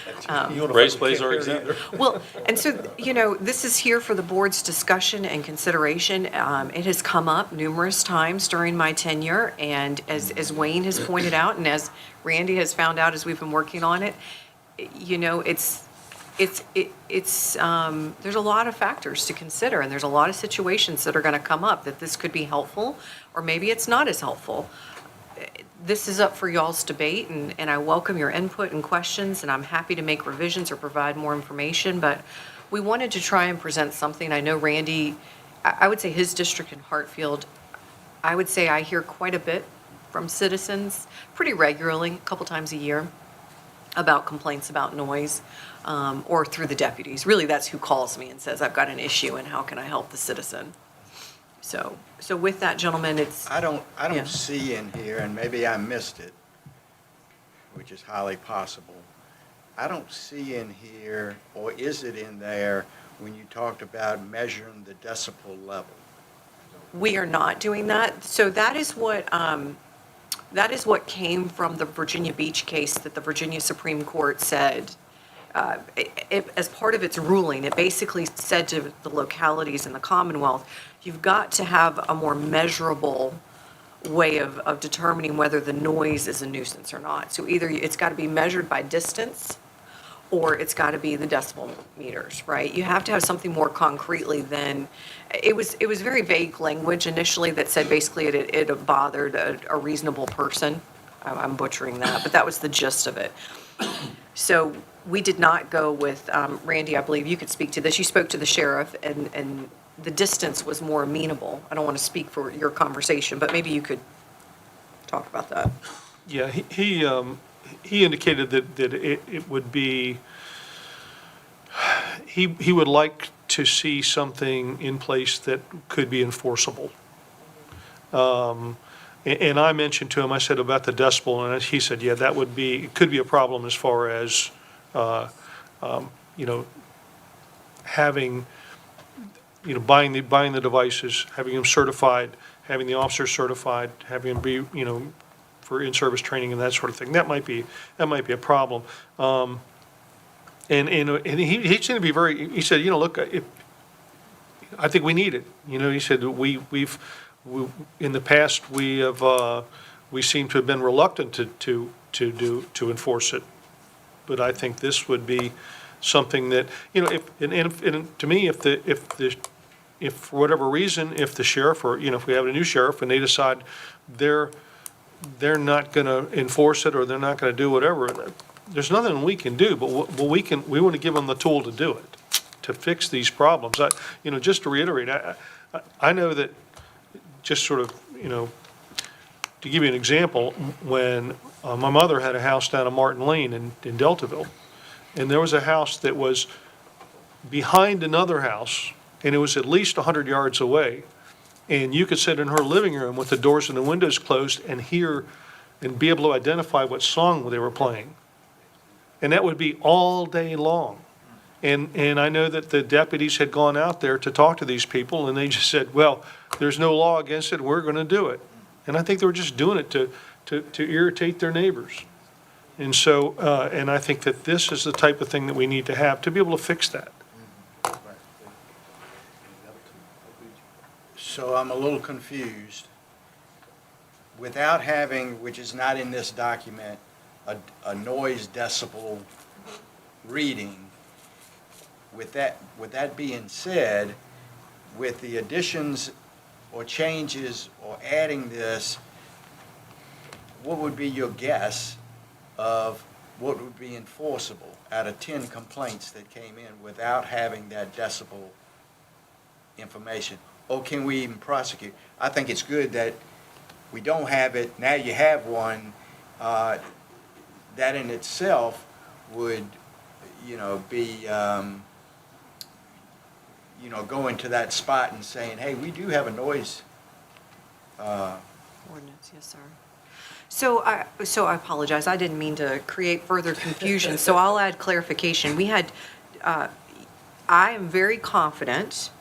Race plays are exempt. Well, and so, you know, this is here for the board's discussion and consideration. It has come up numerous times during my tenure, and as Wayne has pointed out, and as Randy has found out as we've been working on it, you know, there's a lot of factors to consider, and there's a lot of situations that are going to come up that this could be helpful, or maybe it's not as helpful. This is up for y'all's debate, and I welcome your input and questions, and I'm happy to make revisions or provide more information, but we wanted to try and present something. I know Randy, I would say his district in Hartfield, I would say I hear quite a bit from citizens pretty regularly, a couple times a year, about complaints about noise, or through the deputies. Really, that's who calls me and says, I've got an issue and how can I help the citizen? So with that, gentlemen, it's. I don't Yeah. see in here, and maybe I missed it, which is highly possible. I don't see in here, or is it in there, when you talked about measuring the decibel level? We are not doing that. So that is what came from the Virginia Beach case that the Virginia Supreme Court said. As part of its ruling, it basically said to the localities in the Commonwealth, you've got to have a more measurable way of determining whether the noise is a nuisance or not. So either it's got to be measured by distance, or it's got to be the decibel meters, right? You have to have something more concretely than, it was very vague language initially that said basically it bothered a reasonable person. I'm butchering that, but that was the gist of it. So we did not go with, Randy, I believe you could speak to this. You spoke to the sheriff, and the distance was more amenable. I don't want to speak for your conversation, but maybe you could talk about that. Yeah, he indicated that it would be, he would like to see something in place that could be enforceable. And I mentioned to him, I said about the decibel, and he said, yeah, that would be, it could be a problem as far as, having, buying the devices, having them certified, having the officers certified, having them be, for in-service training and that sort of thing. That might be a problem. And he seemed to be he said, look, I think we need it. He said, we've in the past, we seem to have been reluctant to enforce it. But I think this would be something that, to me, if for whatever reason, if the sheriff or, if we have a new sheriff and they decide they're not going to enforce it or they're not going to do whatever, there's nothing we can do, but we want to give them the tool to do it, to fix these problems. Just to reiterate, I know that, just sort of, to give you an example, when my mother had a house down in Martin Lane in Deltaville, and there was a house that was behind another house, and it was at least 100 yards away, and you could sit in her living room with the doors and the windows closed and hear and be able to identify what song they were playing. And that would be all day long. And I know that the deputies had gone out there to talk to these people, and they just said, well, there's no law against it, we're going to do it. And I think they were just doing it to irritate their neighbors. And so, and I think that this is the type of thing that we need to have to be able to fix that. So I'm a little confused. Without having, which is not in this document, a noise decibel reading, with that being said, with the additions or changes or adding this, what would be your guess of what would be enforceable out of 10 complaints that came in without having that decibel information? Or can we even prosecute? I think it's good that we don't have it. Now you have one. That in itself would, be, going to that spot and saying, hey, we do have a noise. Ordinance, yes, sir. So I apologize. I didn't mean to create further confusion, so I'll add clarification. We had, I am very confident,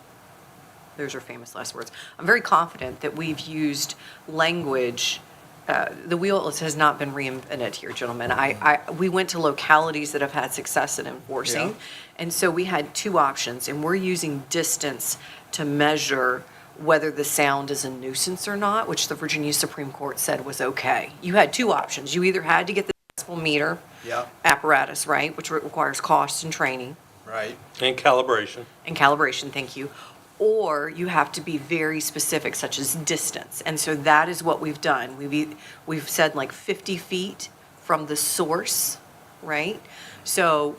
those are famous last words, I'm very confident that we've used language, the wheel has not been reinvented here, gentlemen. We went to localities that have had success in enforcing, and so we had two options, and we're using distance to measure whether the sound is a nuisance or not, which the Virginia Supreme Court said was okay. You had two options. You either had to get the decibel meter apparatus, right, which requires cost and training. Right. And calibration. And calibration, thank you. Or you have to be very specific, such as distance. And so that is what we've done. We've said like 50 feet from the source, right? So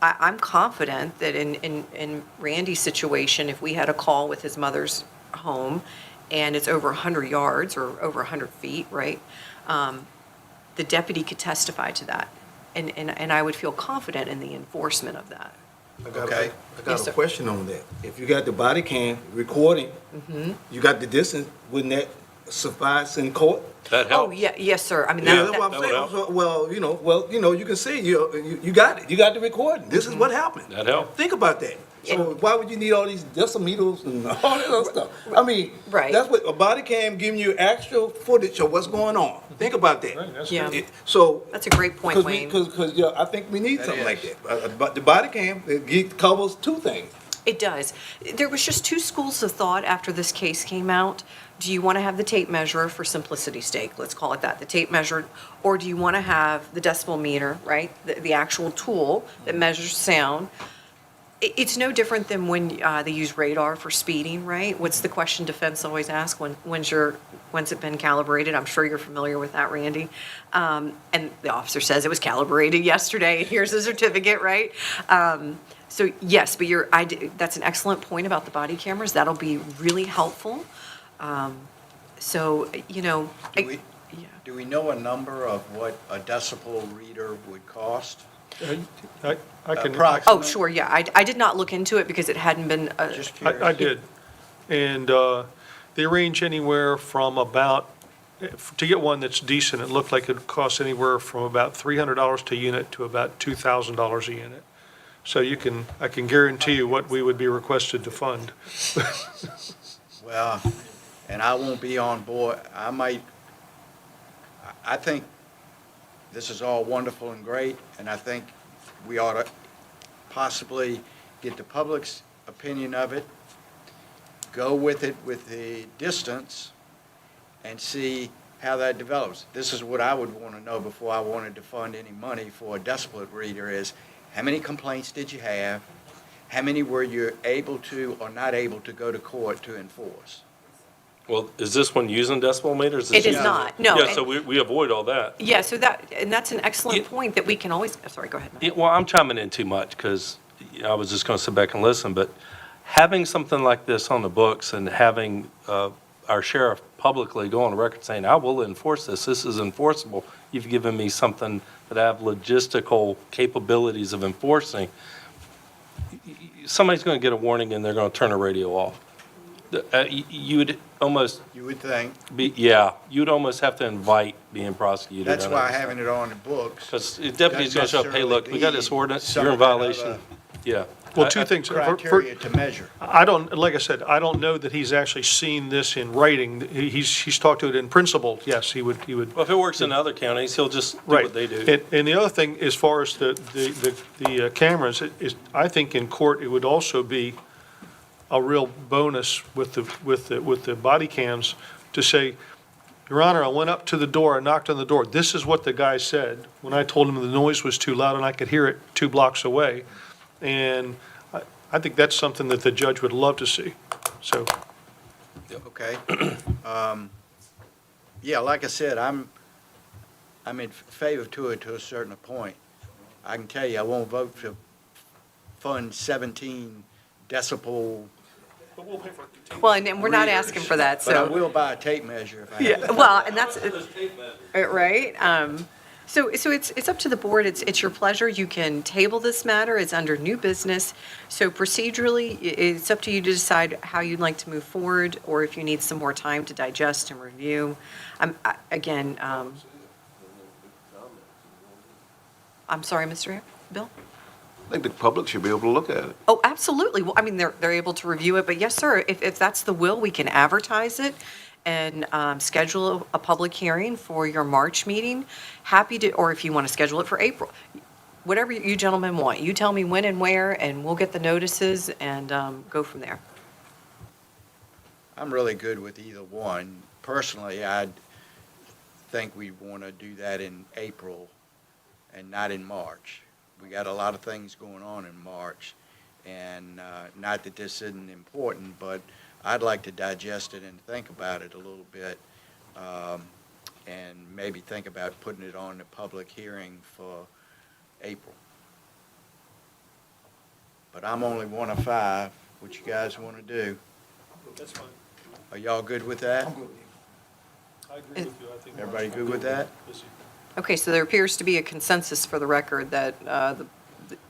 I'm confident that in Randy's situation, if we had a call with his mother's home and it's over 100 yards or over 100 feet, right? The deputy could testify to that. And I would feel confident in the enforcement of that. Okay. I Yes, got sir. a question on that. If you got the body cam recording, you got the distance, wouldn't that suffice in court? That Oh, helps. yeah, yes, sir. I mean, Yeah, that, that's what that I'm would saying. help. Well, you can see, you got it. You got the recording. This is what happened. That helps. Think about that. So why would you need all these decimeters and all that other stuff? I mean, Right. that's what a body cam giving you actual footage of what's going on. Think about that. Right, that's Yeah. So. That's a great point, Wayne. Because I think we need That something like is. that. But the body cam, it covers two things. It does. There was just two schools of thought after this case came out. Do you want to have the tape measure for simplicity's sake? Let's call it that, the tape measure. Or do you want to have the decibel meter, right? The actual tool that measures sound. It's no different than when they use radar for speeding, right? What's the question defense always asks? When's it been calibrated? I'm sure you're familiar with that, Randy. And the officer says it was calibrated yesterday, and here's the certificate, right? So yes, but that's an excellent point about the body cameras. That'll be really helpful. So, you know. Do we- Do we know a number of what a decibel reader would cost? I can. Oh, sure, yeah. I did not look into it because it hadn't been. Just curious. I did. And they range anywhere from about, to get one that's decent, it looked like it cost anywhere from about $300 a unit to about $2,000 a unit. So I can guarantee you what we would be requested to fund. Well, and I won't be on board. I think this is all wonderful and great, and I think we ought to possibly get the public's opinion of it, go with it with the distance, and see how that develops. This is what I would want to know before I wanted to fund any money for a decibel reader is, how many complaints did you have? How many were you able to or not able to go to court to enforce? Well, is this one using decibel meters? It is not, no. Yeah, so we avoid all that. Yeah, so that's an excellent point that we can always, sorry, go ahead, Matt. Yeah, well, I'm chiming in too much because I was just going to sit back and listen, but having something like this on the books and having our sheriff publicly go on the record saying, I will enforce this, this is enforceable, you've given me something that I have logistical capabilities of enforcing, somebody's going to get a warning and they're going to turn the radio off. You would almost You would think. you'd almost have to invite being prosecuted. That's why having it on the books. Because the deputy's going to show up, hey, look, we got this ordinance, you're in violation. Yeah. Well, two things. Criteria to measure. Like I said, I don't know that he's actually seen this in writing. He's talked to it in principle, yes, he would. Well, if it works in other counties, he'll just do Right. what they do. And the other thing, as far as the cameras, is, I think in court, it would also be a real bonus with the body cams to say, Your Honor, I went up to the door, I knocked on the door. This is what the guy said when I told him the noise was too loud and I could hear it 2 blocks away. And I think that's something that the judge would love to see, so. Okay. Yeah, like I said, I'm in favor to it to a certain point. I can tell you, I won't vote to fund 17 decibel. Well, and we're not asking for that, But I so. will buy a tape measure if I have to. Yeah, well, and that's, right? So it's up to the board, it's your pleasure, you can table this matter, it's under new business. So procedurally, it's up to you to decide how you'd like to move forward, or if you need some more time to digest and review. Again, I'm sorry, Mr. Bill? I think the public should be able to look at it. Oh, absolutely. Well, I mean, they're able to review it, but yes, sir, if that's the will, we can advertise it and schedule a public hearing for your March meeting. Happy to, or if you want to schedule it for April, whatever you gentlemen want. You tell me when and where, and we'll get the notices and go from there. I'm really good with either one. Personally, I'd think we want to do that in April and not in March. We got a lot of things going on in March, and not that this isn't important, but I'd like to digest it and think about it a little bit, and maybe think about putting it on the public hearing for April. but I'm only one of 5. What you guys want to do? That's fine. Are y'all good with that? I agree with you. I think. Everybody good with that? Okay, so there appears to be a consensus for the record that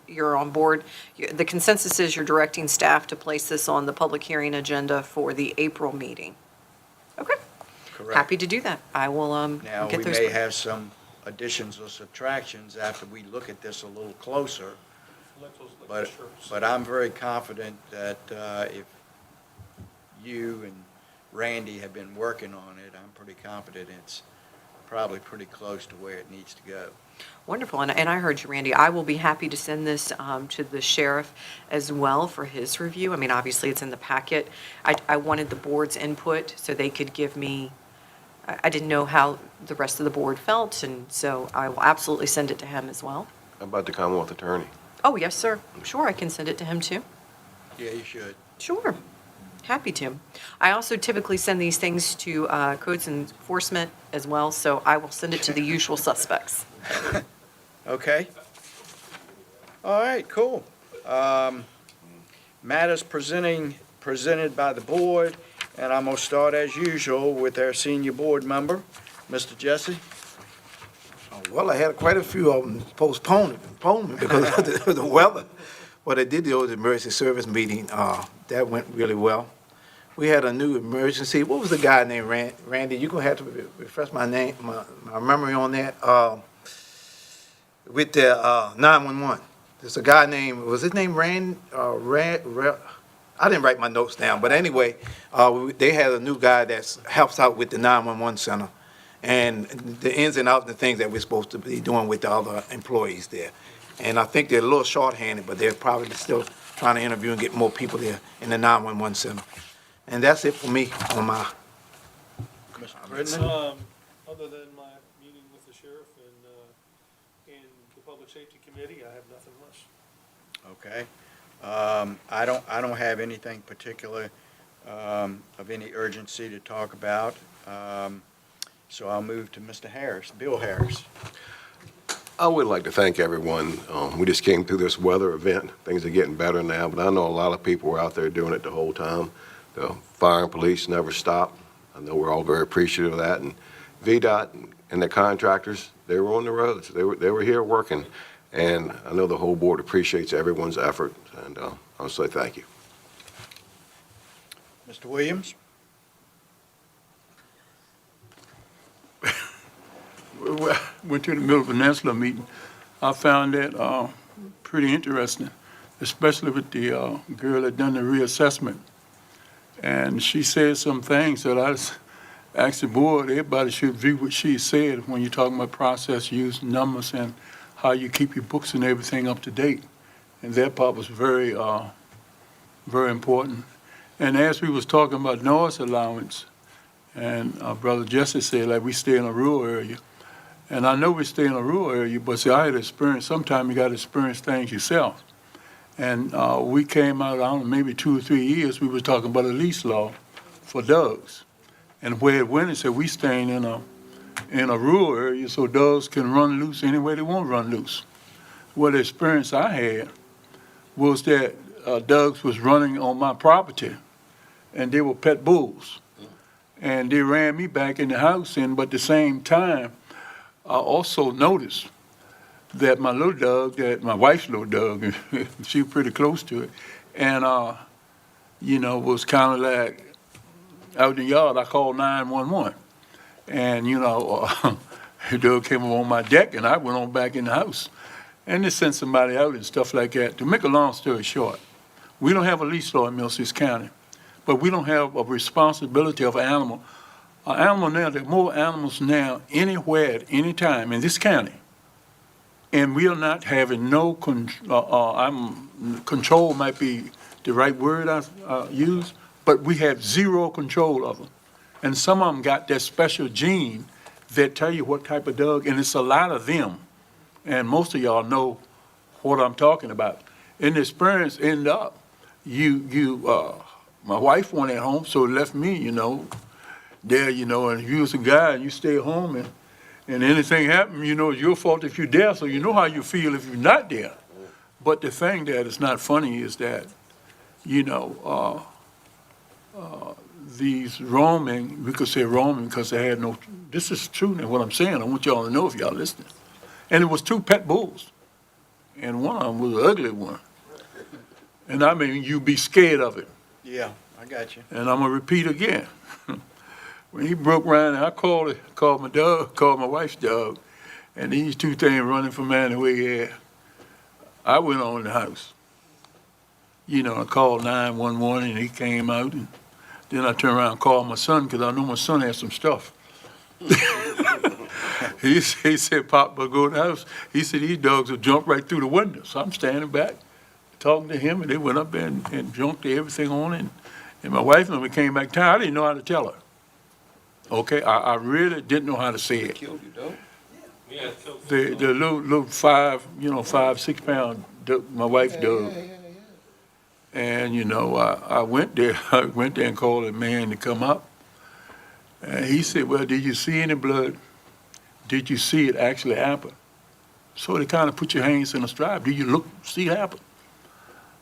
you're on board. The consensus is you're directing staff to place this on the public hearing agenda for the April meeting. Okay, Correct. happy to do that. I will Now, get we those. may have some additions or subtractions after we look at this a little closer, but I'm very confident that if you and Randy have been working on it, I'm pretty confident it's probably pretty close to where it needs to go. Wonderful, and I heard you, Randy. I will be happy to send this to the sheriff as well for his review. I mean, obviously, it's in the packet. I wanted the board's input so they could give me, I didn't know how the rest of the board felt, and so I will absolutely send it to him as well. How about the Commonwealth Attorney? Oh, yes, sir. Sure, I can send it to him, too. Yeah, you should. Sure. Happy to. I also typically send these things to codes enforcement as well, so I will send it to the usual suspects. Okay. All right, cool. Matters presented by the board, and I'm going to start as usual with our senior board member, Mr. Jesse. Well, I had quite a few of them postponed because of the weather. But I did the emergency service meeting. That went really well. We had a new emergency. What was the guy named Randy? You're going to have to refresh my memory on that. With the 911. There's a guy named, was his name Rand? I didn't write my notes down, but anyway, they had a new guy that helps out with the 911 center and the ins and outs and the things that we're supposed to be doing with the other employees there. And I think they're a little shorthanded, but they're probably still trying to interview and get more people there in the 911 center. And that's it for me on my. Mr. Britton? Other than my meeting with the sheriff and the Public Safety Committee, I have nothing much. Okay. I don't have anything particular of any urgency to talk about. So I'll move to Mr. Harris, Bill Harris. I would like to thank everyone. We just came through this weather event. Things are getting better now, but I know a lot of people were out there doing it the whole time. The fire and police never stopped. I know we're all very appreciative of that. And VDOT and the contractors, they were on the roads. They were here working. And I know the whole board appreciates everyone's effort, and I'll say thank you. Mr. Williams? Went to the Middle Peninsula meeting. I found that pretty interesting, especially with the girl that done the reassessment. And she said some things that I asked the board, everybody should view what she said when you're talking about process use, numbers, and how you keep your books and everything up to date. And that part was very, very important. And as we was talking about noise allowance, and Brother Jesse said, like, we stay in a rural area. And I know we stay in a rural area, but see, I had experience, sometimes you got to experience things yourself. And we came out, I don't know, maybe 2 or 3 years, we was talking about a lease law for dogs. And where it went, it said we staying in a rural area so dogs can run loose anywhere they want to run loose. Well, the experience I had was that dogs was running on my property, and they were pet bulls. And they ran me back in the house, but at the same time, I also noticed that my little dog, that my wife's little dog, she was pretty close to it, and, was kind of like out in the yard, I called 911. And, the dog came up on my deck, and I went on back in the house. And they sent somebody out and stuff like that. To make a long story short, we don't have a lease law in Middlesex County, but we don't have a responsibility of an animal. An animal now, there are more animals now anywhere at any time in this county. And we are not having no control might be the right word I use, but we have zero control of them. And some of them got that special gene that tell you what type of dog, and it's a lot of them. And most of y'all know what I'm talking about. In the experience end up, my wife went at home, so it left me, there, and you was a guy and you stay home and anything happen, it's your fault if you're there, so you know how you feel if you're not there. But the thing that is not funny is that, you know, these roaming, we could say roaming because they had no, this is true now, what I'm saying. I want y'all to know if y'all listening. And it was 2 pet bulls. And one of them was an ugly one. And I mean, you'd be scared of it. Yeah, I got you. And I'm gonna repeat again. When he broke around, I called my dog, called my wife's dog, and these 2 things running from man the way he had. I went on in the house. You know, I called 911 and he came out, and then I turned around and called my son because I know my son had some stuff. He said, Papa, go in the house. He said, these dogs will jump right through the window. So I'm standing back talking to him, and they went up there and jumped everything on it. And my wife and me came back town. I didn't know how to tell her. Okay, I really didn't know how to say it. Killed you, dog? Yeah, The little 5, 6 pound, my wife's dog. And, you know, I went there and called a man to come up. And he said, well, did you see any blood? Did you see it actually happen? So they kind of put your hands in a stride. Do you see it happen?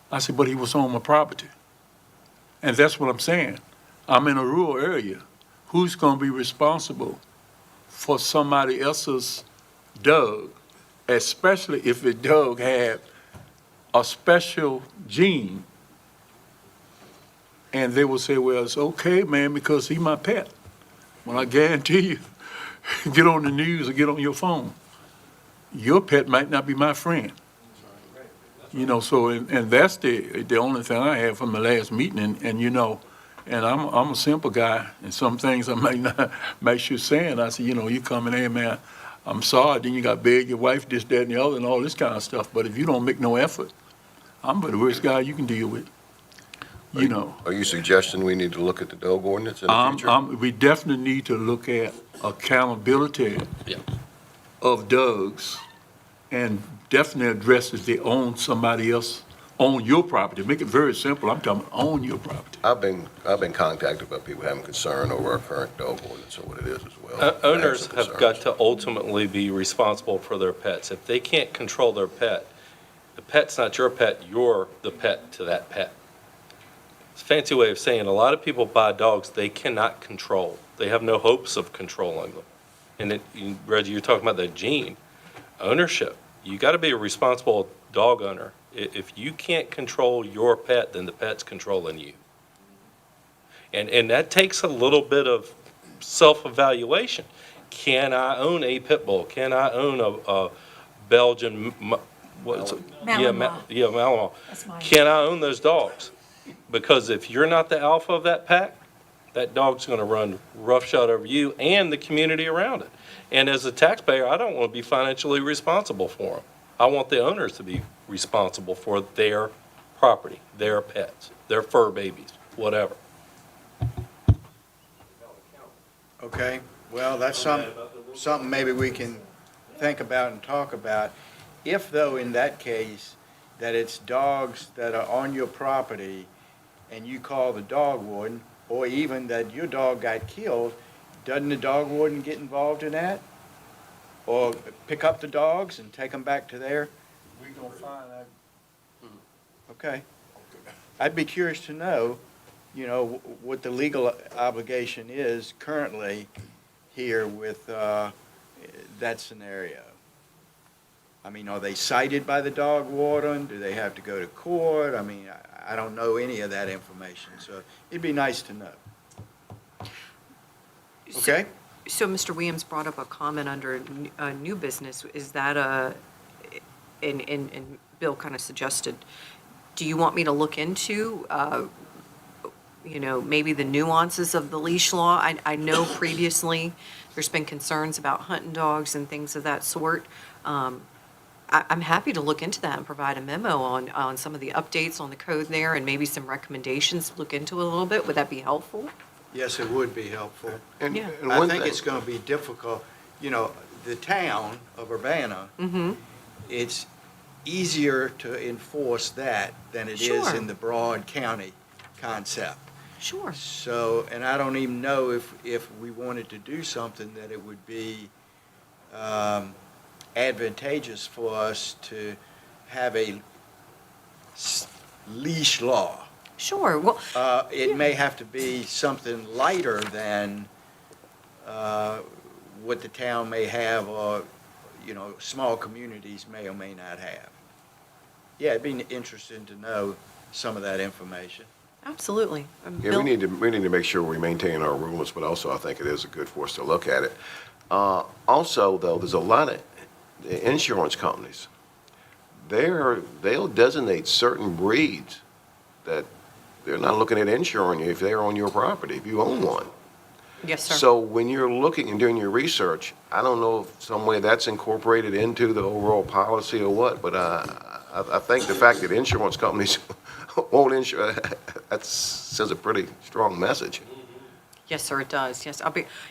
I said, but he was on my property. And that's what I'm saying. I'm in a rural area. Who's going to be responsible for somebody else's dog, especially if the dog had a special gene? And they will say, well, it's okay, man, because he's my pet. Well, I guarantee you, get on the news or get on your phone, your pet might not be my friend. You know, so, and that's the only thing I had from the last meeting, and you know, and I'm a simple guy, and some things I might not make sure saying. I said, you know, you come in here, man, I'm sorry, then you got to beg your wife this, that, and the other, and all this kind of stuff. But if you don't make no effort, I'm the worst guy you can deal with. You know. Are you suggesting we need to look at the dog ordinance in the future? We definitely need to look at accountability of dogs, and definitely address if they own somebody else, own your property. Make it very simple. I'm talking about own your property. I've been contacted by people having concern over our current dog ordinance or what it is as well. Owners have got to ultimately be responsible for their pets. If they can't control their pet, the pet's not your pet, you're the pet to that pet. It's a fancy way of saying a lot of people buy dogs they cannot control. They have no hopes of controlling them. And Reggie, you're talking about that gene. Ownership. You got to be a responsible dog owner. If you can't control your pet, then the pet's controlling you. And that takes a little bit of self-evaluation. Can I own a pit bull? Can I own a Belgian, what's it? Malinois. Yeah, Malinois. That's mine. Can I own those dogs? Because if you're not the alpha of that pack, that dog's going to run roughshod over you and the community around it. And as a taxpayer, I don't want to be financially responsible for them. I want the owners to be responsible for their property, their pets, their fur babies, whatever. Okay, well, that's something maybe we can think about and talk about. If though, in that case, that it's dogs that are on your property and you call the dog warden, or even that your dog got killed, doesn't the dog warden get involved in that? Or pick up the dogs and take them back to their? We gonna find out. Okay. I'd be curious to know, you know, what the legal obligation is currently here with that scenario. I mean, are they cited by the dog warden? Do they have to go to court? I mean, I don't know any of that information, so it'd be nice to know. Okay? So Mr. Williams brought up a comment under new business. Is that and Bill kind of suggested, do you want me to look into, you know, maybe the nuances of the leash law? I know previously there's been concerns about hunting dogs and things of that sort. I'm happy to look into that and provide a memo on some of the updates on the code there and maybe some recommendations to look into a little bit. Would that be helpful? Yes, it would be helpful. And, Yeah. and I one think thing- it's going to be difficult. You know, the town of Urbana, it's easier to enforce that than it is Sure. in the broad county concept. Sure. So, and I don't even know if we wanted to do something that it would be advantageous for us to have a leash law. Sure, well, It may have to be something lighter than what the town may have, or, small communities may or may not have. Yeah, it'd be interesting to know some of that information. absolutely. Yeah, Bill? we need to make sure we maintain our rules, but also I think it is good for us to look at it. Also, though, there's a lot of insurance companies. They'll designate certain breeds that they're not looking at insuring you if they're on your property, if you own one. Yes, sir. So when you're looking and doing your research, I don't know if some way that's incorporated into the overall policy or what, but I think the fact that insurance companies won't insure, that sends a pretty strong message. Yes, sir, it does. Yes,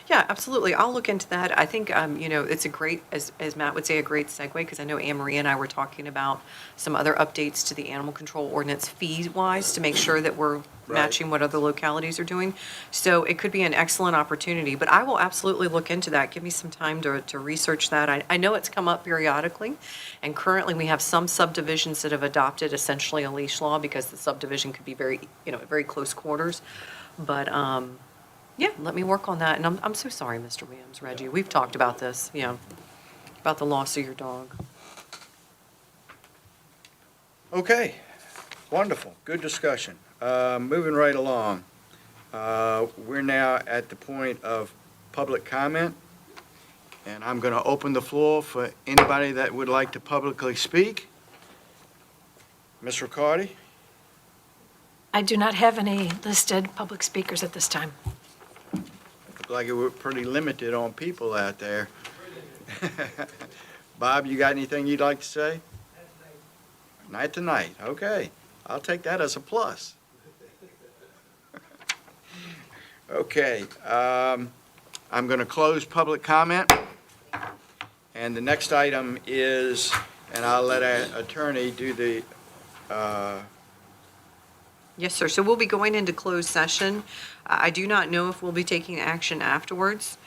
yeah, absolutely. I'll look into that. I think, it's a great, as Matt would say, a great segue, because I know Anne Marie and I were talking about some other updates to the animal control ordinance fee-wise to make sure that we're matching what other localities are doing. So it could be an excellent opportunity, but I will absolutely look into that. Give me some time to research that. I know it's come up periodically, and currently we have some subdivisions that have adopted essentially a leash law because the subdivision could be very, very close quarters. But, yeah, let me work on that. And I'm so sorry, Mr. Williams, Reggie. We've talked about this, about the loss of your dog. Okay, wonderful, good discussion. Moving right along. We're now at the point of public comment, and I'm going to open the floor for anybody that would like to publicly speak. Ms. Riccardi? I do not have any listed public speakers at this time. Looked like we're pretty limited on people out there. Bob, you got anything you'd like to say? Not tonight, okay. I'll take that as a plus. Okay, I'm going to close public comment. And the next item is, and I'll let our attorney do the, Yes, sir. So we'll be going into closed session. I do not know if we'll be taking action afterwards,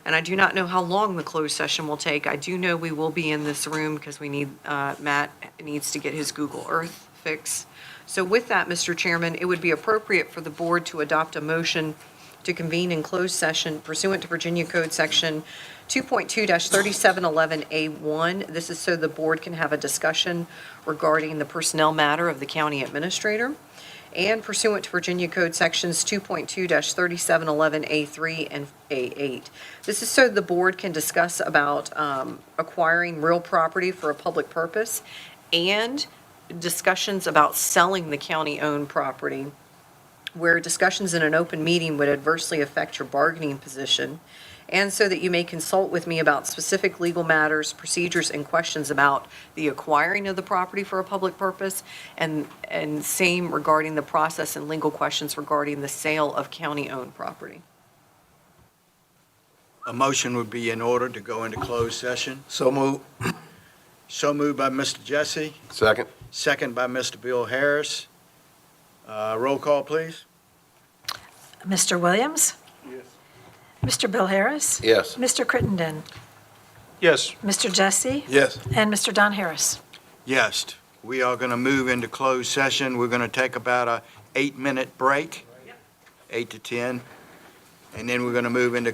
and I do not know how long the closed session will take. I do know we will be in this room because we need, Matt needs to get his Google Earth fix. So with that, Mr. Chairman, it would be appropriate for the board to adopt a motion to convene in closed session pursuant to Virginia Code Section 2.2-3711A1. This is so the board can have a discussion regarding the personnel matter of the county administrator, and pursuant to Virginia Code Sections 2.2-3711A3 and A8. This is so the board can discuss about acquiring real property for a public purpose and discussions about selling the county-owned property, where discussions in an open meeting would adversely affect your bargaining position, and so that you may consult with me about specific legal matters, procedures, and questions about the acquiring of the property for a public purpose, and same regarding the process and legal questions regarding the sale of county-owned property. a motion would be in order to go into closed session. So move. So moved by Mr. Jesse, Second? second by Mr. Bill Harris. Roll call, please. Mr. Williams? Yes. Mr. Bill Harris? Yes. Mr. Crittenden? Yes. Mr. Jesse? Yes. And Mr. Don Harris? Yes, we are going to move into closed session. We're going to take about a 8-minute break, 8 to 10, and then we're going to move into